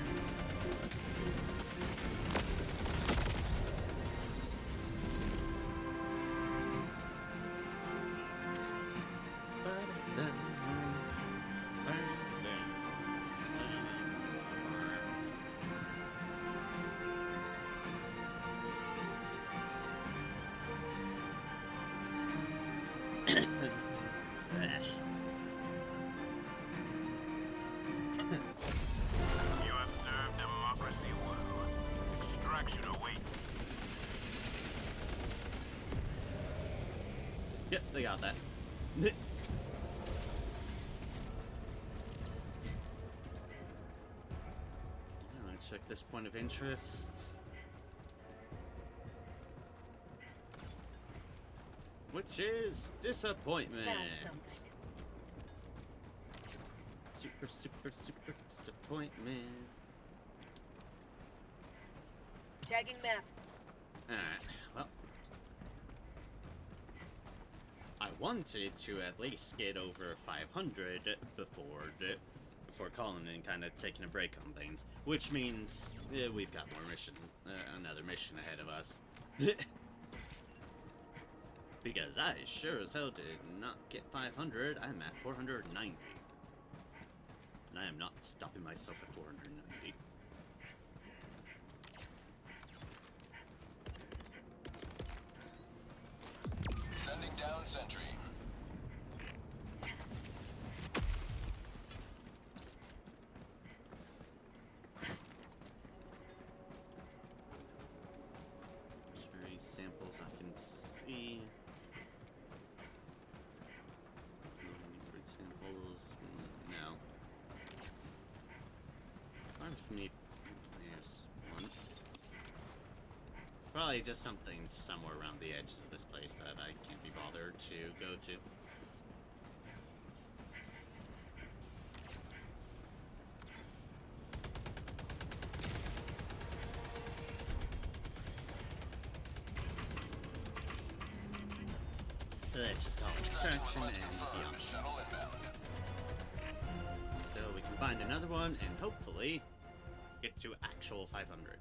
You have served democracy well. Distraction awaits. Yep, they got that. Let's check this point of interest. Which is disappointment. Found something. Super disappointment. Tagging map. Alright, well. I wanted to at least get over 500 before calling and kind of taking a break on things. Which means we've got more mission, another mission ahead of us. Because I sure as hell did not get 500, I'm at 490. And I am not stopping myself at 490. Sending down sentry. Cherry samples I can see. Fruit samples, no. Hard for me. There's one. Probably just something somewhere around the edges of this place that I can't be bothered to go to. Let's just call it distraction and beyond. Shuttle inbound. So we can find another one and hopefully get to actual 500.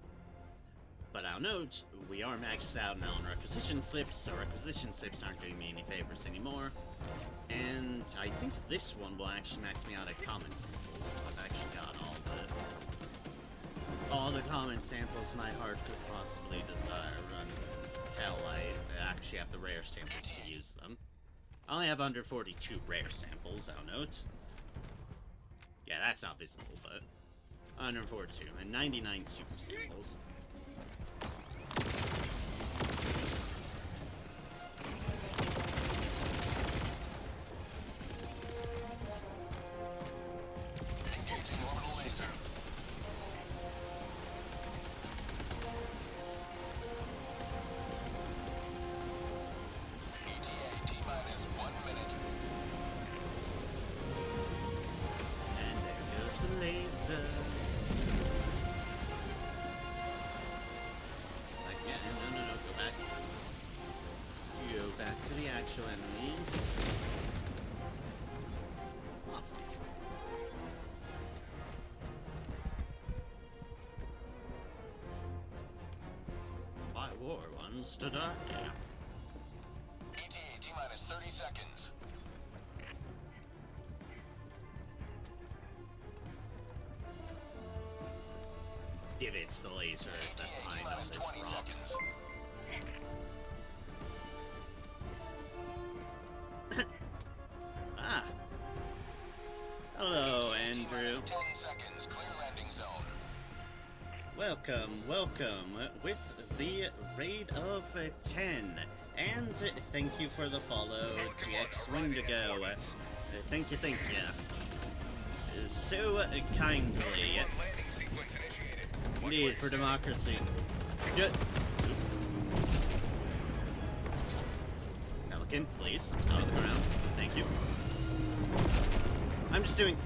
But I'll note, we are maxed out now on requisition slips, so requisition slips aren't doing me any favors anymore. And I think this one will actually max me out at common samples, so I've actually got all the common samples my heart could possibly desire until I actually have the rare samples to use them. I only have under 42 rare samples, I'll note. Yeah, that's not visible, but under 42 and 99 super samples. Engaging orbital laser. ETA T-minus 1 minute. And there goes the laser. Like, yeah, no, go back. Go back to the actual enemies. Awesome. comes to die. ETA T-minus 30 seconds. Divots the lasers that ETA mine on T-minus this 20 rock. seconds. Ah. Hello, ETA Andrew. T-minus 10 seconds. Clear landing zone. Welcome, welcome with the raid of 10. And thank you for the follow, GX Wendigo. Thank you, thank you. So kindly. Landing sequence initiated. Need for democracy. Good. Pelican, please. Out of the ground. Thank you. I'm just doing...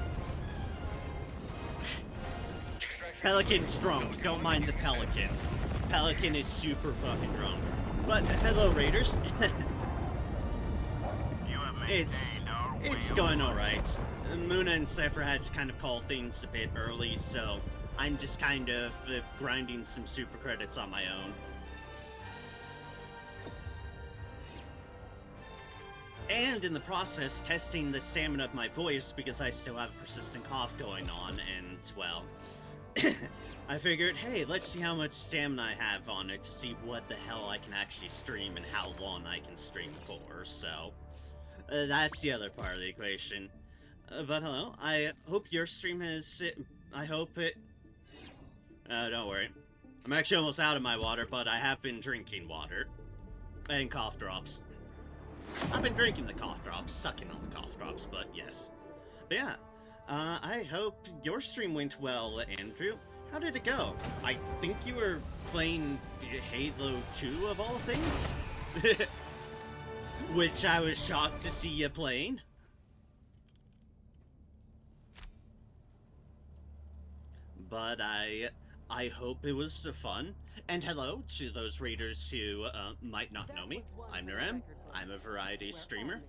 Pelican's drunk. Don't mind the Pelican. Pelican is super fucking drunk. But, hello, Raiders. You have It's maintained our going alright. Muna and Cypher had to kind of call things a bit early, so I'm just kind of grinding some super credits on my own. And in the process, testing the stamina of my voice because I still have a persistent cough going on, and, well, I figured, hey, let's see how much stamina I have on it to see what the hell I can actually stream and how long I can stream for, so that's the other part of the equation. But hello, I hope your stream has... I hope it... don't worry. I'm actually almost out of my water, but I have been drinking water. And cough drops. I've been drinking the cough drops, sucking on the cough drops, but yes. But yeah, I hope your stream went well, Andrew. How did it go? I think you were playing Halo 2 of all things? Which I was shocked to see you playing. But I hope it was fun. And hello to those raiders who might not know me. I'm Narem. I'm a variety streamer.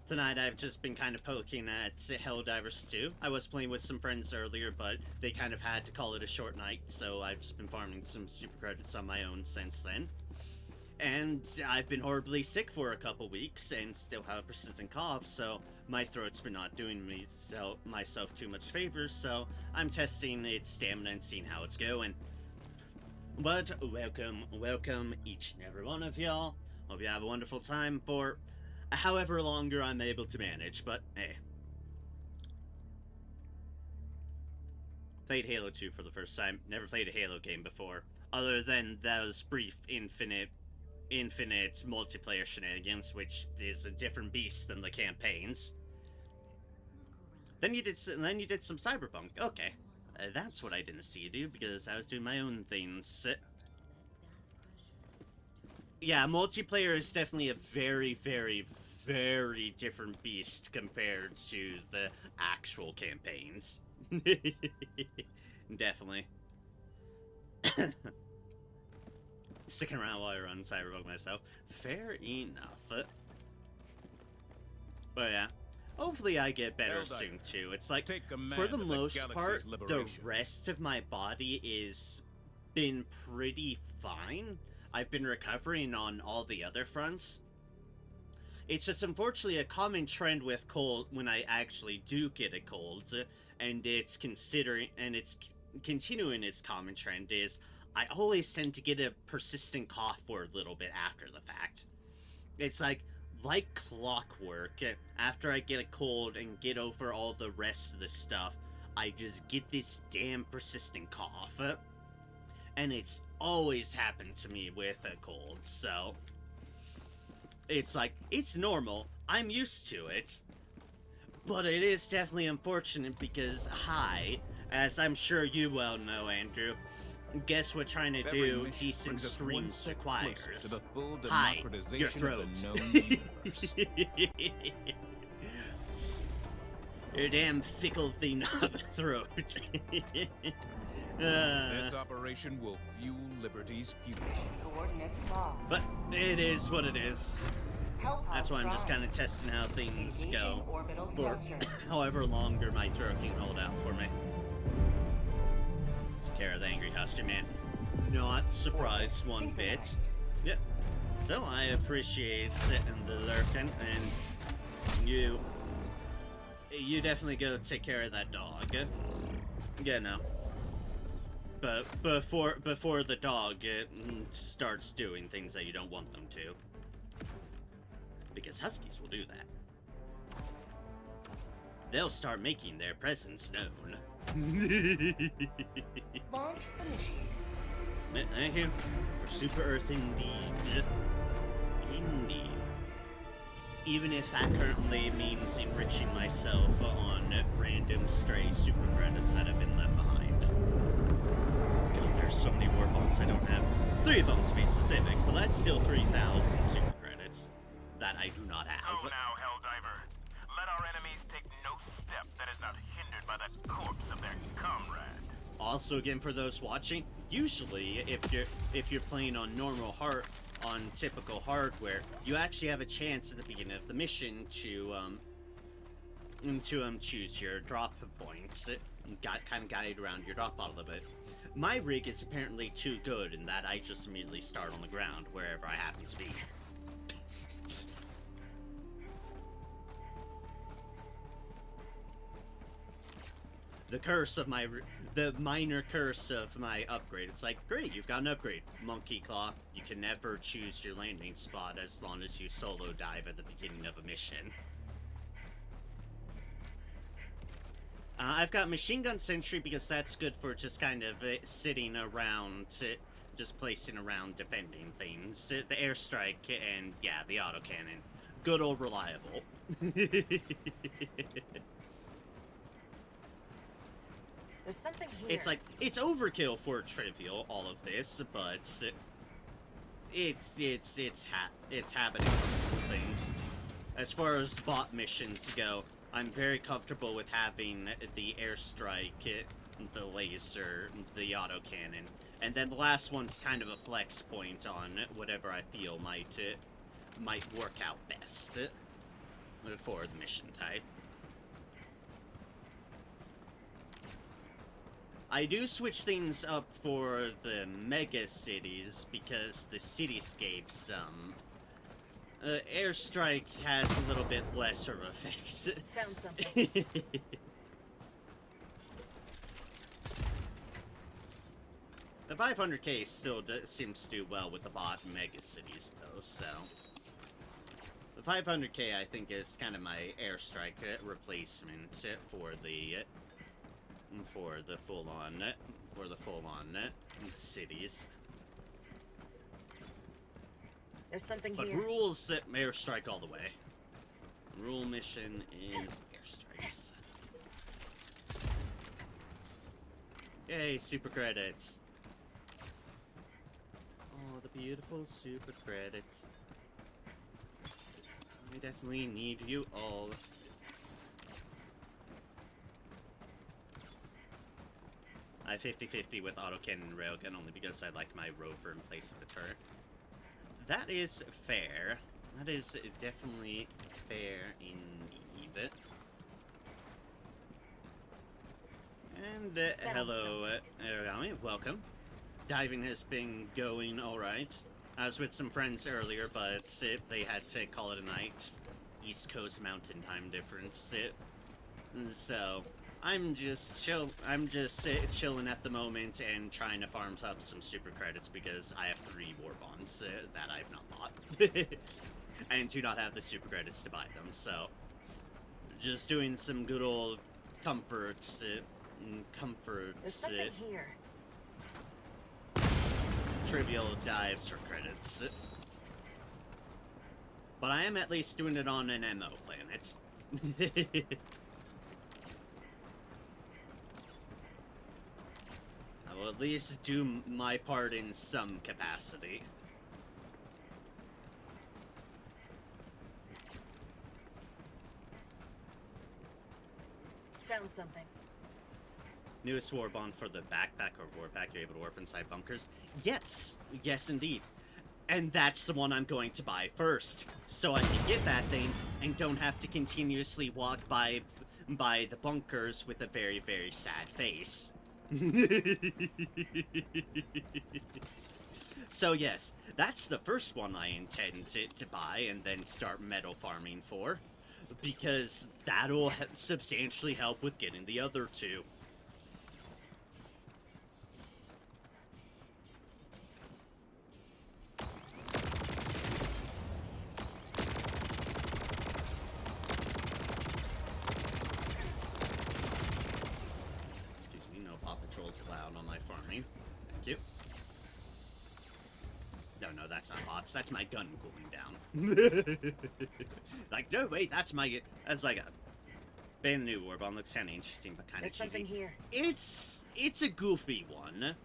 Tonight I've just been kind of poking at Helldivers 2. I was playing with some friends earlier, but they kind of had to call it a short night, so I've just been farming some super credits on my own since then. And I've been horribly sick for a couple weeks and still have a persistent cough, so my throat's been not doing myself too much favors, so I'm testing its stamina and seeing how it's going. But welcome each and every one of y'all. Hope you have a wonderful time for however longer I'm able to manage, but hey. Played Halo 2 for the first time. Never played a Halo game before, other than those brief infinite multiplayer shenanigans, which is a different beast than the campaigns. Then you did some Cyberpunk. Okay, that's what I didn't see you do because I was doing my own things. Yeah, multiplayer is definitely a very, very, very different beast compared to the actual campaigns. Definitely. Sticking around while I run Cyberpunk myself. Fair enough. But yeah. Hopefully I get better soon too. It's like, for the most part, the rest of my body is been pretty fine. I've been recovering on all the other fronts. It's just unfortunately a common trend with cold when I actually do get a cold, and it's continuing its common trend is I always tend to get a persistent cough for a little bit after the fact. It's like clockwork. After I get a cold and get over all the rest of the stuff, I just get this damn persistent cough. And it's always happened to me with a cold, so it's like, it's normal. I'm used to it. But it is definitely unfortunate because, hi, as I'm sure you well know, Andrew, guess what trying to do decent streams requires? Hi, your throat. Your damn fickle thing of a throat. This operation will fuel Liberty's future. Coordinates locked. But it is what it is. That's why I'm just kind of testing how things go for however longer my throat can hold out for me. Take care of the angry Husker man. Not surprised one bit. Yeah. So I appreciate sitting the lurking, and you definitely go take care of that dog. Yeah, no. But before the dog starts doing things that you don't want them to, because huskies will do that. They'll start making their presence known. Launch initiated. Thank you. For Super Earth indeed. Indeed. Even if that currently means enriching myself on random stray super credits that have been left behind. God, there's so many war bonds I don't have. 3 of them to be specific, but that's still 3,000 super credits that I do not have. Go now, Helldiver. Let our enemies take no step that is not hindered by the corpse of their comrade. Also, again, for those watching, usually if you're playing on on typical hardware, you actually have a chance at the beginning of the mission to choose your drop points. Kind of guide around your drop pod a little bit. My rig is apparently too good in that I just immediately start on the ground wherever I happen to be. The minor curse of my upgrade. It's like, great, you've got an upgrade. Monkey Claw, you can never choose your landing spot as long as you solo dive at the beginning of a mission. I've got Machine Gun Sentry because that's good for just kind of sitting around, just placing around defending things. The airstrike and, yeah, the autocannon. Good old reliable. There's something here. It's like, it's overkill for trivial, all of this, but it's happening for things. As far as bot missions go, I'm very comfortable with having the airstrike, the laser, the autocannon, and then the last one's kind of a flex point on whatever I feel might work out best for the mission type. I do switch things up for the mega cities because the cityscapes, airstrike has a little bit lesser effects. Found something. The 500k still seems to do well with the bot mega cities, though, so... The 500k, I think, is kind of my airstrike replacement for the full-on cities. There's something But here. rules airstrike all the way. Rule mission is airstrikes. Yay, super credits. Oh, the beautiful super credits. We definitely need you all. I 50-50 with autocannon and railgun only because I like my rover in place of a turret. That is fair. That is definitely fair indeed. And hello, Rami, welcome. Diving has been going alright. I was with some friends earlier, but they had to call it a night. East Coast Mountain Time difference. So I'm just chilling at the moment and trying to farm up some super credits because I have 3 war bonds that I've not bought. And do not have the super credits to buy them, so just doing some good old comforts. There's something here. Trivial dives for credits. But I am at least doing it on an MO planet. I will at least do my part in some capacity. Found something. Newest war bond for the backpack or warpack, you're able to warp inside bunkers? Yes! Yes, indeed. And that's the one I'm going to buy first, so I can get that thing and don't have to continuously walk by the bunkers with a very, very sad face. So yes, that's the first one I intend to buy and then start metal farming for, because that'll substantially help with getting the other two. Excuse me, no Paw Patrols allowed on my farming. Thank you. No, that's not bots. That's my gun cooling down. Like, no, wait, that's like a brand new war bomb. Looks kind of interesting, but kind of cheesy. Something here. It's a goofy one.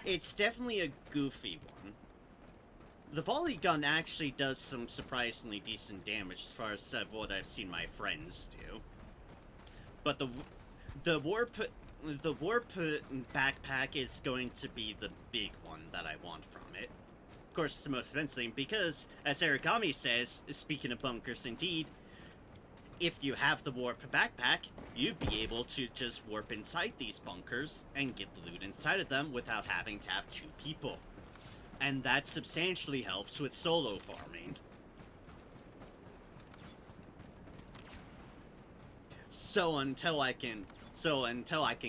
It's definitely a goofy one. The volley gun actually does some surprisingly decent damage as far as what I've seen my friends do. But the warp backpack is going to be the big one that I want from it. Of course, it's the most expensive thing because, as Aragami says, speaking of bunkers indeed, if you have the warp backpack, you'd be able to just warp inside these bunkers and get the loot inside of them without having to have two people. And that substantially helps with solo farming. So until I can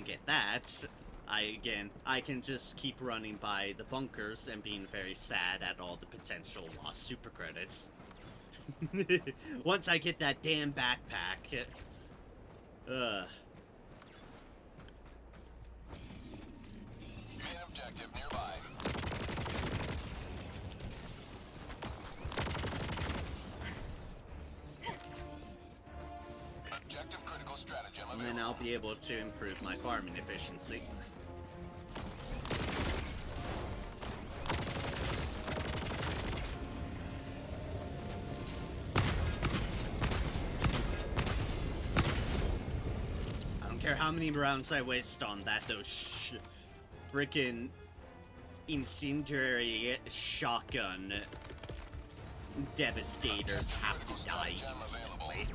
get that, I can just keep running by the bunkers and being very sad at all the potential lost super credits. Once I get that damn backpack, Main objective nearby. Objective critical stratagem and available. then I'll be able to improve my farming efficiency. I don't care how many rounds I waste on that, those frickin' incendiary shotgun devastators have to die instantly.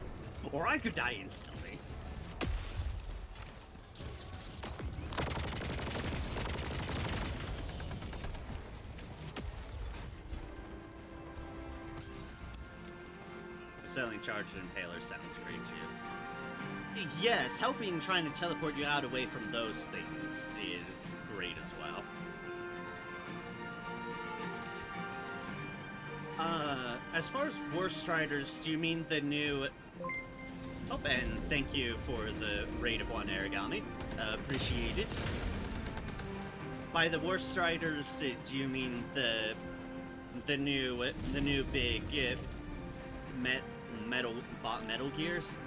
Or I could die instantly. Selling charged impaler sounds great too. Yes, helping trying to teleport you out away from those things is great as well. As far as War Striders, do you mean the new... Oh, and thank you for the raid of 1 Aragami. Appreciate it. By the War Striders, do you mean the new big metal gears?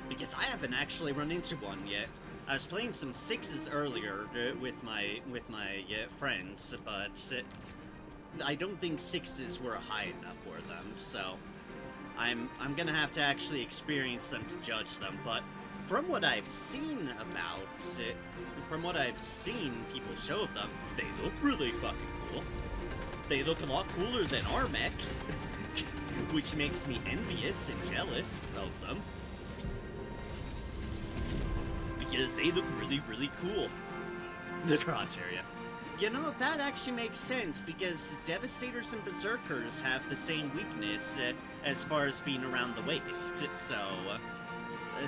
Because I haven't actually run into one yet. I was playing some 6s earlier with my friends, but I don't think 6s were high enough for them, so I'm gonna have to actually experience them to judge them. But from what I've seen from what I've seen people show of them, they look really fucking cool. They look a lot cooler than our mechs, which makes me envious and jealous of them. Because they look really, really cool. The crotch area. You know, that actually makes sense, because Devastators and Berserkers have the same weakness as far as being around the waist, so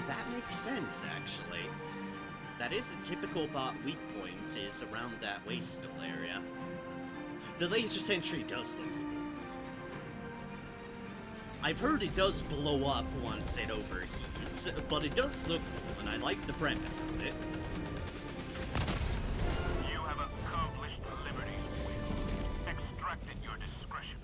that makes sense, actually. That is a typical bot weak point, is around that waist area. The laser sentry does look cool. I've heard it does blow up once it overheats, but it does look cool, and I like the premise of it. You have accomplished liberty's will. Extract at your discretion.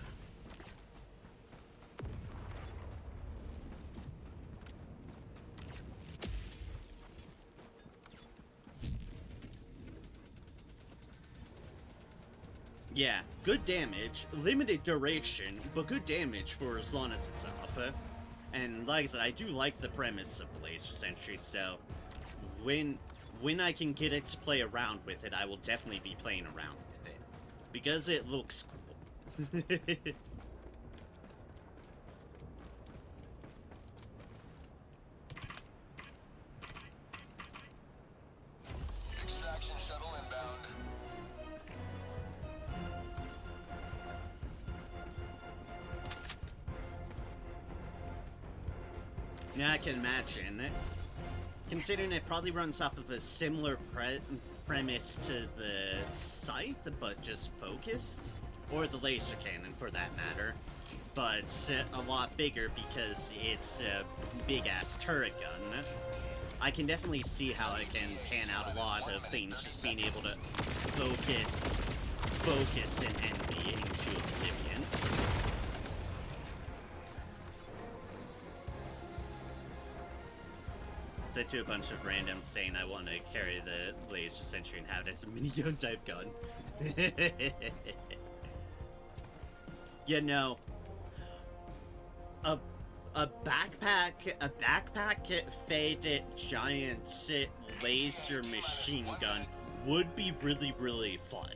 Yeah, good damage, limited duration, but good damage for as long as it's up. And like I said, I do like the premise of the laser sentry, so when I can get it to play around with it, I will definitely be playing around with it. Because it looks cool. Extraction shuttle inbound. Yeah, I can imagine. Considering it probably runs off of a similar premise to the scythe, but just focused. Or the laser cannon, for that matter. But a lot bigger because it's a big-ass turret gun. I can definitely see how it can pan out a lot of things, just being able to focus an enemy into oblivion. Said to a bunch of randoms saying I want to carry the laser sentry and have it as a minigun type gun. You know, a backpack fed giant laser machine gun would be really, really fun.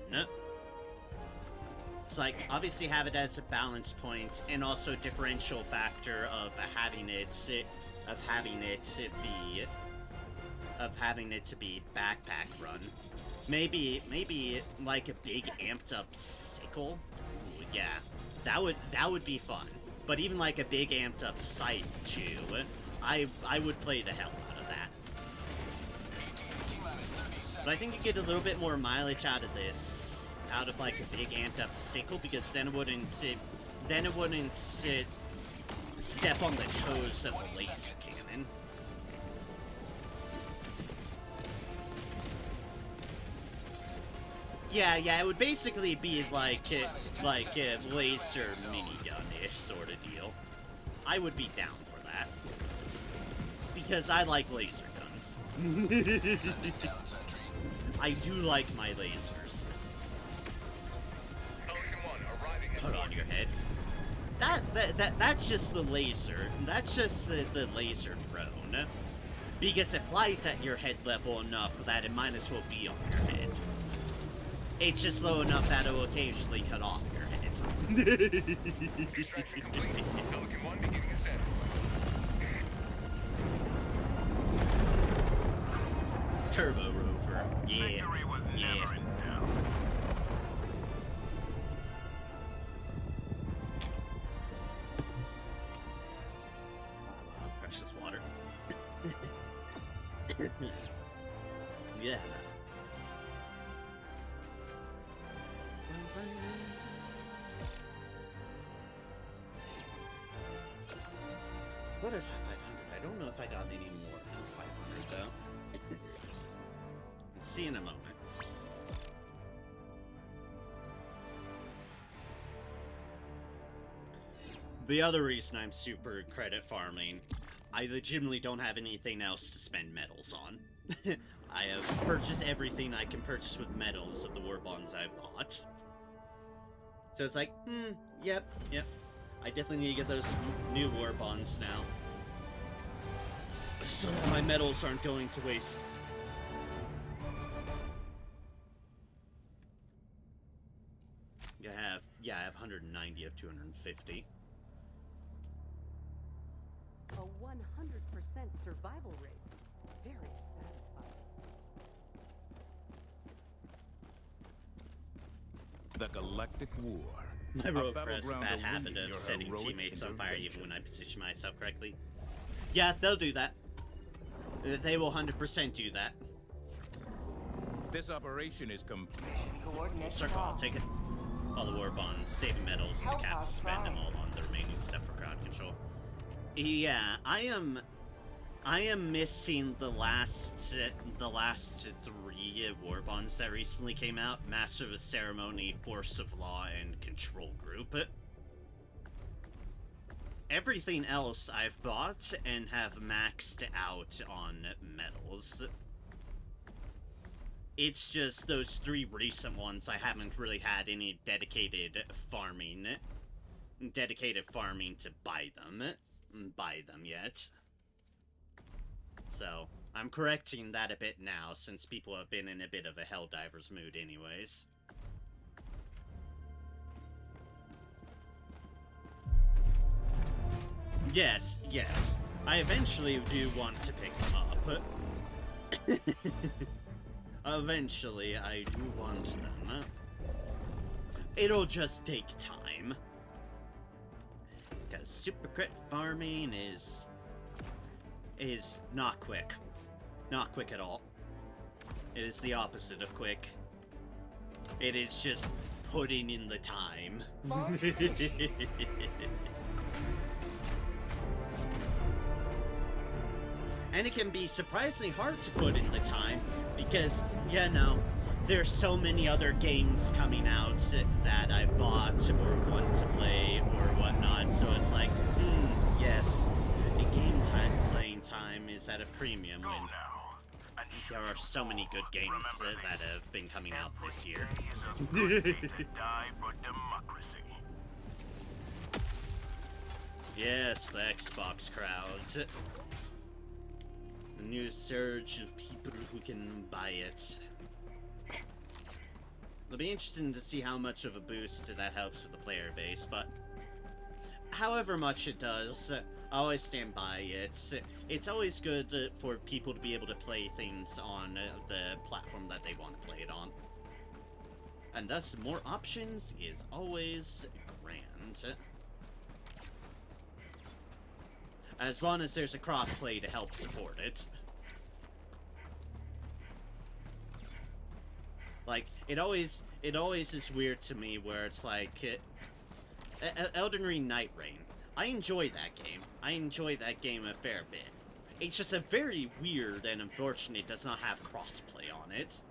It's like, obviously have it as a balance point, and also a differential factor of having it to be backpack run. Maybe like a big amped up sickle. Ooh, yeah, that would be fun. But even like a big amped up scythe too, I would play the hell out of that. But I think you get a little bit more mileage out of this, out of like a big amped up sickle, because then it wouldn't step on the toes of the laser cannon. Yeah, it would basically be like a laser minigun-ish sort of deal. I would be down for that. Because I like laser guns. I do like my lasers. Put on your head. That's just the laser. That's just the laser drone. Because it flies at your head level enough that it might as well be on your head. It's just low enough that it will occasionally cut off your head. Extraction complete. Pelican 1 beginning ascent. Turbo Rover. Yeah. Victory was never in doubt. Precious water. Yeah. What is that 500? I don't know if I got any more than 500 though. We'll see in a moment. The other reason I'm super credit farming, I legitimately don't have anything else to spend medals on. I have purchased everything I can purchase with medals of the war bonds I've bought. So it's like, yep. I definitely need to get those new war bonds now. So that my medals aren't going to waste. I have 190 of 250. A 100% survival rate. Very satisfying. The Galactic War. My rover has a battleground bad habit awaiting of your setting heroic teammates on fire even intervention. when I position myself correctly. Yeah, they'll do that. They will 100% do that. This operation is complete. Coordinates Circle, I'll locked. take it. All the war bonds, saving medals to cap to spend them all on the remaining stuff for crowd control. Yeah, I am missing the last 3 war bonds that recently came out: Master of the Ceremony, Force of Law, and Control Group. Everything else I've bought and have maxed out on medals. It's just those 3 recent ones I haven't really had any dedicated farming to buy them yet. So, I'm correcting that a bit now, since people have been in a bit of a Helldivers mood anyways. Yes. I eventually do want to pick them up. Eventually, I do want them. It'll just take time. Because super crit farming is is not quick. Not quick at all. It is the opposite of quick. It is just putting in the time. And it can be surprisingly hard to put in the time because, you know, there's so many other games coming out that I've bought or want to play or whatnot, so it's like, yes, the playing time is at a premium Go when now. And there are so many good games that have been coming out this year. every day is a good day to die for democracy. Yes, the Xbox crowd. A new surge of people who can buy it. It'll be interesting to see how much of a boost that helps with the player base, but however much it does, I always stand by it. It's always good for people to be able to play things on the platform that they want to play it on. And thus, more options is always grand. As long as there's a crossplay to help support it. Like, it always is weird to me where it's like, Elden Ring Night Rain. I enjoy that game. I enjoy that game a fair bit. It's just a very weird and unfortunate it does not have crossplay on it.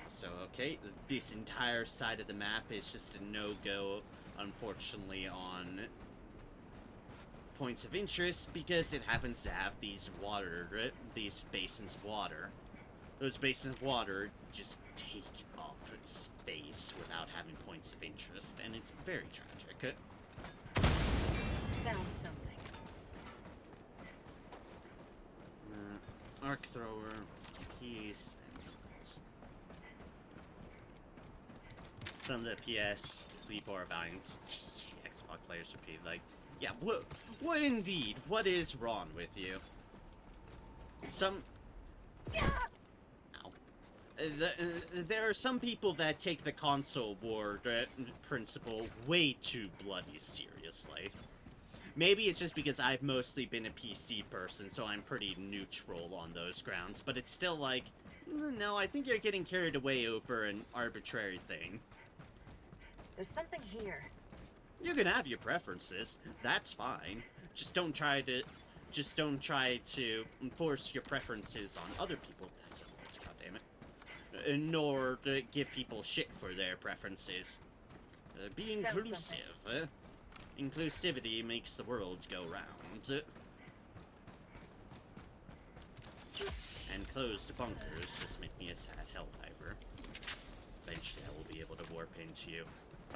So, okay, this entire side of the map is just a no-go, unfortunately, on points of interest because it happens to have these basins of water. Those basins of water just take up space without having points of interest, and it's very tragic. Found something. Arc thrower, rest in peace, and some of the PS 3-4 valiant Xbox players would be like, yeah, what indeed? What is wrong with you? There are some people that take the console war principle way too bloody seriously. Maybe it's just because I've mostly been a PC person, so I'm pretty neutral on those grounds, but it's still like, no, I think you're getting carried away over an arbitrary thing. There's something here. You can have your preferences, that's fine. Just don't try to enforce your preferences on other people. That's goddammit. Nor to give people shit for their preferences. Be inclusive. Inclusivity makes the world go round. And closed bunkers just make me a sad Helldiver. Eventually I will be able to warp into you.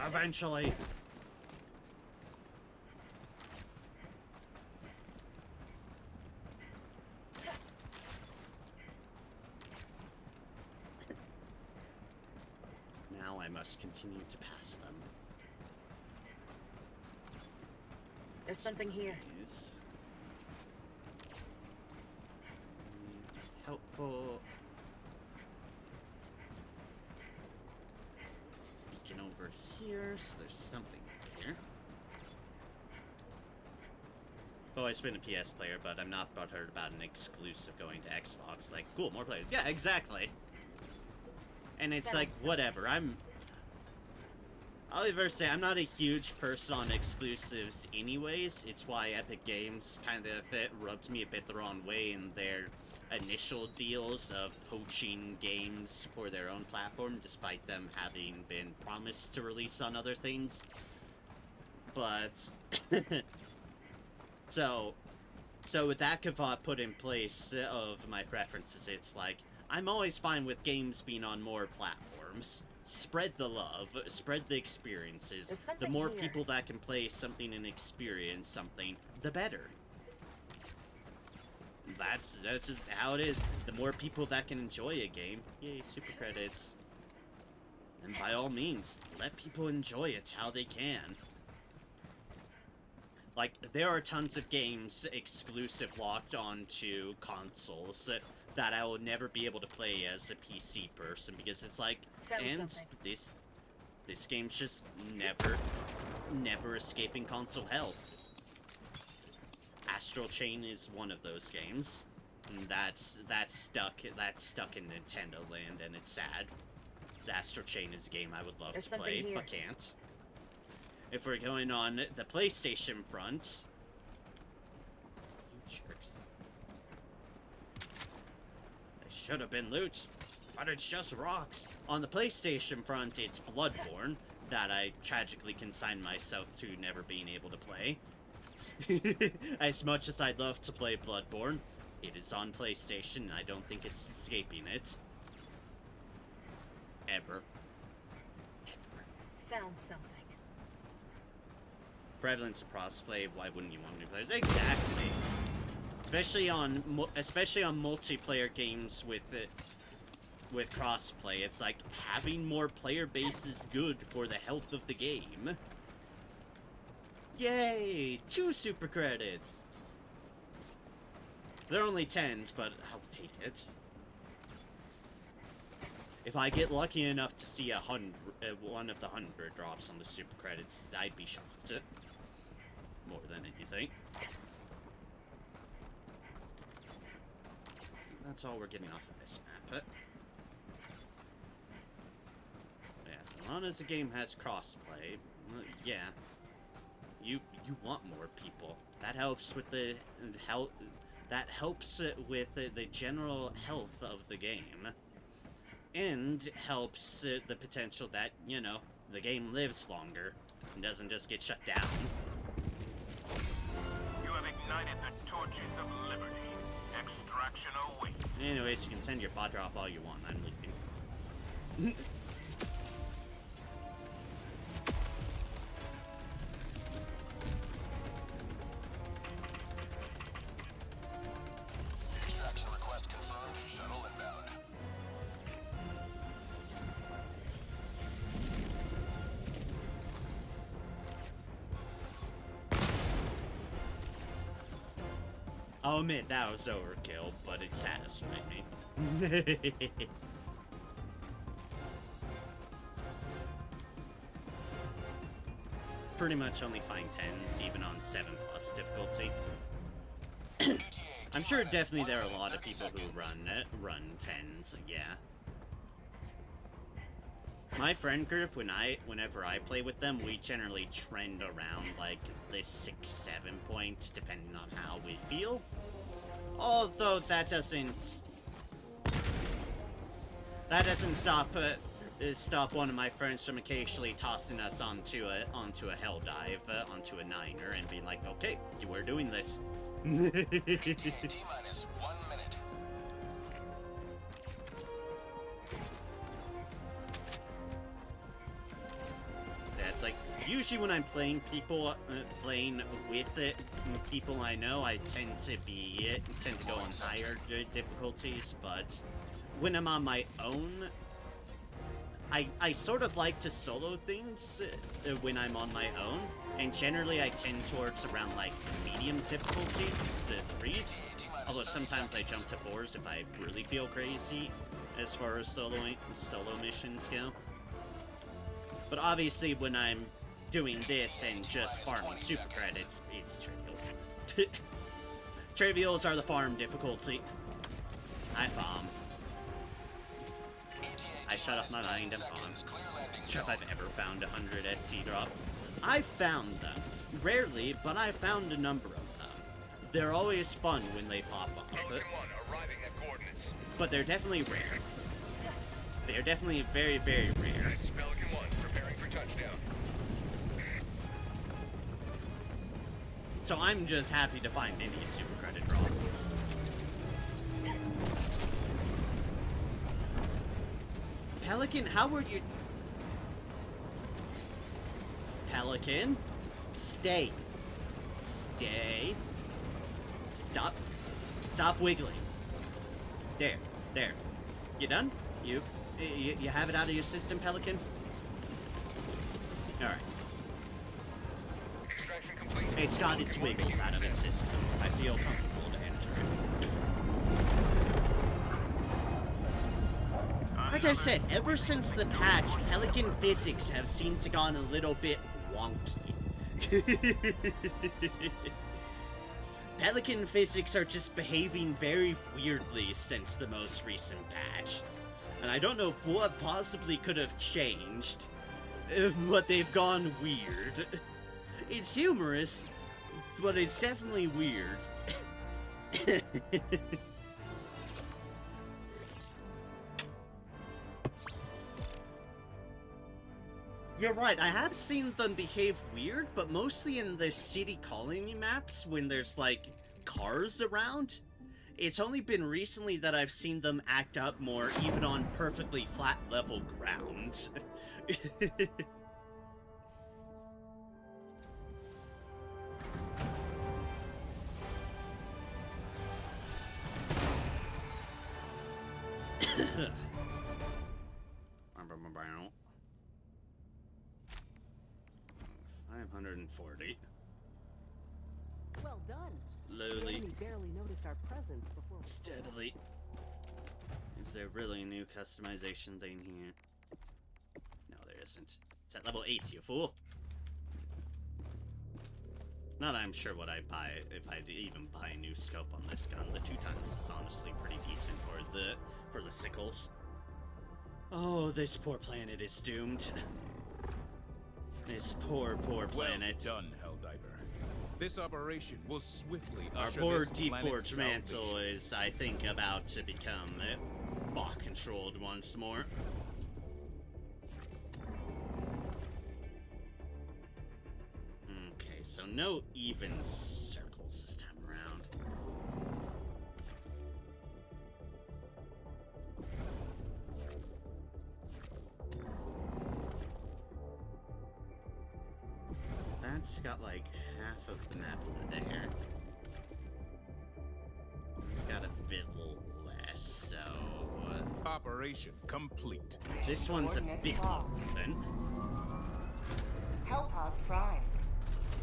Eventually! Now I must continue to pass them. There's something here. Is helpful. Beacon over here, so there's something here. I've always been a PS player, but I'm not butthurt about an exclusive going to Xbox. Like, cool, more players. Yeah, exactly. And it's like, whatever, I'll even say I'm not a huge person on exclusives anyways. It's why Epic Games kind of rubbed me a bit the wrong way in their initial deals of poaching games for their own platform, despite them having been promised to release on other things. But, so with that caveat put in place of my preferences, it's like, I'm always fine with games being on more platforms. Spread the love, spread the experiences. The more people that can play something and experience something, the better. That's just how it is. The more people that can enjoy a game, yay, super credits. And by all means, let people enjoy it how they can. Like, there are tons of games exclusive locked onto consoles that I will never be able to play as a PC person because it's like, this game's just never escaping console hell. Astral Chain is one of those games. And that's stuck in Nintendo land, and it's sad. Astral Chain is a game I would love There's to something play, here. but can't. If we're going on the PlayStation front... You jerks. They should have been loot, but it's just rocks. On the PlayStation front, it's Bloodborne, that I tragically consigned myself to never being able to play. As much as I'd love to play Bloodborne, it is on PlayStation, and I don't think it's escaping it. Ever. Found something. Prevalence of crossplay, why wouldn't you want new players? Exactly. Especially on multiplayer games with crossplay, it's like having more player base is good for the health of the game. Yay! 2 super credits! They're only 10s, but I'll take it. If I get lucky enough to see one of the 100 drops on the super credits, I'd be shocked. More than anything. That's all we're getting off of this map. Yeah, so long as the game has crossplay, yeah. You want more people. That helps with the health. That helps with the general health of the game, and helps the potential that, you know, the game lives longer and doesn't just get shut down. You have ignited the torches of liberty. Extraction awaits. Anyways, you can send your bot drop all you want. I'm leaving. Extraction request confirmed. Shuttle inbound. I'll admit that was overkill, but it satisfied me. Pretty much only find 10s, even on 7+ difficulty. I'm sure definitely there are a lot of people who run 10s, yeah. My friend group, whenever I play with them, we generally trend around like the 6-7 point, depending on how we feel. Although that doesn't stop one of my friends from occasionally tossing us onto a Helldive, onto a 9er, and being like, okay, we're doing this. T-minus 1 minute. That's like, usually when I'm playing with people I know, I tend to go on higher difficulties, but when I'm on my own, I sort of like to solo things when I'm on my own, and generally I tend towards around like medium difficulty, the 3s, although sometimes I jump to 4s if I really feel crazy as far as solo missions go. But obviously when I'm doing this and just farming super credits, it's trivials. Trivials are the farm difficulty. I farm. I shut up my mind and farm. Sure if I've ever found 100 SC drop. I've found them. Rarely, but I found a number of them. They're always fun when they pop up. Arriving at coordinates. But they're definitely rare. They're definitely very, very rare. This is Pelican 1, preparing for touchdown. So I'm just happy to find any super credit drop. Pelican, how were you... Pelican? Stay. Stay. Stop. Stop wiggling. There. There. You done? You have it out of your system, Pelican? Alright. Extraction complete. It's got its wiggles out of its system. I feel comfortable to enter it. Like I said, ever since the patch, Pelican physics have seemed to gone a little bit wonky. Pelican physics are just behaving very weirdly since the most recent patch. And I don't know what possibly could have changed, but they've gone weird. It's humorous, but it's definitely weird. You're right, I have seen them behave weird, but mostly in the city colony maps when there's, like, cars around. It's only been recently that I've seen them act up more, even on perfectly flat level ground. $540. Well done. Slowly. We barely noticed our presence before. Steadily. Is there really a new customization thing here? No, there isn't. It's at level 8, you fool. Not I'm sure what I'd buy if I'd even buy a new scope on this gun. The 2 times is honestly pretty decent for the sickles. Oh, this poor planet is doomed. This poor planet. Well done, Helldiver. This operation will swiftly Our usher poor this Deep planet's Forge mantle salvation. is, I think, about to become bot-controlled once more. Okay, so no even circles this time around. That's got like half of the map over there. It's got a bit less, so... Operation complete. this one's a bit open. Hellpods prime.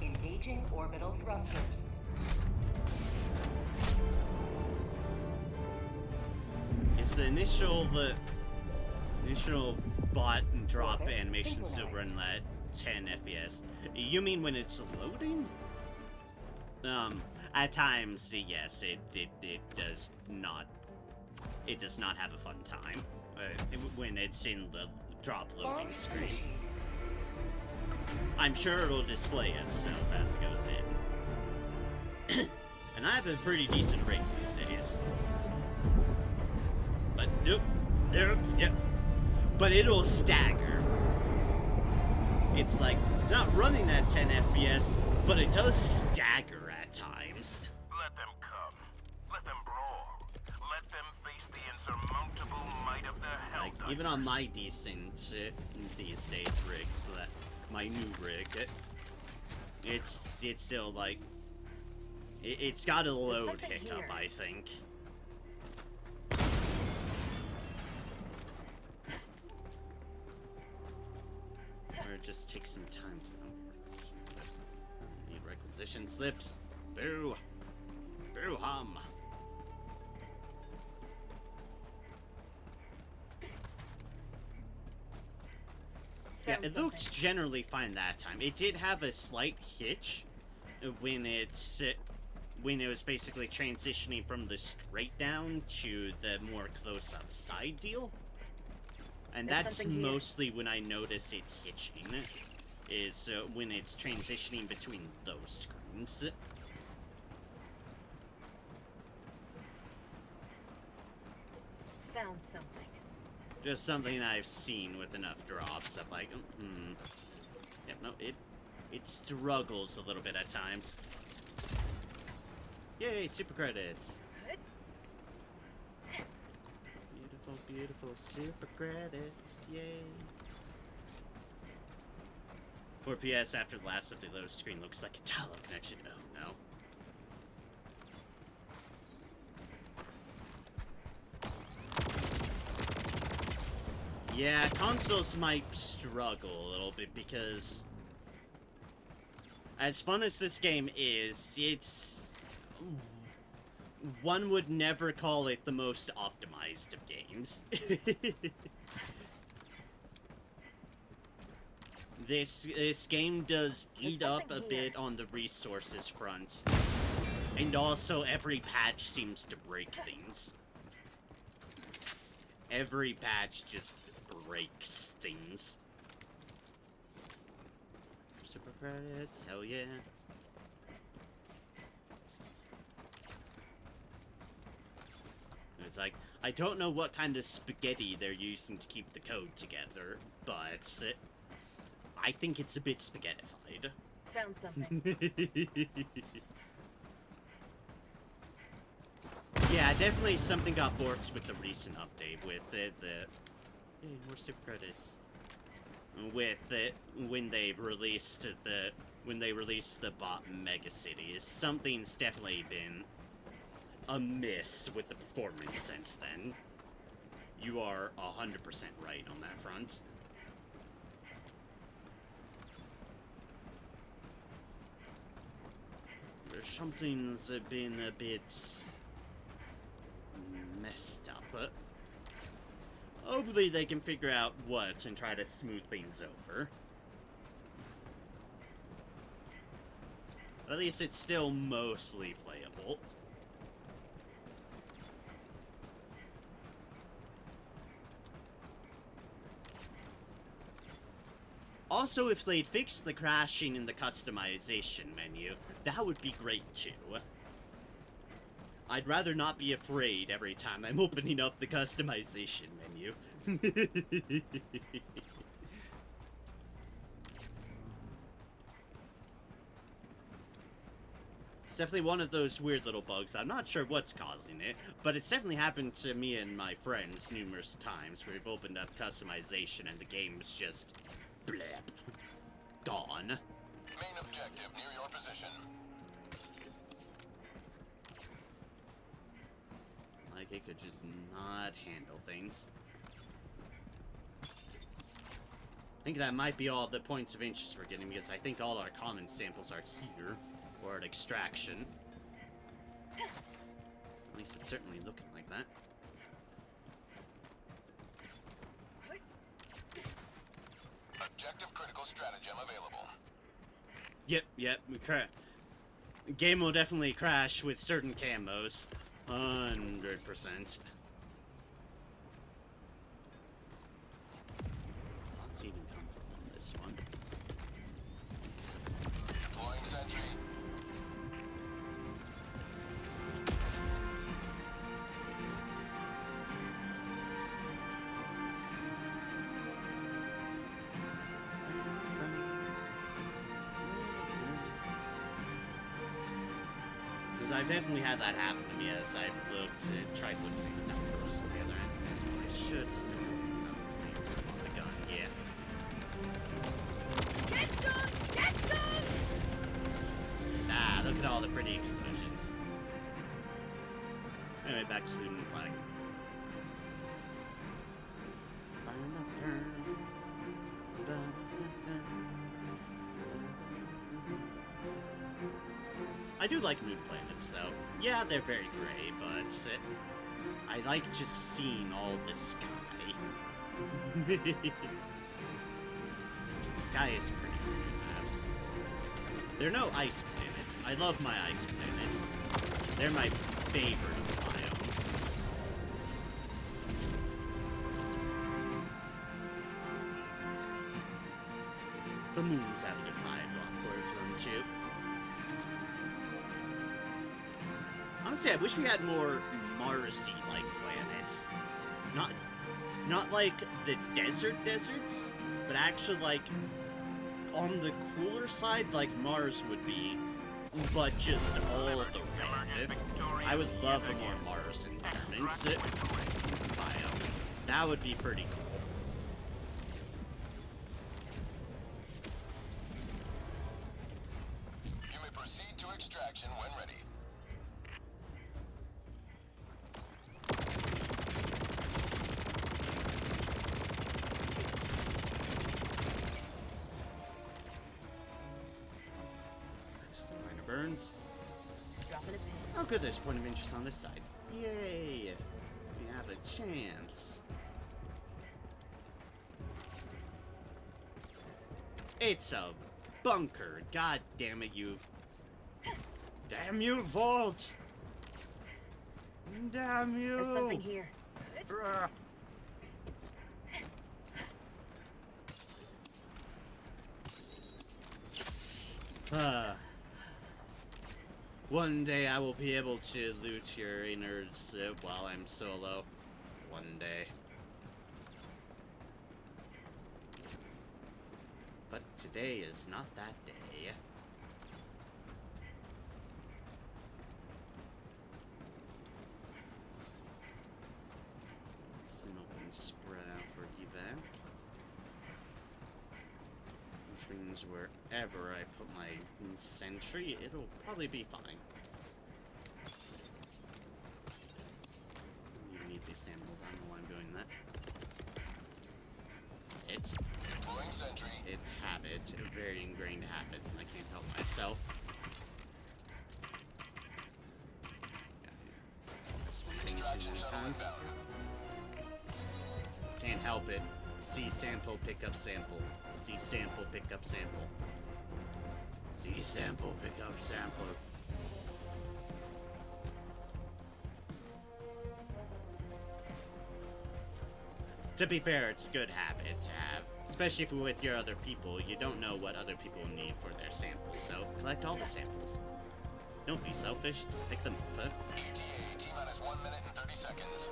Engaging orbital thrusters. Is the initial bot and drop Orbit animation still synchronized. run at 10 FPS? You mean when it's loading? At times, yes, it does not. It does not have a fun time when it's in the drop loading Launch screen. initiated. I'm sure it'll display itself as it goes in. And I have a pretty decent rate these days. But nope. There, yep. But it'll stagger. It's like, it's not running at 10 FPS, but it does stagger at times. Let them come. Let them brawl. Let them face the insurmountable might of the Like, Helldivers. even on my decent, these days rigs, my new rig, it's still like, it's got a load something hiccup, here. I think. Or it just takes some time to requisition slips. Need requisition slips. Boo. Boo hum. Yeah, Found it something. looks generally fine that time. It did have a slight hitch when it was basically transitioning from the straight down to the more close-up side deal. And There's that's something here. mostly when I notice it hitching, is when it's transitioning between those screens. Found something. Just something I've seen with enough drops of like, Yep, no, it struggles a little bit at times. Yay, super credits. Beautiful, beautiful super credits, yay. 4 PS after the last update, load screen looks like a tele connection. Oh no. Yeah, consoles might struggle a little bit because, as fun as this game is, one would never call it the most optimized of games. This game does eat up a bit on the resources front. And also, every patch seems to break things. Every patch just breaks things. Super credits, hell yeah. It's like, I don't know what kind of spaghetti they're using to keep the code together, but I think it's a bit spaghettified. Found something. Yeah, definitely something got borked with the recent update with the hey, more super credits. With it when they released the bot Mega Cities, something's definitely been amiss with the performance since then. You are 100% right on that front. Something's been a bit messed up, but hopefully they can figure out what and try to smooth things over. At least it's still mostly playable. Also, if they'd fix the crashing in the customization menu, that would be great too. I'd rather not be afraid every time I'm opening up the customization menu. It's definitely one of those weird little bugs. I'm not sure what's causing it, but it's definitely happened to me and my friends numerous times where we've opened up customization and the game's just blep. Gone. Main objective near your position. Like it could just not handle things. I think that might be all the points of interest we're getting, because I think all our common samples are here, or at extraction. At least it's certainly looking like that. Objective critical stratagem available. Yep, game will definitely crash with certain camos. 100%. Let's even come from on this one. Deploying sentry. Because I've definitely had that happen to me as I've tried looking at numbers on the other end. I should still have enough claims on the gun, yeah. Get some! Get some! Ah, look at all the pretty explosions. Anyway, back to student flag. I do like moon planets, though. Yeah, they're very gray, but I like just seeing all the sky. The sky is pretty green maps. There are no ice planets. I love my ice planets. They're my favorite of the biomes. The moons have a good vibe on for them too. Honestly, I wish we had more Mars-y-like planets. Not like the deserts, but actually like on the cooler side, like Mars would be, but just all the red. I would love a more Mars environment biome. That would be pretty cool. You may proceed to extraction when ready. Some minor burns. Dropping a pin. Oh good, there's a point of interest on this side. Yay! We have a chance. It's a bunker. God damn it, you Damn you, Vault! Damn you! There's something here. Bruh. One day I will be able to loot your innards while I'm solo. One day. But today is not that day. It's an open spread out for evac. Which means wherever I put my sentry, it'll probably be fine. You need these samples, I don't know why I'm doing that. Deploying sentry. It's habit, very ingrained habits, and I can't help myself. This one too many times. Can't help it. See sample, pick up sample. See sample, pick up sample. See sample, pick up sample. To be fair, it's a good habit to have. Especially if you're with your other people, you don't know what other people need for their samples, so collect all the samples. Don't be selfish, just pick them up. ETA, T-minus 1 minute and 30 seconds.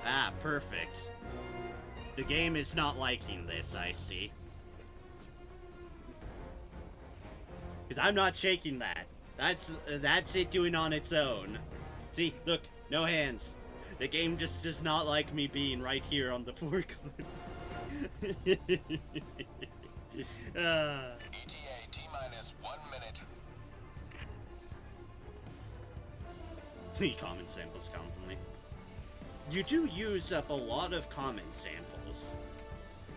Ah, perfect. The game is not liking this, I see. Because I'm not shaking that. That's it doing on its own. See, look, no hands. The game just does not like me being right here on the forklift. ETA, T-minus 1 minute. Need common samples constantly. You do use up a lot of common samples.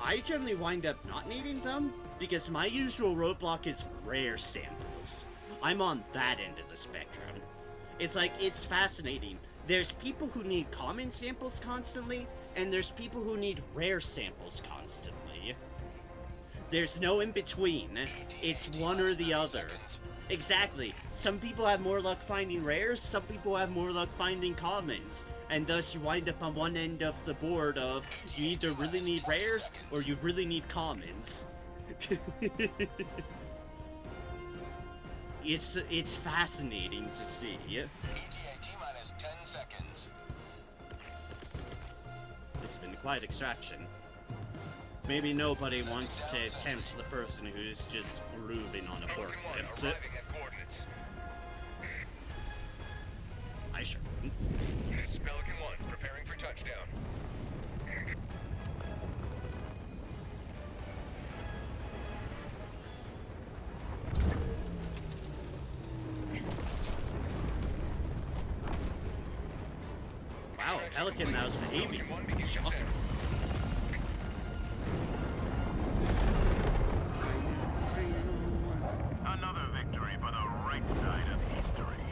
I generally wind up not needing them because my usual roadblock is rare samples. I'm on that end of the spectrum. It's like, it's fascinating. There's people who need common samples constantly, and there's people who need rare samples constantly. There's no in between. It's one or the other. Exactly. Some people have more luck finding rares, some people have more luck finding commons. And thus you wind up on one end of the board of, you either really need rares, or you really need commons. It's fascinating to see. ETA, T-minus 10 seconds. This has been quite extraction. Maybe nobody wants to tempt the person who's just grooving on a forklift. I sure wouldn't. This is Pelican 1, preparing for touchdown. Wow, Pelican now's behaving. Shocking. Another victory for the right side of history.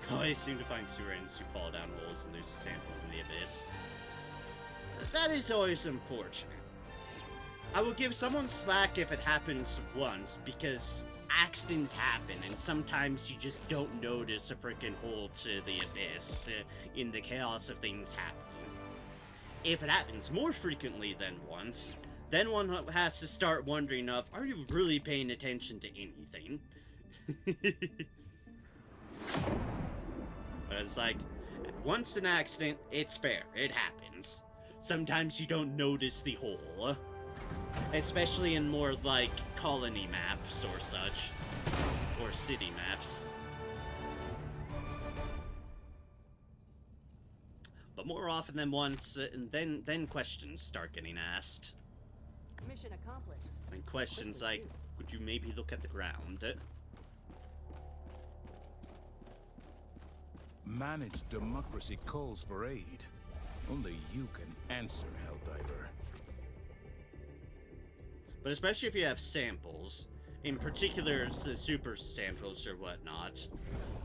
I always seem to find sewer ends who fall down holes and lose the samples in the abyss. That is always unfortunate. I will give someone slack if it happens once, because accidents happen, and sometimes you just don't notice a freaking hole to the abyss in the chaos of things happening. If it happens more frequently than once, then one has to start wondering of, are you really paying attention to anything? But it's like, once an accident, it's fair, it happens. Sometimes you don't notice the hole. Especially in more, like, colony maps or such. Or city maps. But more often than once, then questions start getting asked. Mission accomplished. And questions like, could you maybe look at the ground? Managed democracy calls for aid. Only you can answer, Helldiver. But especially if you have samples, in particular the super samples or whatnot,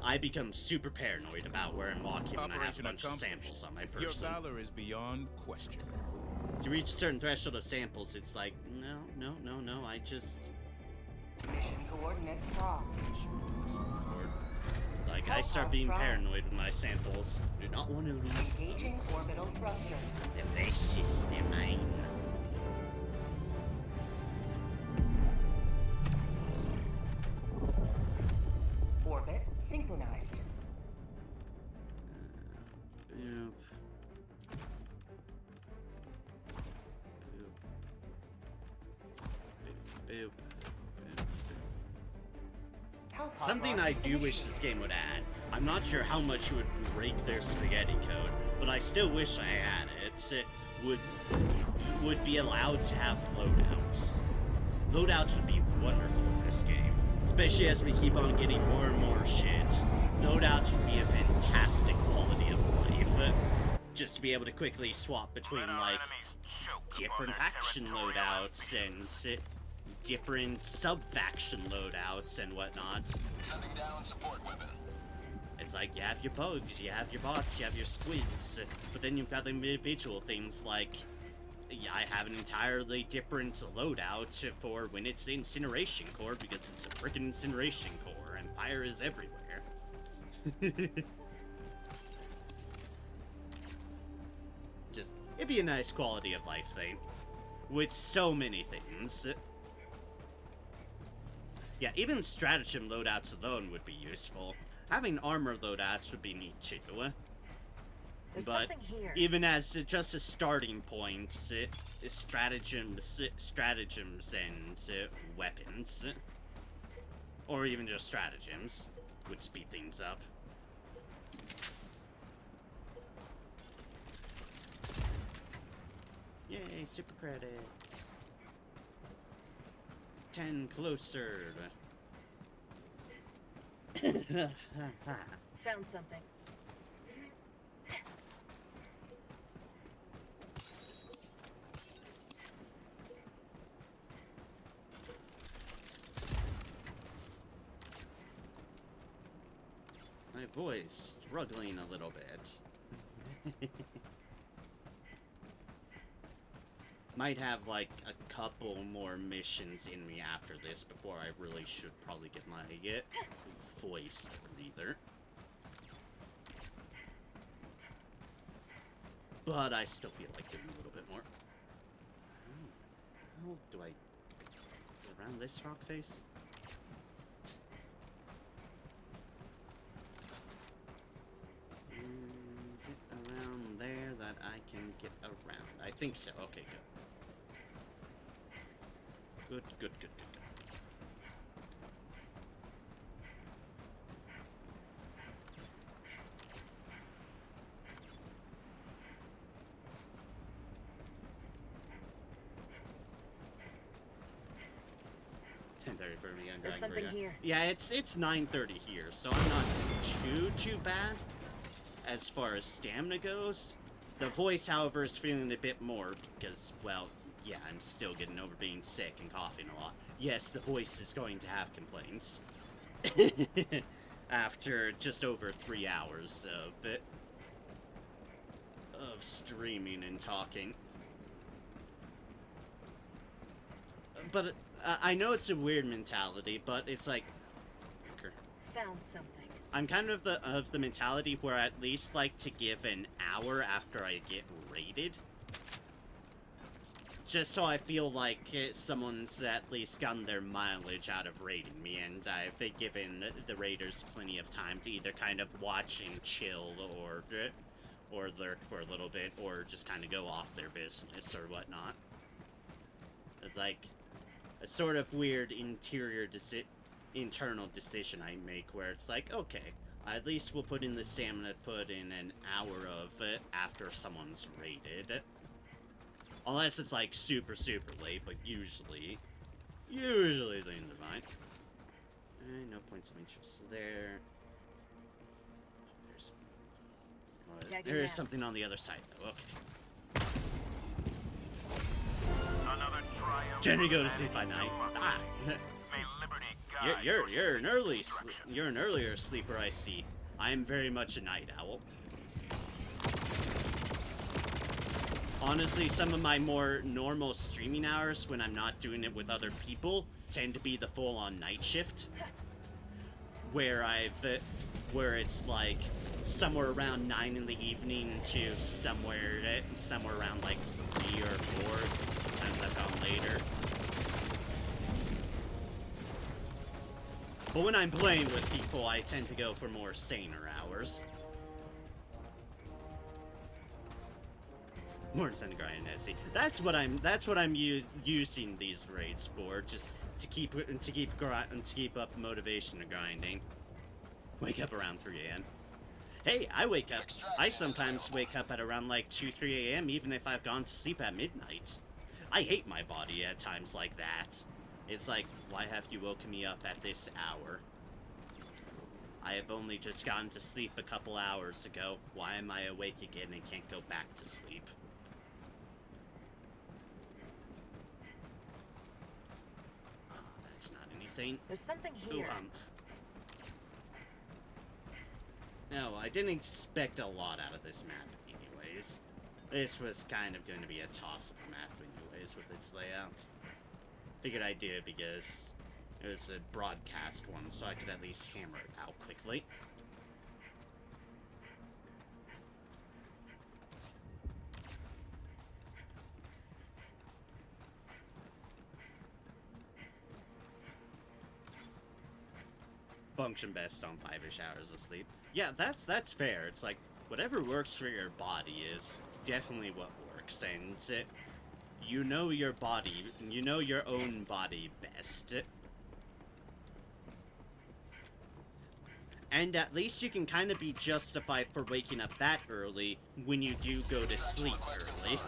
I become super paranoid about where I'm walking when I have a Operation bunch of accomplished. samples on my Your person. valor is beyond question. To reach a certain threshold of samples, it's like, no, I just... Mission coordinates locked. Like, I start being paranoid with my samples. Do not want to lose Engaging orbital thrusters. the vicious domain. Orbit synchronized. Boop. Boop. Boop. Hellpod Something launch I do wish initiated. this game would add. I'm not sure how much it would break their spaghetti code, but I still wish I had it. It would be allowed to have loadouts. Loadouts would be wonderful in this game, especially as we keep on getting more and more shit. Loadouts would be a fantastic quality of life. Just to be able to quickly swap between, like, different faction loadouts and different sub-faction loadouts and whatnot. Sending down support weapon. It's like, you have your bugs, you have your bots, you have your squids, but then you've got the individual things like, yeah, I have an entirely different loadout for when it's the incineration core, because it's a freaking incineration core, and fire is everywhere. Just, it'd be a nice quality of life thing, with so many things. Yeah, even stratagem loadouts alone would be useful. Having armor loadouts would be neat too. There's But something here. even as just a starting point, stratagems and weapons, or even just stratagems, would speed things up. Yay, super credits. 10 closer. Found something. My voice struggling a little bit. Might have like a couple more missions in me after this before I really should probably get my voice a breather. But I still feel like doing a little bit more. How do I... Is it around this rock face? Is it around there that I can get around? I think so. Okay, good. Good, good, good, good, good. For me, I'm There's dying something for here. Yeah, it's 9:30 here, so I'm not too bad as far as stamina goes. The voice, however, is feeling a bit more because, well, yeah, I'm still getting over being sick and coughing a lot. Yes, the voice is going to have complaints after just over 3 hours of streaming and talking. But I know it's a weird mentality, but it's like, Found something. I'm kind of the mentality where I at least like to give an hour after I get raided, just so I feel like someone's at least gotten their mileage out of raiding me, and I've given the raiders plenty of time to either kind of watch and chill, or lurk for a little bit, or just kind of go off their business or whatnot. It's like a sort of weird internal decision I make where it's like, okay, at least we'll put in the stamina, put in an hour of it after someone's raided. Unless it's like super late, but usually things are fine. No points of interest there. There is something on the other side though, okay. Another triumph. Generally go to sleep by night. Ah! May liberty You're an earlier sleeper, I see. I am very much a night owl. Honestly, some of my more normal streaming hours when I'm not doing it with other people tend to be the full-on night shift, where it's like somewhere around 9 in the evening to somewhere around like 3 or 4. Sometimes I've gone later. But when I'm playing with people, I tend to go for more saner hours. More Senate grind, Nessie. That's what I'm using these raids for, just to keep up motivation to grinding. Wake up around 3 a.m. Hey, I sometimes wake up at around like 2, 3 a.m. even if I've gone to sleep at midnight. I hate my body at times like that. It's like, why have you woken me up at this hour? I have only just gotten to sleep a couple hours ago. Why am I awake again and can't go back to sleep? That's not anything. There's something Ooh, here. No, I didn't expect a lot out of this map anyways. This was kind of going to be a toss-up map anyways with its layout. Figured I'd do it because it was a broadcast one, so I could at least hammer it out quickly. Function best on 5-ish hours of sleep. Yeah, that's fair. It's like, whatever works for your body is definitely what works, and you know your body, you know your own body best. And at least you can kind of be justified for waking up that early when you do go to sleep early.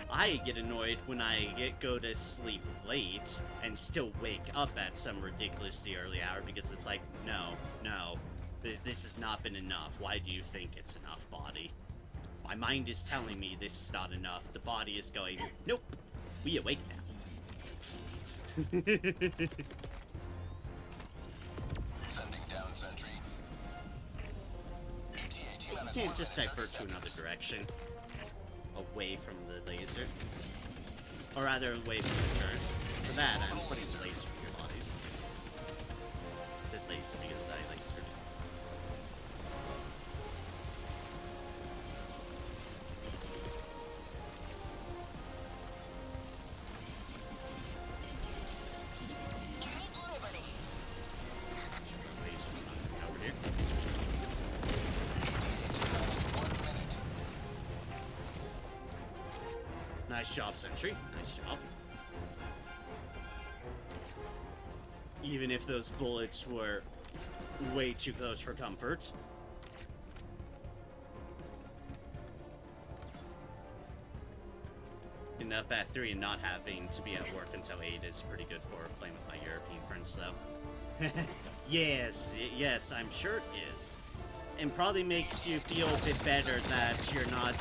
I get annoyed when I go to sleep late and still wake up at some ridiculously early hour because it's like, no, this has not been enough. Why do you think it's enough, body? My mind is telling me this is not enough. The body is going, nope, we awake now. Sending down sentry. You can't just divert to another direction. Away from the laser. Or rather, away from the turret. For that, I'm putting the laser in your bodies. I said laser because I lasered. Laser's not coming over here. Nice job, Sentry. Nice job. Even if those bullets were way too close for comfort. And up at 3 and not having to be at work until 8 is pretty good for playing with my European friends, though. Yes, I'm sure it is. And probably makes you feel a bit better that you're not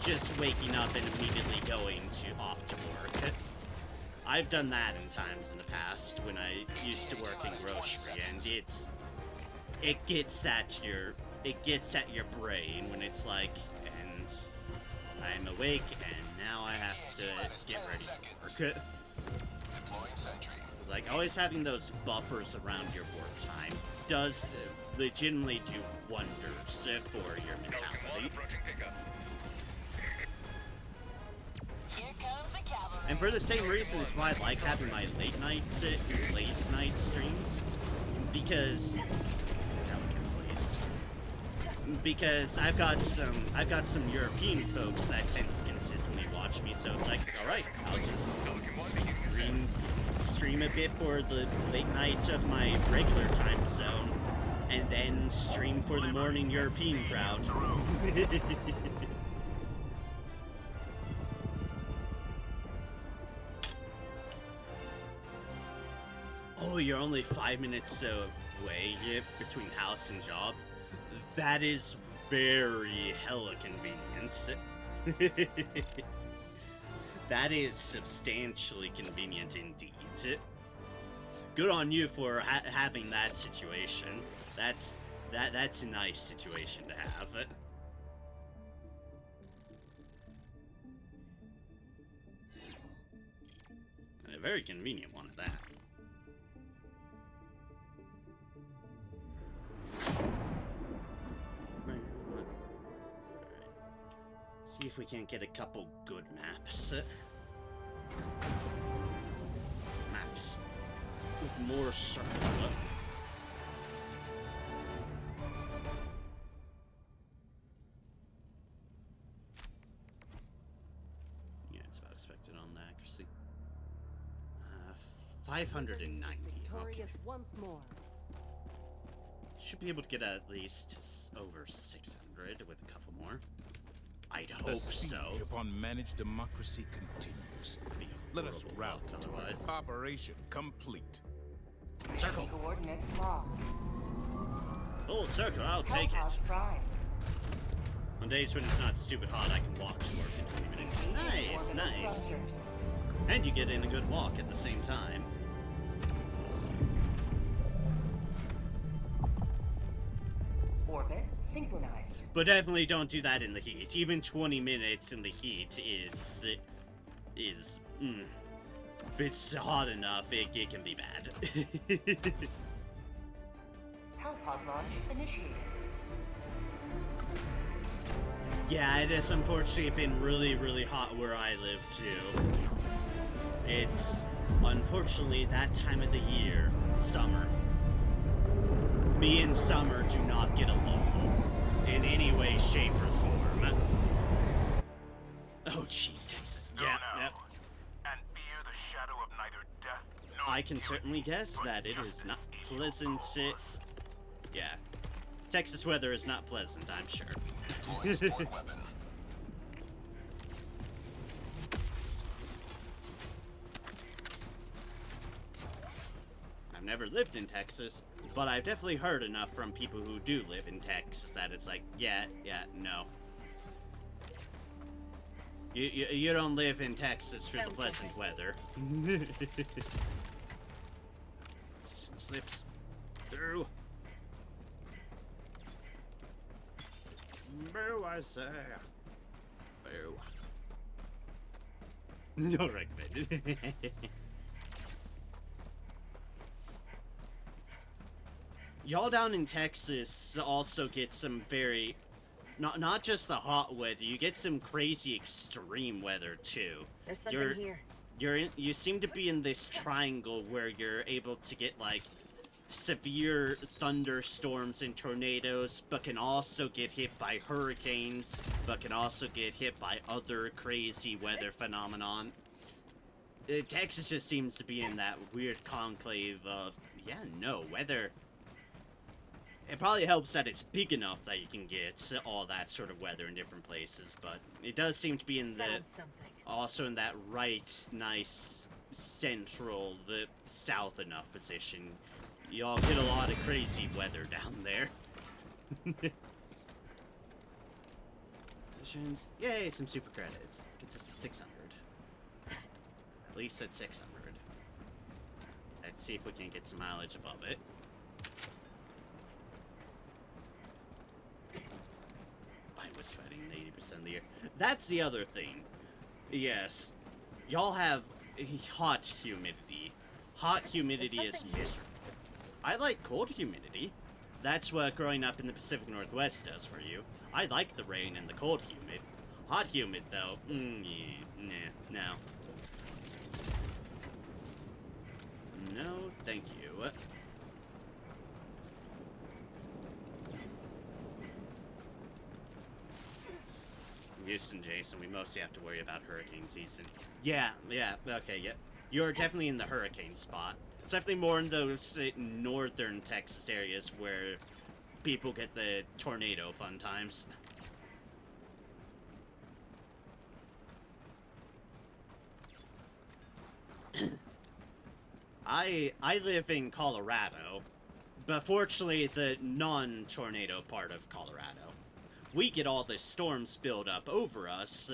just waking up and immediately going off to work. I've done that in times in the past when I used to work in grocery, and it gets at your brain when it's like, and I'm awake and now I have to get ready for work. It's like always having those buffers around your work time does legitimately do wonders for your mentality. And for the same reason is why I like having my late night streams, because I've got some European folks that tend to consistently watch me, so it's like, all right, I'll just stream a bit for the late night of my regular time zone, and then stream for the morning European crowd. Oh, you're only 5 minutes away between house and job? That is very hella convenient. That is substantially convenient indeed. good on you for having that situation. That's a nice situation to have. And a very convenient one at that. See if we can't get a couple good maps. Maps with more circle. Yeah, it's about expected on the accuracy. 590. Victorious Okay. once more. Should be able to get at least over 600 with a couple more. I'd The hope siege so. upon managed democracy continues. Be a Let us horrible rout luck otherwise. Operation complete. Circle. Coordinates locked. Full circle, I'll take Hellpods it. prime. On days when it's not stupid hot, I can walk to work in 20 minutes. Nice, Orbital nice. thrusters. And you get in a good walk at the same time. Orbit synchronized. But definitely don't do that in the heat. Even 20 minutes in the heat if it's hot enough, it can be bad. Hellpod launch initiated. Yeah, it has unfortunately been really, really hot where I live too. It's unfortunately that time of the year, summer. Me and summer do not get along in any way, shape, or form. Oh, jeez, Texas. Go Yeah, now, yep. and fear the shadow of neither death nor I can tyranny, certainly guess but that it is justice not is pleasant. your Yeah. Texas weather is not pleasant, I'm sure. Deploying support weapon. I've never lived in Texas, but I've definitely heard enough from people who do live in Texas that it's like, yeah, no. You don't live in Texas for the Sounds pleasant weather. Slips through. Boo, I say. Boo. No recommended. Y'all down in Texas also get some very, not just the hot weather. You get some crazy extreme weather too. There's something here. You seem to be in this triangle where you're able to get like severe thunderstorms and tornadoes, but can also get hit by hurricanes, but can also get hit by other crazy weather phenomenon. Texas just seems to be in that weird conclave of, yeah, no, weather. It probably helps that it's big enough that you can get all that sort of weather in different places, but it does seem to be in the, Found something. also in that right, nice, central, the south enough position. Y'all get a lot of crazy weather down there. Positions. Yay, some super credits. Gets us to 600. At least at 600. Let's see if we can get some mileage above it. I was fighting 80% of the year. That's the other thing. Yes. Y'all have hot humidity. Hot humidity is miserable. I like cold humidity. That's what growing up in the Pacific Northwest does for you. I like the rain and the cold humid. Hot humid, though, yeah, no. No, thank you. Houston, Jason, we mostly have to worry about hurricane season. Yeah, okay, yeah. You're definitely in the hurricane spot. It's definitely more in those northern Texas areas where people get the tornado fun times. I live in Colorado, but fortunately the non-tornado part of Colorado. We get all the storms build up over us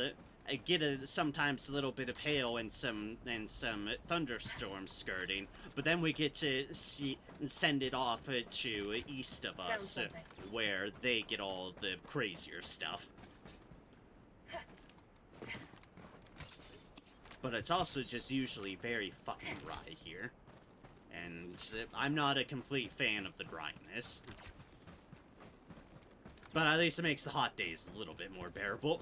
get sometimes a little bit of hail and some thunderstorms skirting, but then we get to send it off to east of Found us, something. where they get all the crazier stuff. But it's also just usually very fucking dry here. And I'm not a complete fan of the dryness. But at least it makes the hot days a little bit more bearable.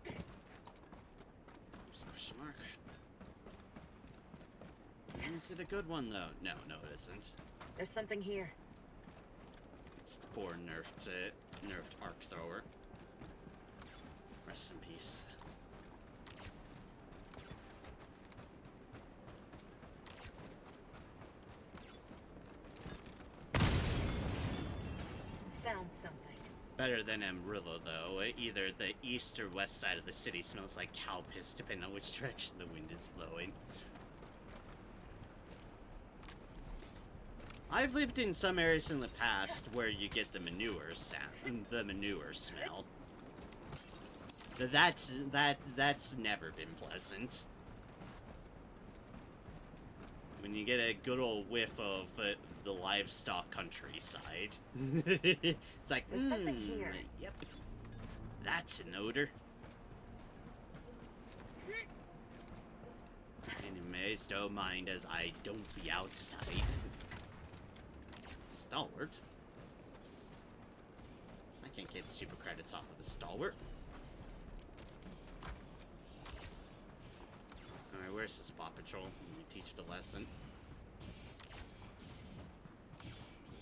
There's a question mark. Is it a good one, though? No, it isn't. There's something here. It's the poor nerfed arc thrower. Rest in peace. Found something. Better than Amarillo, though. Either the east or west side of the city smells like cow piss, depending on which direction the wind is blowing. I've lived in some areas in the past where you get the manure sound, the manure smell. That's never been pleasant. When you get a good old whiff of the livestock countryside, it's like, There's something here. Yep, that's an odor. Anyways, don't mind as I don't be outside. Stalwart? I can't get super credits off of a stalwart. Alright, where's this Paw Patrol? Let me teach it a lesson.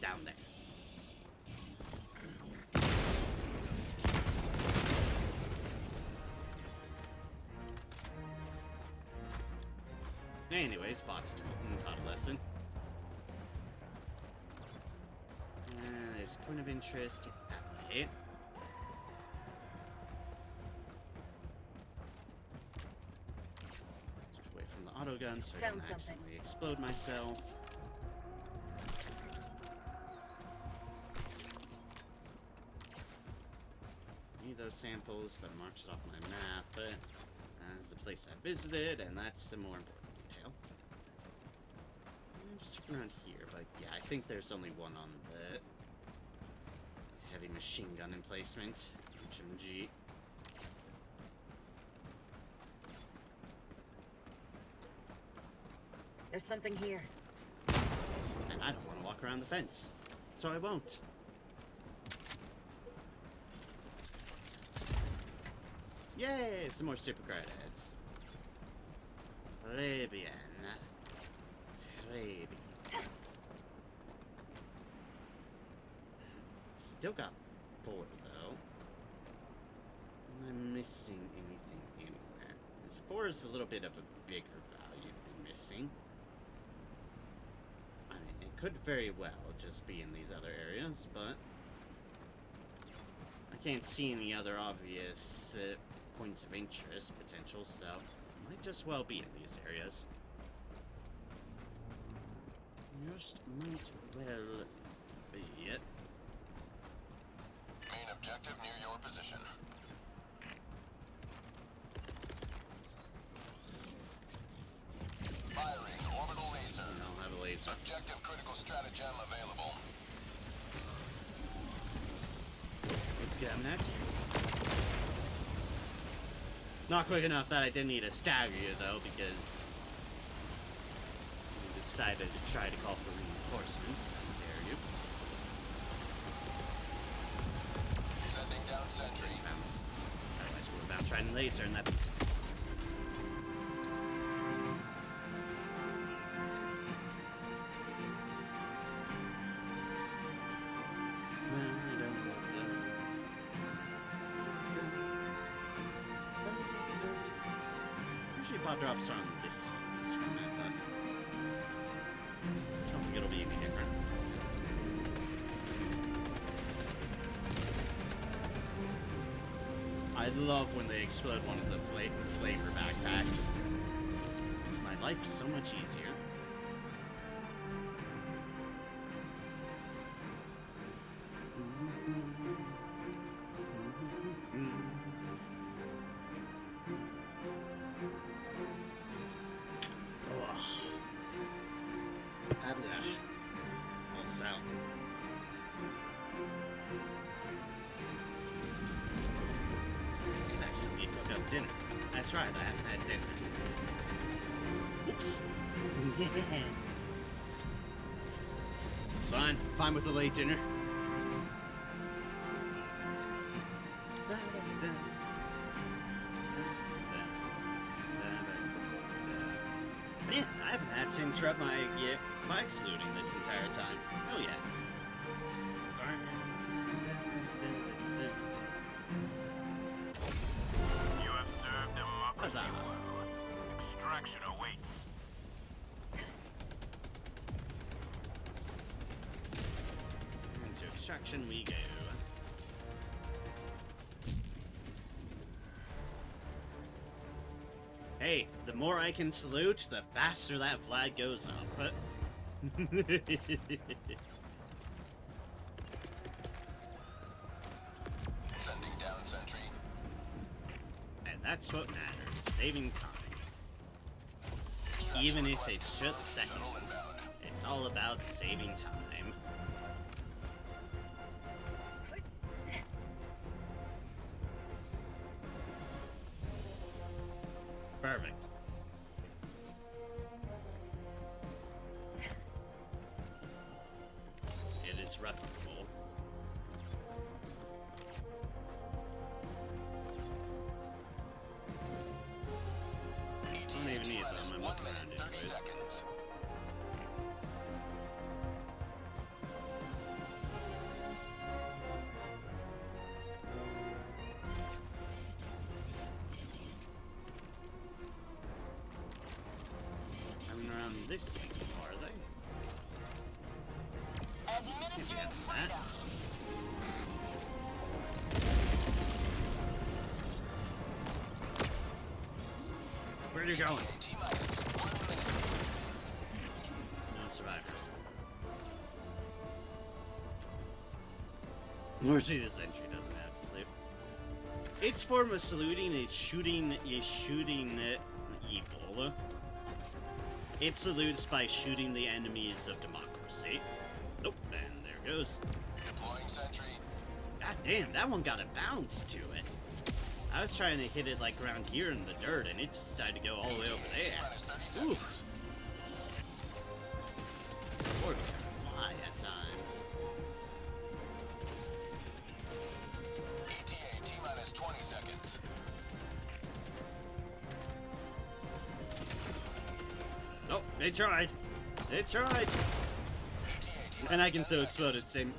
Down there. Anyways, Bot's taught a lesson. There's a point of interest that way. Switch away from the auto gun so I Found don't something. accidentally explode myself. Need those samples, but it marks it off my map. But that's the place I visited, and that's the more important detail. I'm just looking around here, but yeah, I think there's only one on the heavy machine gun emplacement. HMG. There's something here. And I don't want to walk around the fence, so I won't. Yay! Some more super credits. Très bien. Très bien. Still got 4 though. Am I missing anything anywhere? This 4 is a little bit of a bigger value to be missing. I mean, it could very well just be in these other areas, but I can't see any other obvious points of interest potential, so it might just well be in these areas. Just might well be it. Main objective near your position. Firing orbital laser. I don't have a laser. Objective critical stratagem available. Let's get him next. Not quick enough that I didn't need to stagger you, though, because we decided to try to call for reinforcements. How dare you. Sending down sentry. Bounce. Otherwise, we were bounce right in laser, and that'd be sick. Usually pod drops are on this side of this from it, but I don't think it'll be any different. I love when they explode one of the flavor backpacks. Makes my life so much easier. Ah, blah. Almost out. I still need to cook up dinner. That's right, I haven't had dinner. Oops. Fine. Fine with the late dinner. Man, I haven't had to interrupt my bike saluting this entire time. Hell yeah. You have served democracy Huzzah. well. Extraction awaits. Into extraction we go. Hey, the more I can salute, the faster that flag goes up. But Sending down sentry. and that's what matters, saving time. Even if it's just seconds, it's all about saving time. Perfect. It is replicable. I don't even need them. I'm 1 looking minute, around 30 anyways. seconds. Coming around this angle, are they? Administering freedom. Where are you going? T-minus 1 minute. No survivors. Mercy, this entry doesn't have to sleep. Its form of saluting is shooting evil. It salutes by shooting the enemies of democracy. Nope, and there goes. Deploying sentry. God damn, that one got a bounce to it. I was trying to hit it like around here in the dirt, and it just decided to go all the way over there. T-minus 30 Ooh. seconds. Orbs can fly at times. ETA T-minus 20 seconds. Nope, they tried. They tried. ETA And T-minus I can 10 so explode seconds. its same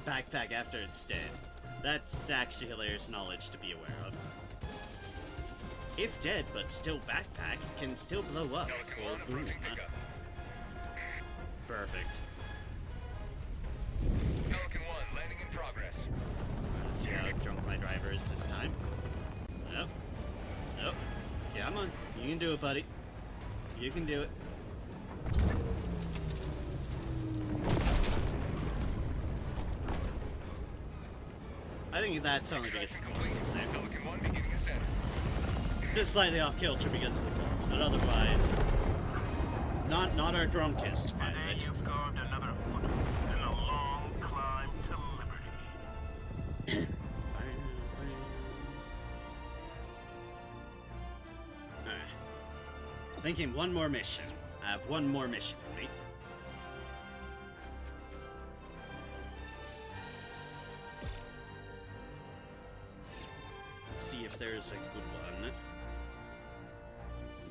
backpack after it's dead. That's actually hilarious knowledge to be aware of. If dead but still backpack, can still blow up. Or boom. Perfect. Pelican 1 landing in progress. Let's see how drunk my driver is this time. Nope. Nope. Come on. You can do it, buddy. You can do it. I think that's only because the corpse is there. Pelican 1 beginning ascent. Just slightly off kilter because of the corpse, but otherwise, not our drunkest Today pilot. you've carved another foot in a long climb to liberty. Alright. Thinking one more mission. I have one more mission for me. Let's see if there's a good one.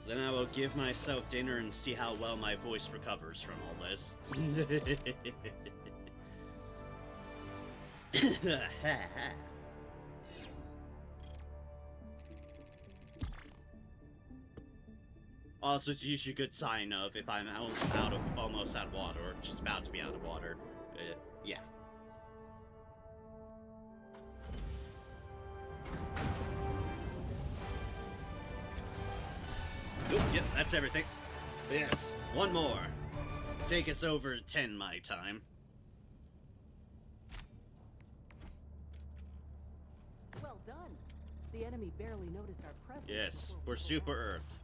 Then I will give myself dinner and see how well my voice recovers from all this. Also, it's usually a good sign of if I'm almost out of water, or just about to be out of water. Yeah. Oop, yep, that's everything. Yes, one more. Take us over 10 my time. Well done. The enemy barely noticed our presence. Yes, before we we're pulled Super out. Earth.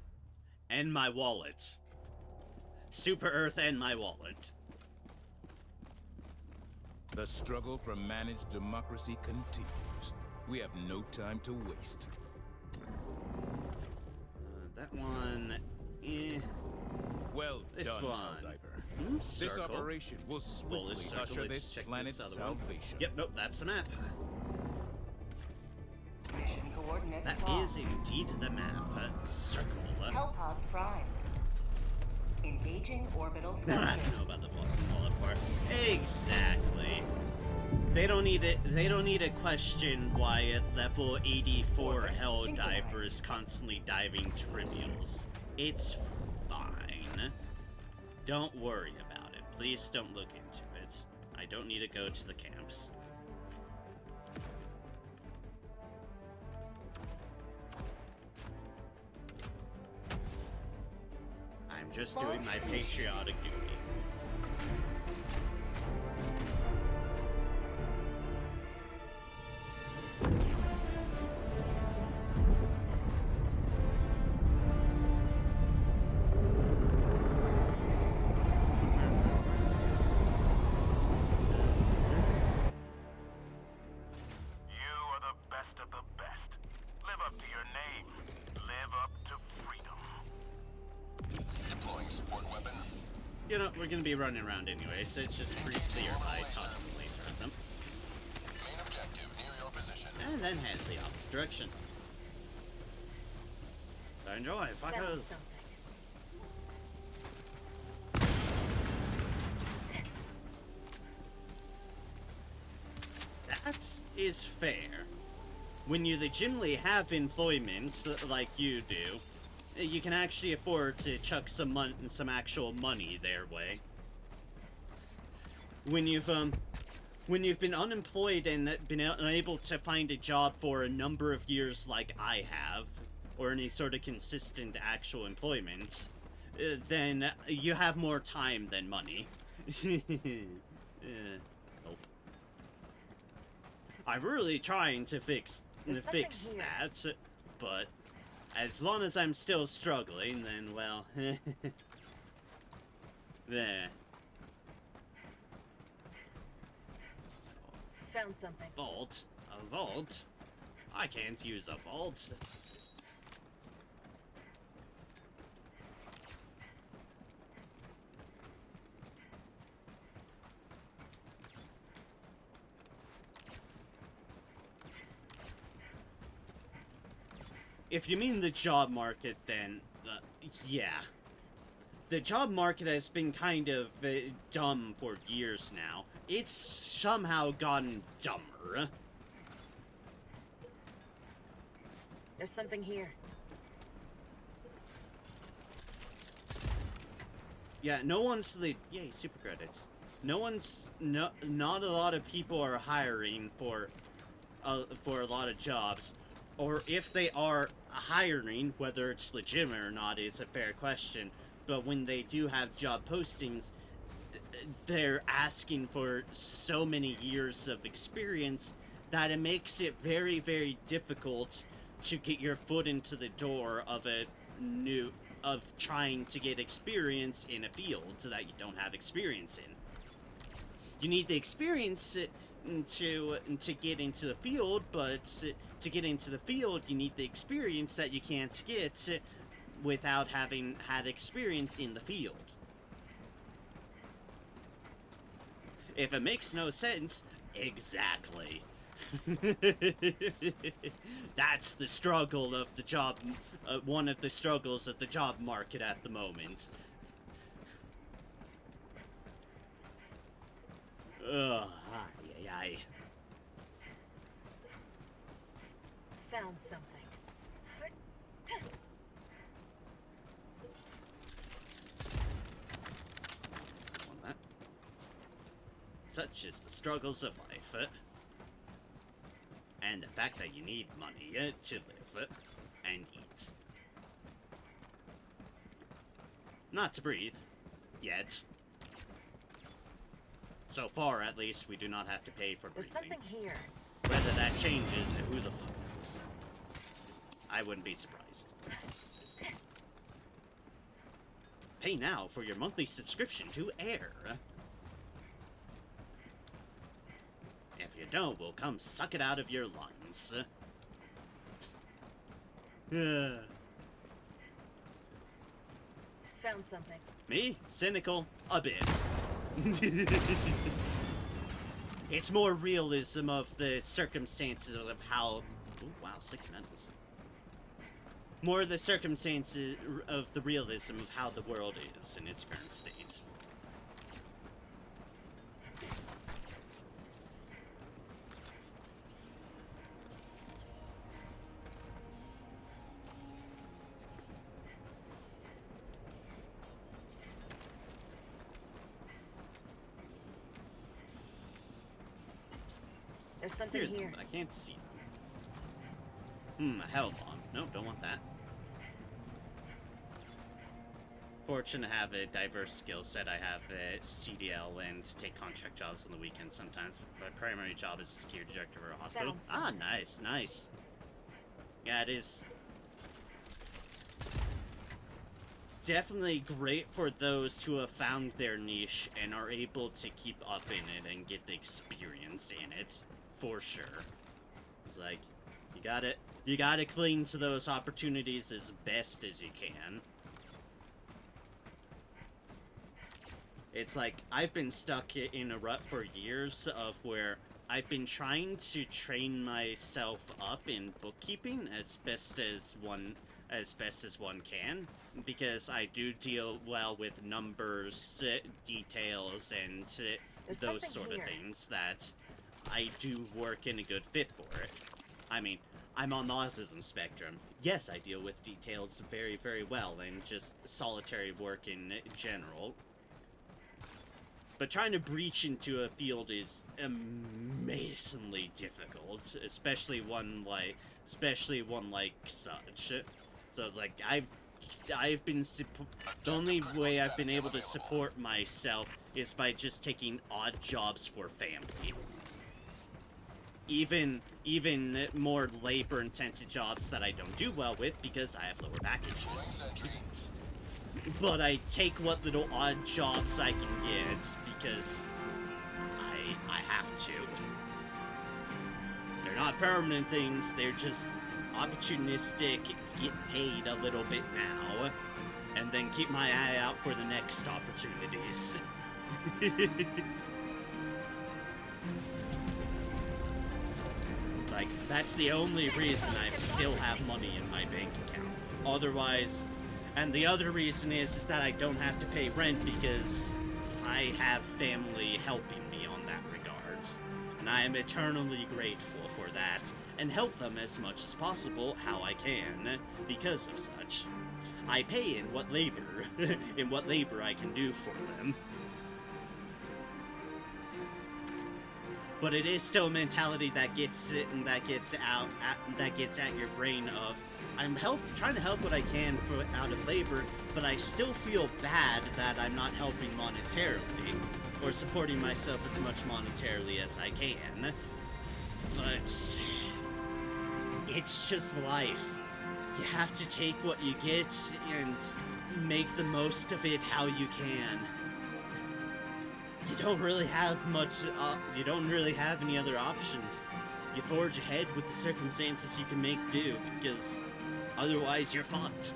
And my wallet. Super Earth and my wallet. The struggle for managed democracy continues. We have no time to waste. That one... Eh. Well This done, one. Helldiver. This Circle. operation will Bullish swiftly circle. usher Let's this check planet's this other one. salvation. Yep, nope, that's the map. Mission coordinates That locked. is indeed the map. Circle. Hellpods primed. Engaging orbital I don't thrusters. know about the wallet part. Exactly. They don't need it. They don't need to question why at level 84 Orbit Helldivers synchronized. is constantly diving trivials. It's fine. Don't worry about it. Please don't look into it. I don't need to go to the camps. I'm just doing my patriotic duty. You are the best of the best. Live up to your name. Live up to freedom. Deploying support weapon. You know, we're gonna be running around anyway, so it's just pretty clear by tossing the laser at them. Main objective near your position. And then head the opposite direction. Enjoy, Found fuckers! something. That is fair. When you legitimately have employment like you do, you can actually afford to chuck some actual money their way. When you've been unemployed and been unable to find a job for a number of years like I have, or any sort of consistent actual employment, then you have more time than money. Nope. I'm really trying to fix There's fix something that, but as long as I'm still struggling, then well, there. Found something. Vault? A vault? I can't use a vault. If you mean the job market, then, yeah. The job market has been kind of dumb for years now. It's somehow gotten dumber. There's something here. Yeah, no one's yay, super credits. Not a lot of people are hiring for a lot of jobs. Or if they are hiring, whether it's legitimate or not is a fair question. But when they do have job postings, they're asking for so many years of experience that it makes it very, very difficult to get your foot into the door of trying to get experience in a field that you don't have experience in. You need the experience to get into the field, but to get into the field, you need the experience that you can't get without having had experience in the field. If it makes no sense, exactly. That's the struggle of the job, one of the struggles of the job market at the moment. Ugh, ay, ay, ay. Found something. Want that. Such is the struggles of life, and the fact that you need money to live and eat. Not to breathe, yet. So far, at least, we do not have to pay for There's breathing. something here. Whether that changes, who the fuck knows? I wouldn't be surprised. Pay now for your monthly subscription to Air. If you don't, we'll come suck it out of your lungs. Found something. Me? Cynical? A bit. It's more realism of the circumstances of how... Ooh, wow, 6 medals. More the circumstances of the realism of how the world is in its current state. There's something here. I can't see them. A hell bomb. Nope, don't want that. Fortunate to have a diverse skill set. I have a CDL and take contract jobs on the weekend sometimes. My primary job is security director of a hospital. Ah, nice, nice. Yeah, it is definitely great for those who have found their niche and are able to keep up in it and get the experience in it. For sure. It's like, you gotta cling to those opportunities as best as you can. It's like, I've been stuck in a rut for years of where I've been trying to train myself up in bookkeeping as best as one can, because I do deal well with numbers, details, and those sort of things that I do work in a good fit for it. I mean, I'm on the autism spectrum. Yes, I deal with details very, very well, and just solitary work in general. But trying to breach into a field is amazingly difficult, especially one like such. So it's like I've been the only way I've been able to support myself is by just taking odd jobs for family. Even more labor-intensive jobs that I don't do well with because I have lower back issues. But I take what little odd jobs I can get because I have to. They're not permanent things, they're just opportunistic, get paid a little bit now, and then keep my eye out for the next opportunities. Like, that's the only reason I still have money in my bank account. Otherwise, and the other reason is that I don't have to pay rent because I have family helping me on that regards. And I am eternally grateful for that, and help them as much as possible how I can because of such. I pay in what labor I can do for them. But it is still a mentality that gets at your brain of, I'm trying to help what I can out of labor, but I still feel bad that I'm not helping monetarily, or supporting myself as much monetarily as I can. But it's just life. You have to take what you get and make the most of it how you can. You don't really have much, you don't really have any other options. You forge ahead with the circumstances you can make do, because otherwise you're fucked.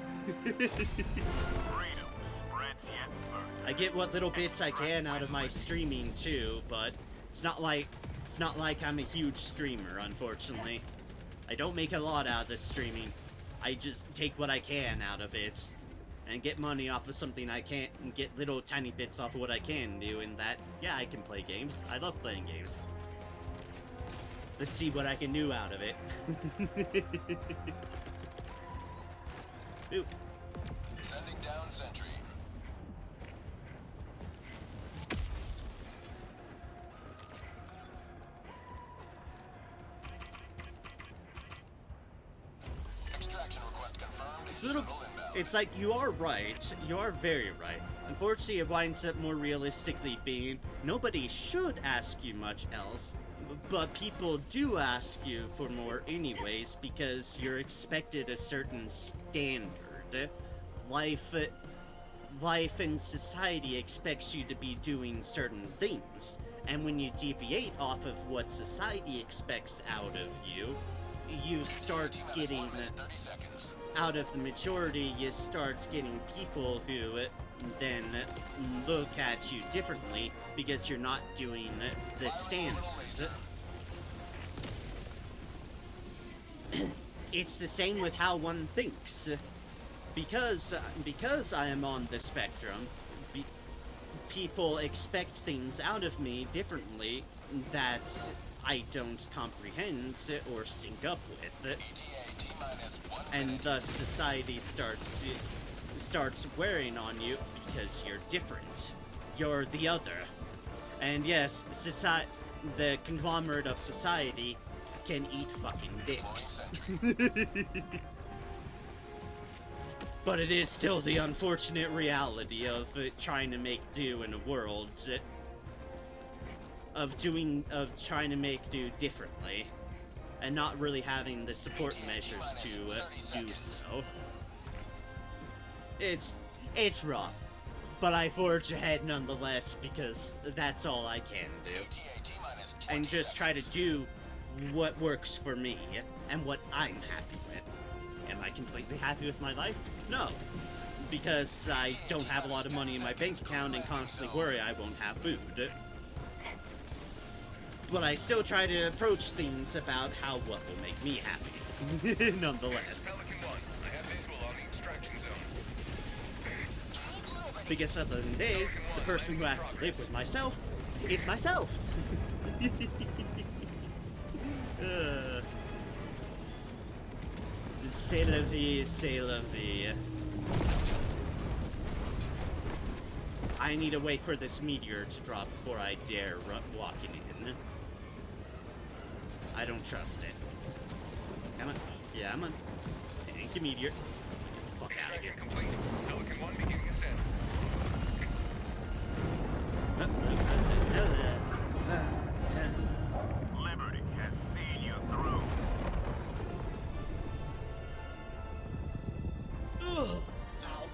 I get what little bits I can out of my streaming too, but it's not like I'm a huge streamer, unfortunately. I don't make a lot out of this streaming. I just take what I can out of it and get money off of something I can't, and get little tiny bits off of what I can do, and that, yeah, I can play games. I love playing games. Let's see what I can do out of it. Ooh. Sending down sentry. Extraction request confirmed. It's like, you are right. You are very right. Unfortunately, it winds up more realistically being, nobody should ask you much else, but people do ask you for more anyways, because you're expected a certain standard. Life life and society expects you to be doing certain things. And when you deviate off of what society expects out of you, you start getting, out of the majority, you start getting people who then look at you differently because you're not doing the standard. It's the same with how one thinks. Because I am on the spectrum, people expect things out of me differently that I don't comprehend or sync up with. And thus society starts wearing on you because you're different. You're the other. And yes, the conglomerate of society can eat fucking dicks. But it is still the unfortunate reality of trying to make do in a world of trying to make do differently and not really having the support measures to do so. It's rough, but I forge ahead nonetheless because that's all I can do. And just try to do what works for me and what I'm happy with. Am I completely happy with my life? No. Because I don't have a lot of money in my bank account and constantly worry I won't have food. But I still try to approach things about what will make me happy. Nonetheless. Because at the end of the day, the person who has to live with myself is myself. C'est la vie, c'est la vie. I need to wait for this meteor to drop before I dare walk in. I don't trust it. Come on. Yeah, I'm on. Thank you, meteor. Get the fuck out of here. Complete. Pelican 1 beginning ascent. Liberty has seen you through. Ugh. Ow.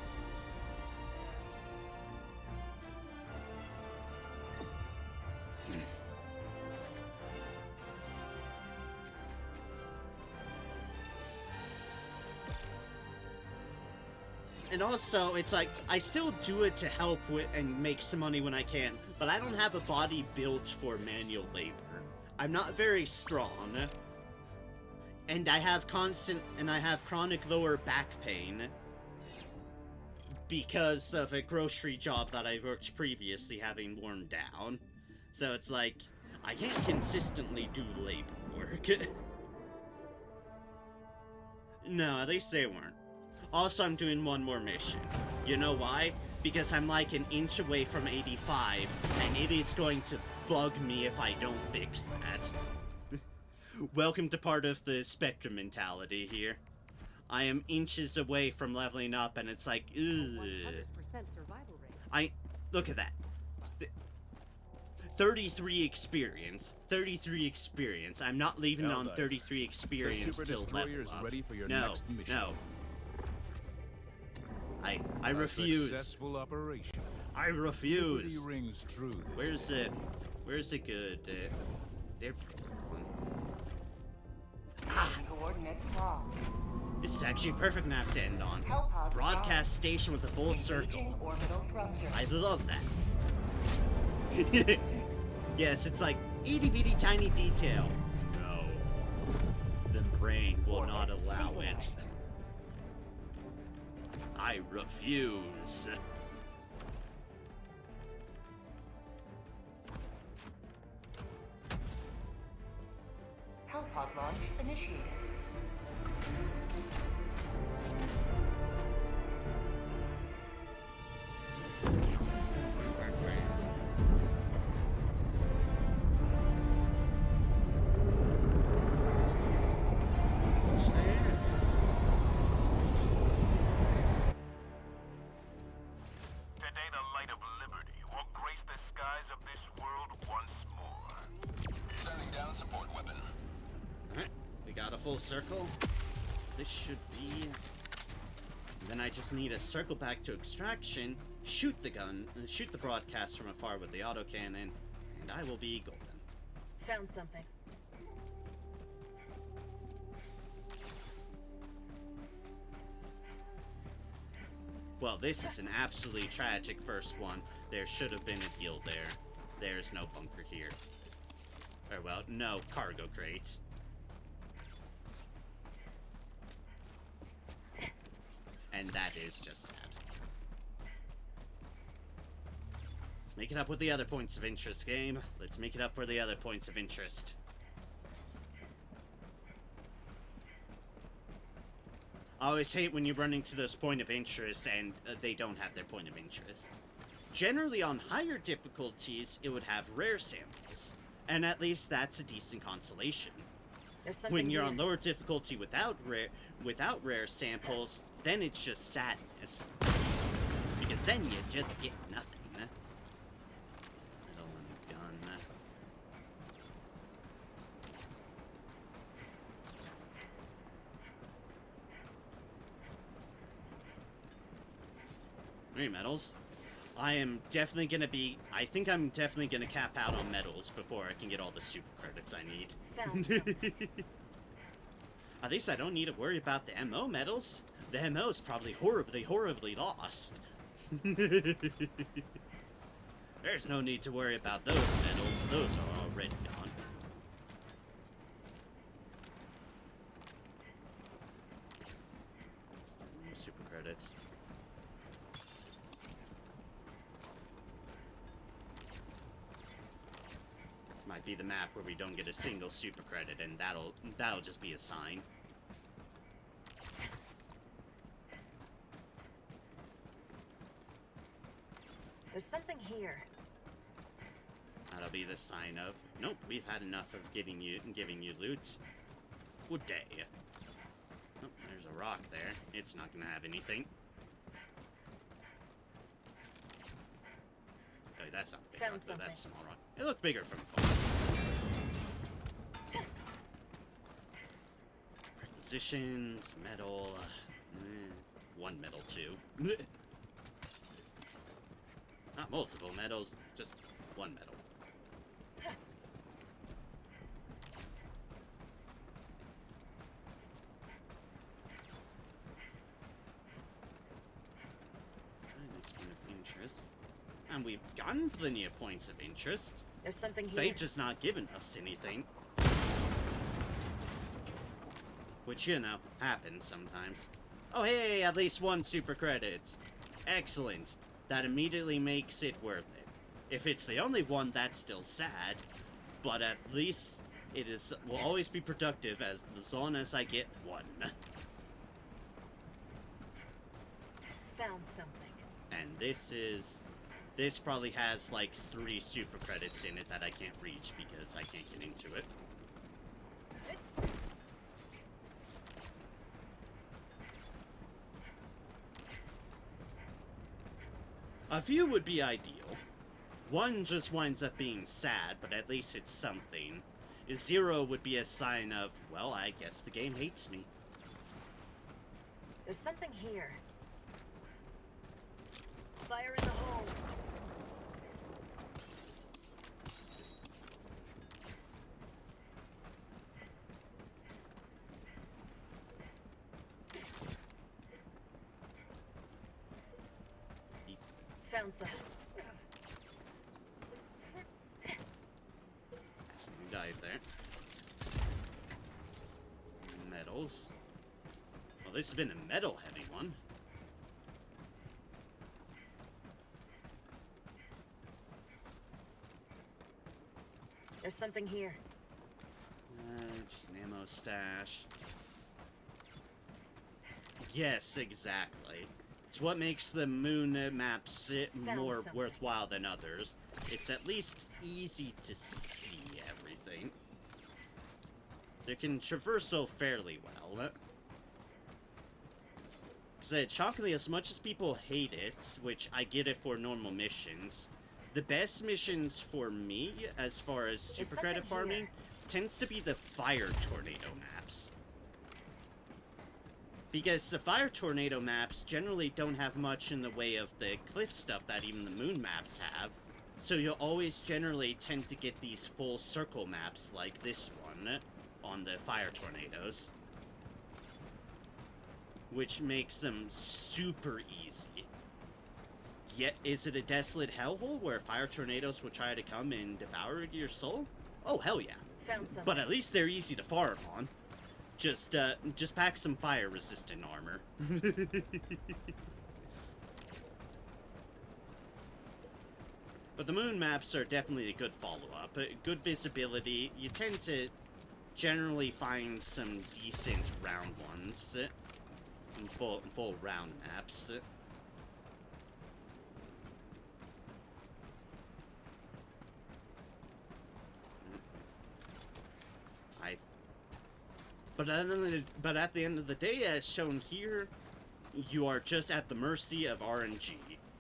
And also, it's like, I still do it to help with and make some money when I can, but I don't have a body built for manual labor. I'm not very strong. And I have chronic lower back pain because of a grocery job that I worked previously having worn down. So it's like, I can't consistently do labor work. No, at least they weren't. Also, I'm doing one more mission. You know why? Because I'm like an inch away from 85, and it is going to bug me if I don't fix that. Welcome to part of the spectrum mentality here. I am inches away from leveling up, and it's like, ugh. 100% survival rate. Look at that. 33 experience. 33 experience. I'm not leaving on 33 experience till level up. Ready for your No, next mission. no. I refuse. Successful operation. I refuse. Liberty rings true. Where's it? Where's it good? There. Ah, Coordinates locked. this is actually a perfect map to end on. Hellpods Broadcast station with a full circle. Engaging orbital thruster. I love that. Yes, it's like itty bitty tiny detail. No. The brain will not allow it. I refuse. Hellpod launch initiated. What's there? Today the light of liberty will grace the skies of this world once more. Sending down support weapon. Alright, we got a full circle. So this should be Then I just need to circle back to extraction, shoot the gun, shoot the broadcast from afar with the autocannon, and I will be golden. Found something. Well, this is an absolutely tragic first one. There should have been a deal there. There's no bunker here. Or, well, no cargo crates. And that is just sad. Let's make it up with the other points of interest, game. Let's make it up for the other points of interest. I always hate when you run into those point of interest and they don't have their point of interest. Generally, on higher difficulties, it would have rare samples. And at least that's a decent consolation. When you're on lower difficulty without rare samples, then it's just sadness. Because then you just get nothing. I don't want a gun. Three medals. I think I'm definitely gonna cap out on medals before I can get all the super credits I need. At least I don't need to worry about the MO medals. The MO is probably horribly lost. There's no need to worry about those medals. Those are already gone. Super credits. Might be the map where we don't get a single super credit, and that'll just be a sign. There's something here. That'll be the sign of, nope, we've had enough of giving you loot. Good day. Oh, there's a rock there. It's not gonna have anything. Oh, that's not big rock, though. That's small rock. It looked bigger from afar. Requisitions, metal, one metal too. Not multiple metals, just one metal. Next point of interest. And we've gotten plenty of points of interest. There's something here. They've just not given us anything. Which, you know, happens sometimes. Oh, hey, at least one super credit. Excellent. That immediately makes it worth it. If it's the only one, that's still sad. But at least it will always be productive as long as I get one. Found something. And this probably has like 3 super credits in it that I can't reach because I can't get into it. A few would be ideal. One just winds up being sad, but at least it's something. 0 would be a sign of, well, I guess the game hates me. There's something here. Fire in the hole. Found some. Dive there. Metals. Well, this has been a metal-heavy one. There's something here. Just an ammo stash. Yes, exactly. It's what makes the moon maps more worthwhile than others. It's at least easy to see everything. So it can traverse so fairly well. Because shockingly, as much as people hate it, which I get it for normal missions, the best missions for me, as far as super credit farming, tends to be the fire tornado maps. Because the fire tornado maps generally don't have much in the way of the cliff stuff that even the moon maps have. So you'll always generally tend to get these full circle maps like this one on the fire tornadoes. Which makes them super easy. Yet, is it a desolate hellhole where fire tornadoes will try to come and devour your soul? Oh, hell yeah. Found some. But at least they're easy to farm on. Just pack some fire-resistant armor. But the moon maps are definitely a good follow-up. Good visibility. You tend to generally find some decent round ones. Full round maps. But at the end of the day, as shown here, you are just at the mercy of RNG.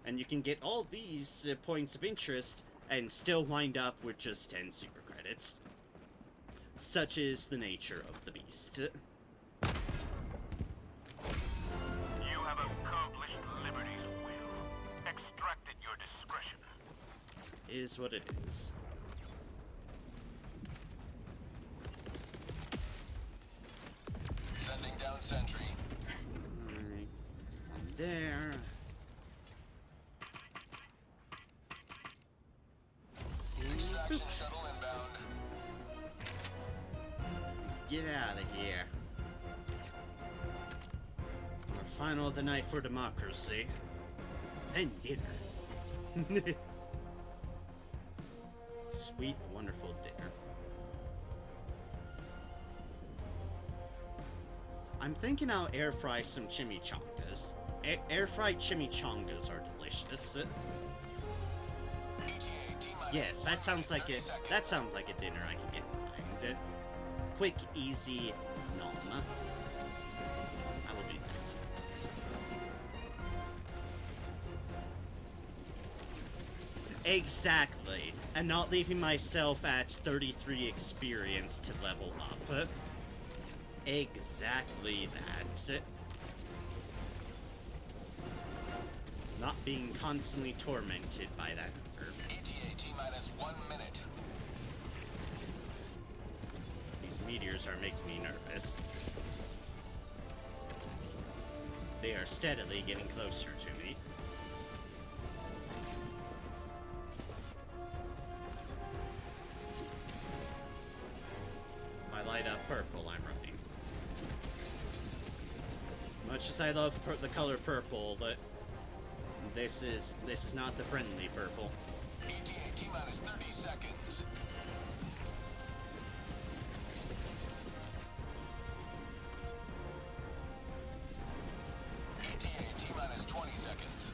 And you can get all these points of interest and still wind up with just 10 super credits. Such is the nature of the beast. You have accomplished Liberty's will. Extract at your discretion. Is what it is. Sending down sentry. Alright. On there. Extraction shuttle inbound. Get out of here. Our final of the night for democracy. Then dinner. Sweet, wonderful dinner. I'm thinking I'll air fry some chimichangas. Air fried chimichangas are delicious. Yes, that sounds like a dinner I can get behind. Quick, easy, nom. I will do that. Exactly, and not leaving myself at 33 experience to level up. Exactly that. Not being constantly tormented by that number. ETA T-minus 1 minute. These meteors are making me nervous. They are steadily getting closer to me. If I light up purple, I'm running. As much as I love the color purple, but this is not the friendly purple. ETA T-minus 30 seconds. ETA T-minus 20 seconds.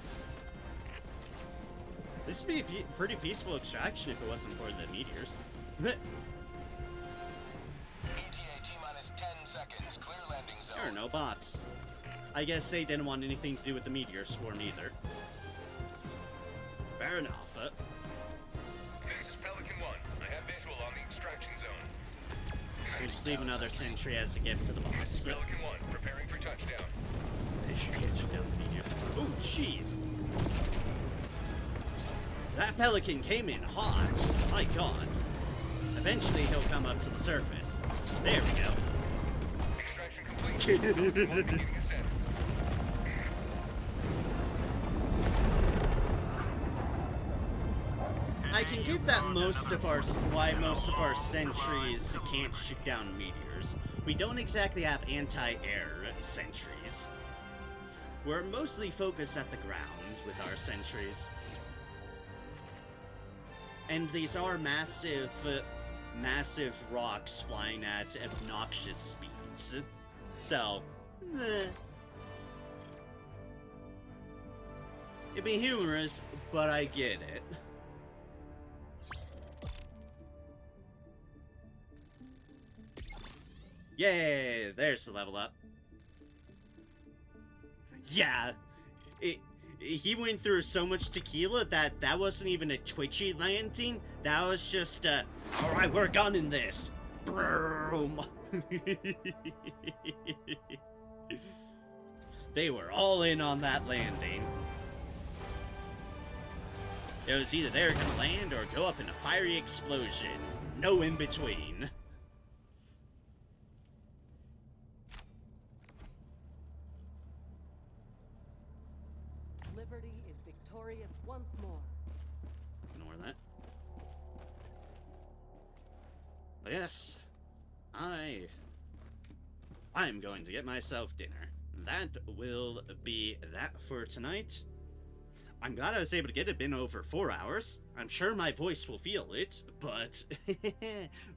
This would be a pretty peaceful extraction if it wasn't for the meteors. ETA T-minus 10 seconds. Clear landing zone. There are no bots. I guess they didn't want anything to do with the meteor swarm either. Fair enough. This is Pelican 1. I have visual on the extraction zone. We'll just leave another sentry as a gift to the bots. This is Pelican 1. Preparing for touchdown. They should get down the meteor. Oh, jeez. That pelican came in hot. My god. Eventually he'll come up to the surface. There we go. Extraction complete. Beginning ascent. I can get that why most of our sentries can't shoot down meteors. We don't exactly have anti-air sentries. We're mostly focused at the ground with our sentries. And these are massive rocks flying at obnoxious speeds. So, it'd be humorous, but I get it. Yay! There's the level up. Yeah, he went through so much tequila that wasn't even a twitchy landing. That was just alright, we're gunning this. Broom. They were all in on that landing. It was either they were gonna land or go up in a fiery explosion. No in between. Liberty is victorious once more. Ignore that. But yes, I'm going to get myself dinner. That will be that for tonight. I'm glad I was able to get it in over 4 hours. I'm sure my voice will feel it, but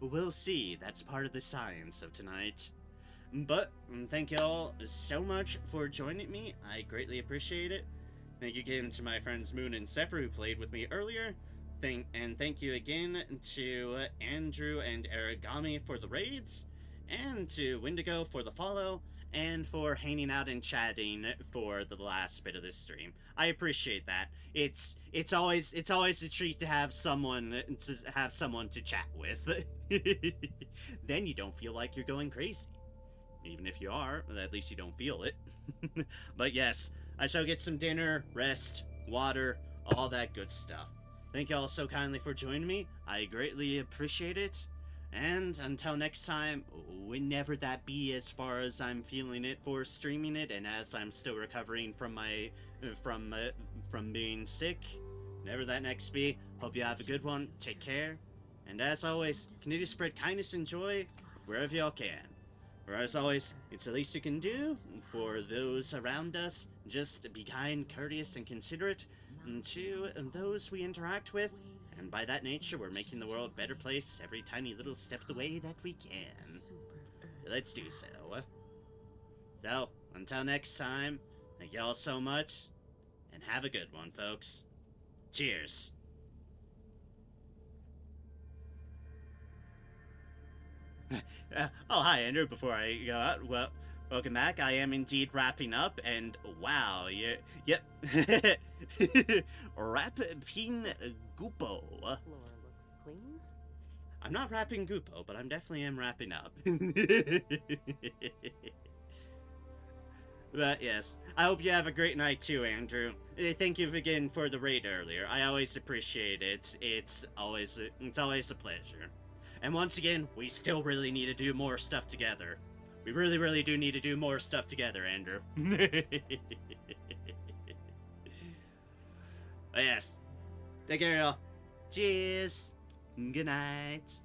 we'll see. That's part of the science of tonight. But thank you all so much for joining me. I greatly appreciate it. Thank you again to my friends Moon and Sephiroth who played with me earlier. Thank you again to Andrew and Aragami for the raids, and to Wendigo for the follow, and for hanging out and chatting for the last bit of this stream. I appreciate that. It's always a treat to have someone to chat with. Then you don't feel like you're going crazy. Even if you are, at least you don't feel it. But yes, I shall get some dinner, rest, water, all that good stuff. Thank you all so kindly for joining me. I greatly appreciate it. And until next time, whenever that be, as far as I'm feeling it for streaming it, and as I'm still recovering from my from being sick, whenever that next be, hope you have a good one. Take care, and as always, continue to spread kindness and joy wherever y'all can. Or as always, it's the least you can do for those around us. Just be kind, courteous, and considerate to those we interact with. And by that nature, we're making the world a better place every tiny little step of the way that we can. Let's do so. So, until next time, thank you all so much, and have a good one, folks. Cheers. Oh, hi, Andrew. Before I go out, well, welcome back. I am indeed wrapping up, and wow, yep. Wrapping Goopo. Floor looks clean. I'm not wrapping Goopo, but I'm definitely am wrapping up. But yes, I hope you have a great night too, Andrew. Thank you again for the raid earlier. I always appreciate it. It's always a pleasure. And once again, we still really need to do more stuff together. We really, really do need to do more stuff together, Andrew. But yes, take care, y'all. Cheers. Good night.